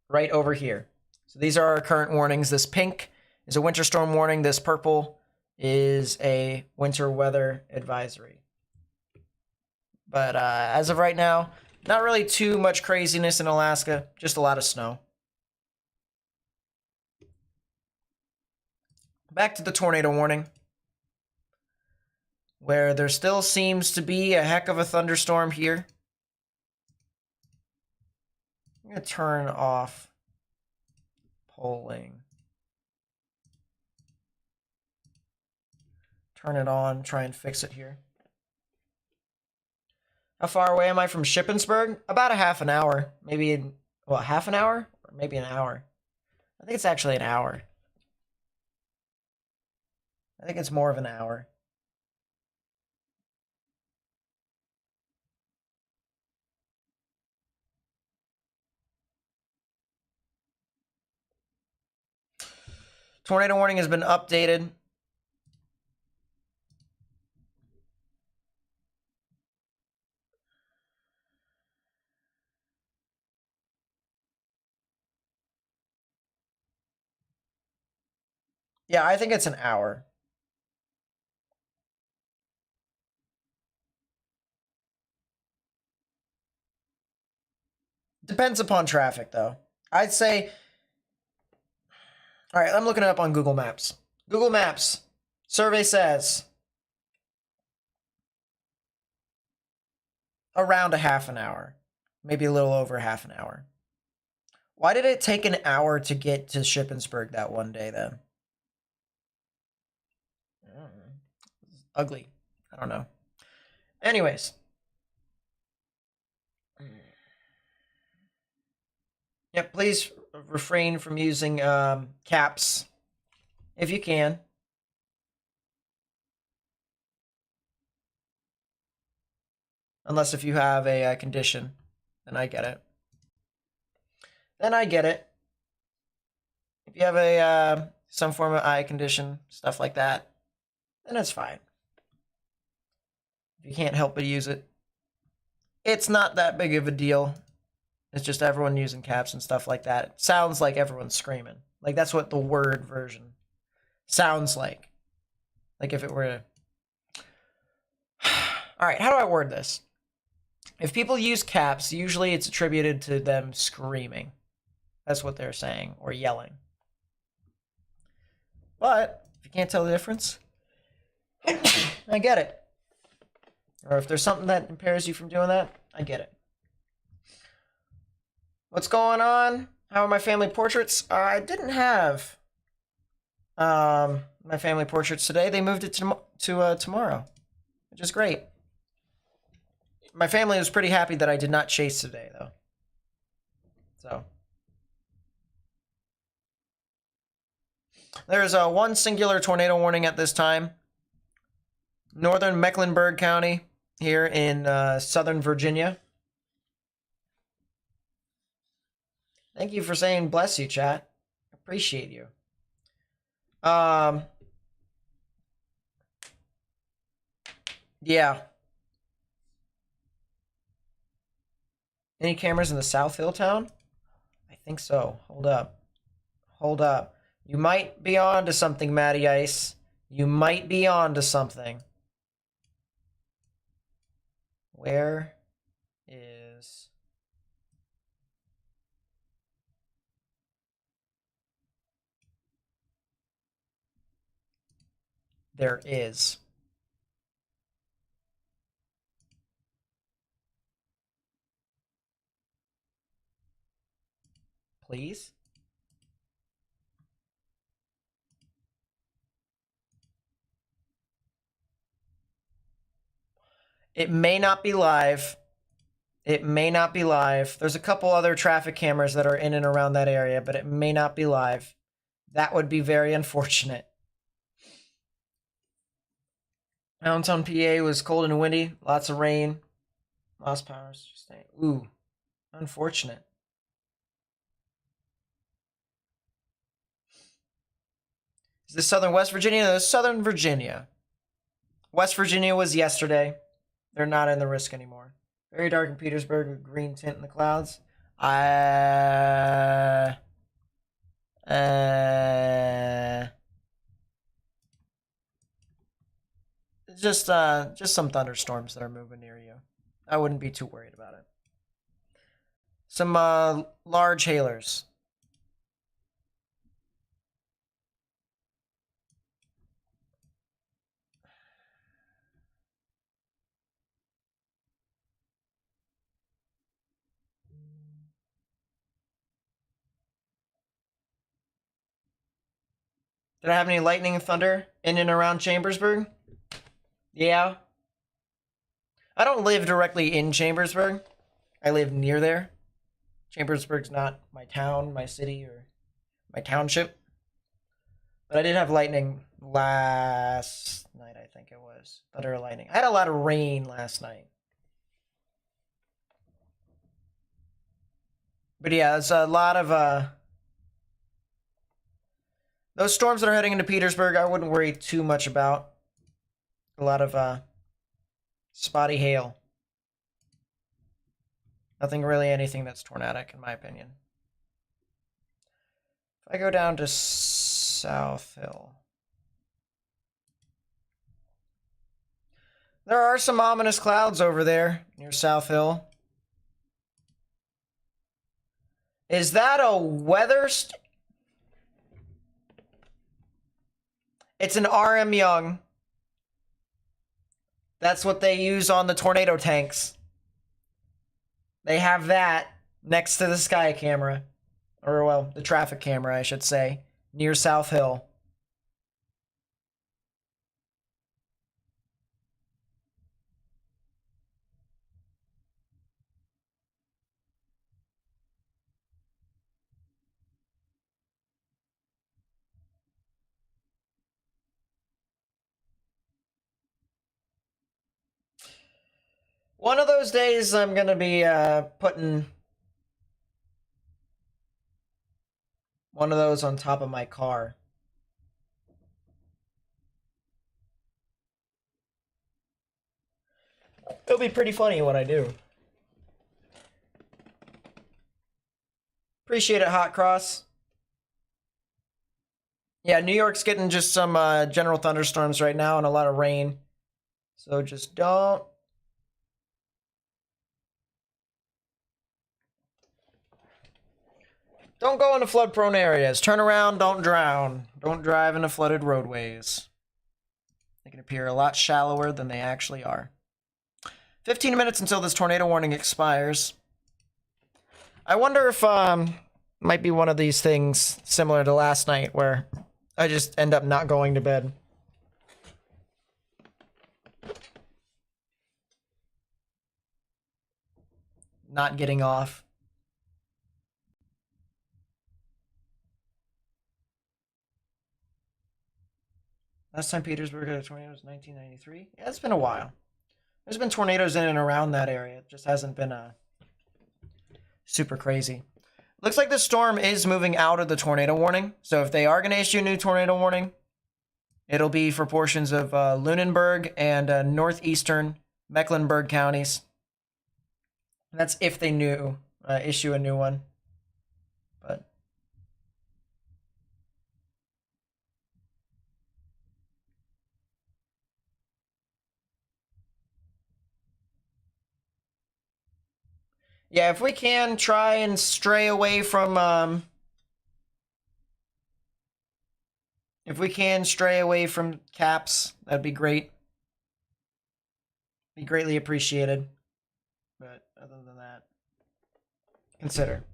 Speaker 1: right over here. So these are our current warnings. This pink is a winter storm warning. This purple is a winter weather advisory. But as of right now, not really too much craziness in Alaska, just a lot of snow. Back to the tornado warning, where there still seems to be a heck of a thunderstorm here. I'm going to turn off polling. Turn it on, try and fix it here. How far away am I from Shippensburg? About a half an hour. Maybe, half an hour? Or maybe an hour. I think it's actually an hour. I think it's more of an hour. Tornado warning has been updated. Yeah, I think it's an hour. Depends upon traffic, though. I'd say... All right, I'm looking it up on Google Maps. Google Maps. Survey says... around a half an hour. Maybe a little over half an hour. Why did it take an hour to get to Shippensburg that one day, then? Ugly. I don't know. Anyways. Yeah, please refrain from using caps if you can. Unless if you have a condition, then I get it. Then I get it. If you have a some form of eye condition, stuff like that, then it's fine. If you can't help but use it, it's not that big of a deal. It's just everyone using caps and stuff like that. It sounds like everyone's screaming. Like, that's what the word version sounds like. Like if it were to... All right, how do I word this? If people use caps, usually it's attributed to them screaming. That's what they're saying, or yelling. But if you can't tell the difference, I get it. Or if there's something that impairs you from doing that, I get it. What's going on? How are my family portraits? I didn't have my family portraits today. They moved it to tomorrow, which is great. My family was pretty happy that I did not chase today, though. So there's one singular tornado warning at this time. Northern Mecklenburg County here in Southern Virginia. Thank you for saying bless you, chat. Appreciate you. Yeah. Any cameras in the South Hill town? I think so. Hold up. Hold up. You might be on to something, Matty Ice. You might be on to something. Where is... There is. Please? It may not be live. It may not be live. There's a couple other traffic cameras that are in and around that area, but it may not be live. That would be very unfortunate. Downtown PA was cold and windy, lots of rain, lost power. Ooh, unfortunate. Is this Southern West Virginia? No, Southern Virginia. West Virginia was yesterday. They're not in the risk anymore. Very dark in Petersburg with green tint in the clouds. Just some thunderstorms that are moving near you. I wouldn't be too worried about it. Some large hailers. Did I have any lightning and thunder in and around Chambersburg? Yeah. I don't live directly in Chambersburg. I live near there. Chambersburg's not my town, my city, or my township. But I did have lightning last night, I think it was. Thunder or lightning. I had a lot of rain last night. But yeah, it's a lot of those storms that are heading into Petersburg, I wouldn't worry too much about. A lot of spotty hail. Nothing really, anything that's tornadic, in my opinion. If I go down to South Hill. There are some ominous clouds over there near South Hill. Is that a weather... It's an RM Young. That's what they use on the tornado tanks. They have that next to the sky camera. Or, well, the traffic camera, I should say. Near South Hill. One of those days I'm going to be putting one of those on top of my car. It'll be pretty funny when I do. Appreciate it, Hot Cross. Yeah, New York's getting just some general thunderstorms right now and a lot of rain. So just don't go into flood-prone areas. Turn around, don't drown. Don't drive into flooded roadways. They can appear a lot shallower than they actually are. 15 minutes until this tornado warning expires. I wonder if might be one of these things similar to last night where I just end up not going to bed. Not getting off. Last time Petersburg had a tornado was 1993. Yeah, it's been a while. There's been tornadoes in and around that area. It just hasn't been super crazy. Looks like the storm is moving out of the tornado warning. So if they are going to issue a new tornado warning, it'll be for portions of Lunenburg and northeastern Mecklenburg counties. That's if they issue a new one. Yeah, if we can try and stray away from if we can stray away from caps, that'd be great. Be greatly appreciated. But other than that, consider.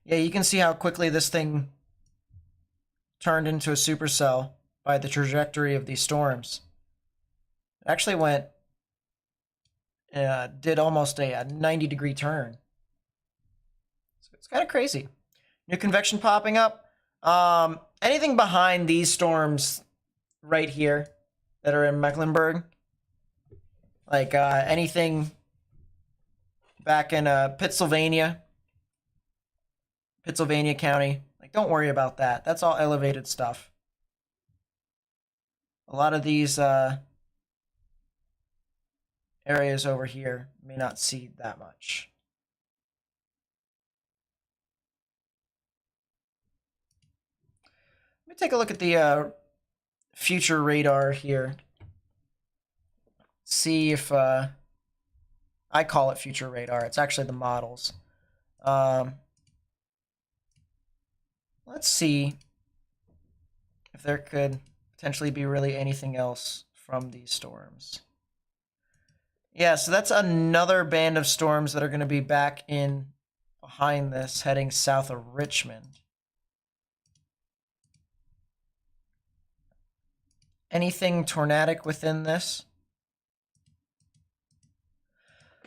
Speaker 1: Yeah, you can see how quickly this thing turned into a supercell by the trajectory of these storms. It actually went, did almost a 90-degree turn. So it's kind of crazy. New convection popping up. Anything behind these storms right here that are in Mecklenburg, like anything back in Pittsylvania County, like don't worry about that. That's all elevated stuff. A lot of these areas over here may not see that much. Let me take a look at the future radar here. See if I call it future radar. It's actually the models. Let's see if there could potentially be really anything else from these storms. Yeah, so that's another band of storms that are going to be back in behind this, heading south of Richmond. Anything tornadic within this?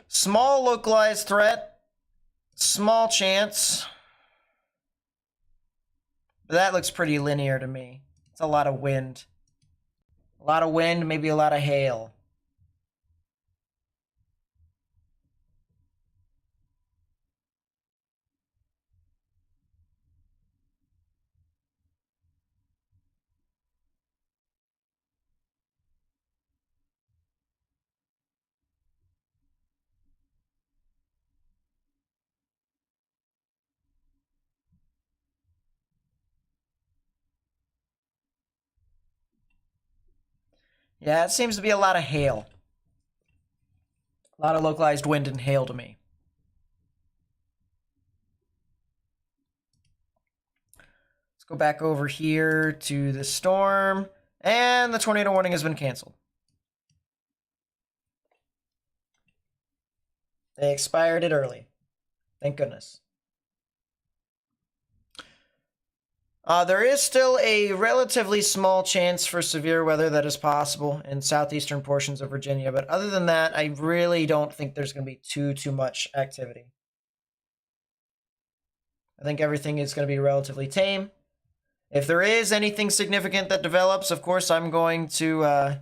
Speaker 1: Small localized threat, small chance. But that looks pretty linear to me. It's a lot of wind. A lot of wind, maybe a lot of hail. Yeah, it seems to be a lot of hail. A lot of localized wind and hail to me. Let's go back over here to the storm. And the tornado warning has been canceled. They expired it early. Thank goodness. There is still a relatively small chance for severe weather that is possible in southeastern portions of Virginia, but other than that, I really don't think there's going to be too much activity. I think everything is going to be relatively tame. If there is anything significant that develops, of course, I'm going to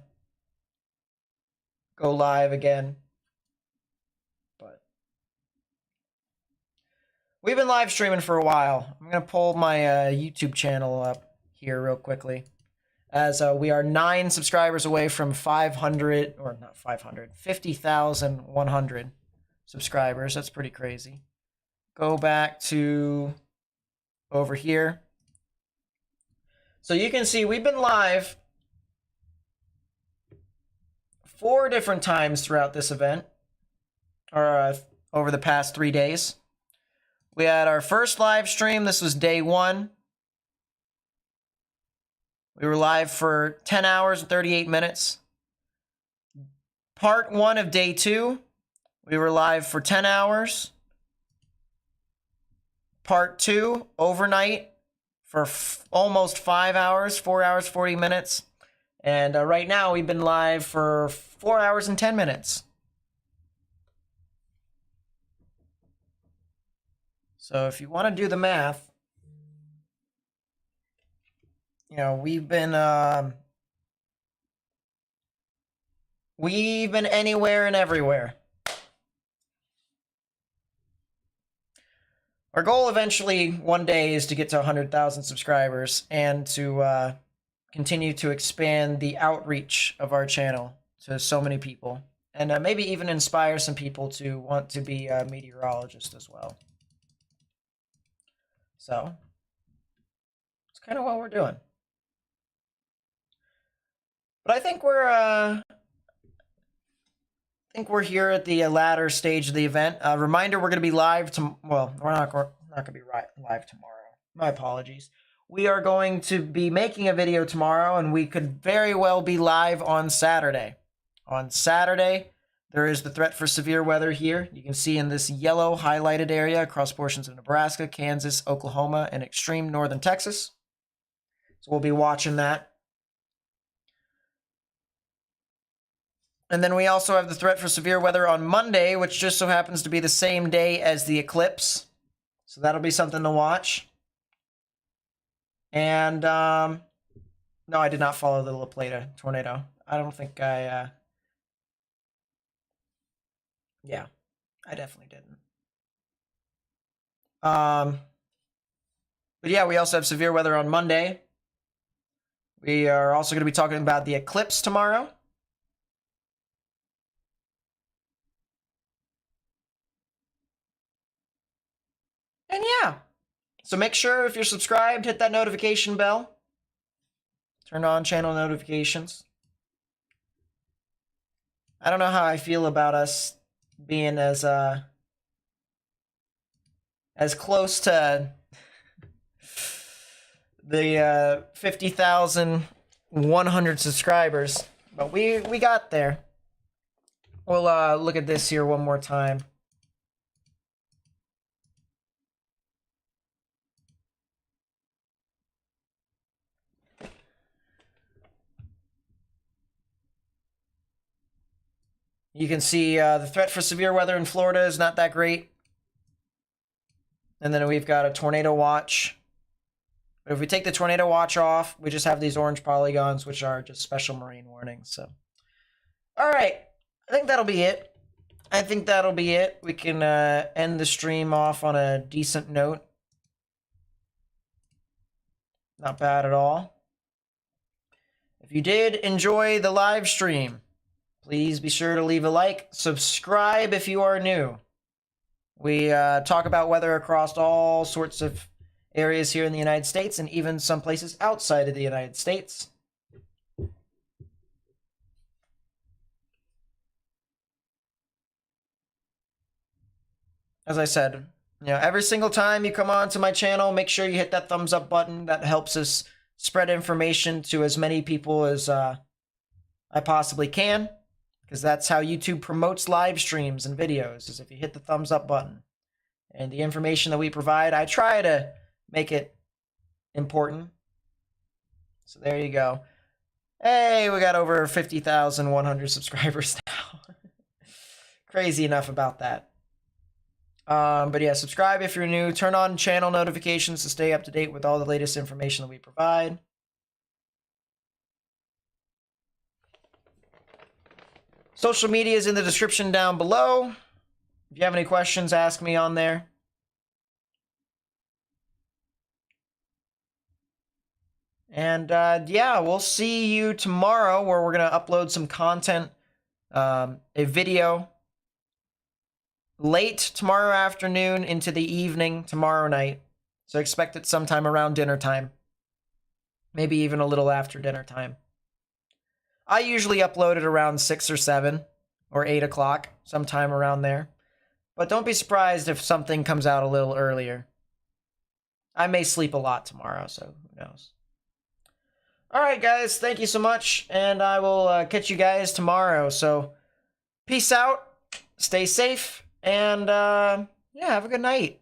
Speaker 1: go live again. But we've been live streaming for a while. I'm going to pull my YouTube channel up here real quickly, as we are 9 subscribers away from 500, or not 500, 50,100 subscribers. That's pretty crazy. Go back to over here. So you can see we've been live 4 different times throughout this event, or over the past 3 days. We had our first live stream. This was day 1. We were live for 10 hours and 38 minutes. Part 1 of day 2, we were live for 10 hours. Part 2, overnight, for almost 5 hours, 4 hours, 40 minutes. And right now, we've been live for 4 hours and 10 minutes. So if you want to do the math, you know, we've been anywhere and everywhere. Our goal eventually one day is to get to 100,000 subscribers and to continue to expand the outreach of our channel to so many people, and maybe even inspire some people to want to be a meteorologist as well. So it's kind of what we're doing. But I think we're here at the latter stage of the event. Reminder: we're going to be live well, we're not going to be live tomorrow. My apologies. We are going to be making a video tomorrow, and we could very well be live on Saturday. On Saturday, there is the threat for severe weather here. You can see in this yellow highlighted area across portions of Nebraska, Kansas, Oklahoma, and extreme northern Texas. So we'll be watching that. And then we also have the threat for severe weather on Monday, which just so happens to be the same day as the eclipse. So that'll be something to watch. And, no, I did not follow the La Plata tornado. I don't think yeah, I definitely didn't. But yeah, we also have severe weather on Monday. We are also going to be talking about the eclipse tomorrow. And yeah, so make sure if you're subscribed, hit that notification bell. Turn on channel notifications. I don't know how I feel about us being as close to the 50,100 subscribers, but we got there. We'll look at this here one more time. You can see the threat for severe weather in Florida is not that great. And then we've got a tornado watch. But if we take the tornado watch off, we just have these orange polygons, which are just special marine warnings. So, all right. I think that'll be it. We can end the stream off on a decent note. Not bad at all. If you did enjoy the live stream, please be sure to leave a like. Subscribe if you are new. We talk about weather across all sorts of areas here in the United States and even some places outside of the United States. As I said, every single time you come on to my channel, make sure you hit that thumbs up button. That helps us spread information to as many people as I possibly can, because that's how YouTube promotes live streams and videos, is if you hit the thumbs up button. And the information that we provide, I try to make it important. So there you go. Hey, we got over 50,100 subscribers now. Crazy enough about that. But yeah, subscribe if you're new. Turn on channel notifications to stay up to date with all the latest information that we provide. Social media is in the description down below. If you have any questions, ask me on there. And yeah, we'll see you tomorrow, where we're going to upload some content, a video late tomorrow afternoon into the evening tomorrow night. So expect it sometime around dinner time. Maybe even a little after dinner time. I usually upload it around 6 or 7 or 8 o'clock, sometime around there. But don't be surprised if something comes out a little earlier. I may sleep a lot tomorrow, so who knows. Alright guys, thank you so much, and I will catch you guys tomorrow. So, peace out, stay safe, and yeah, have a good night.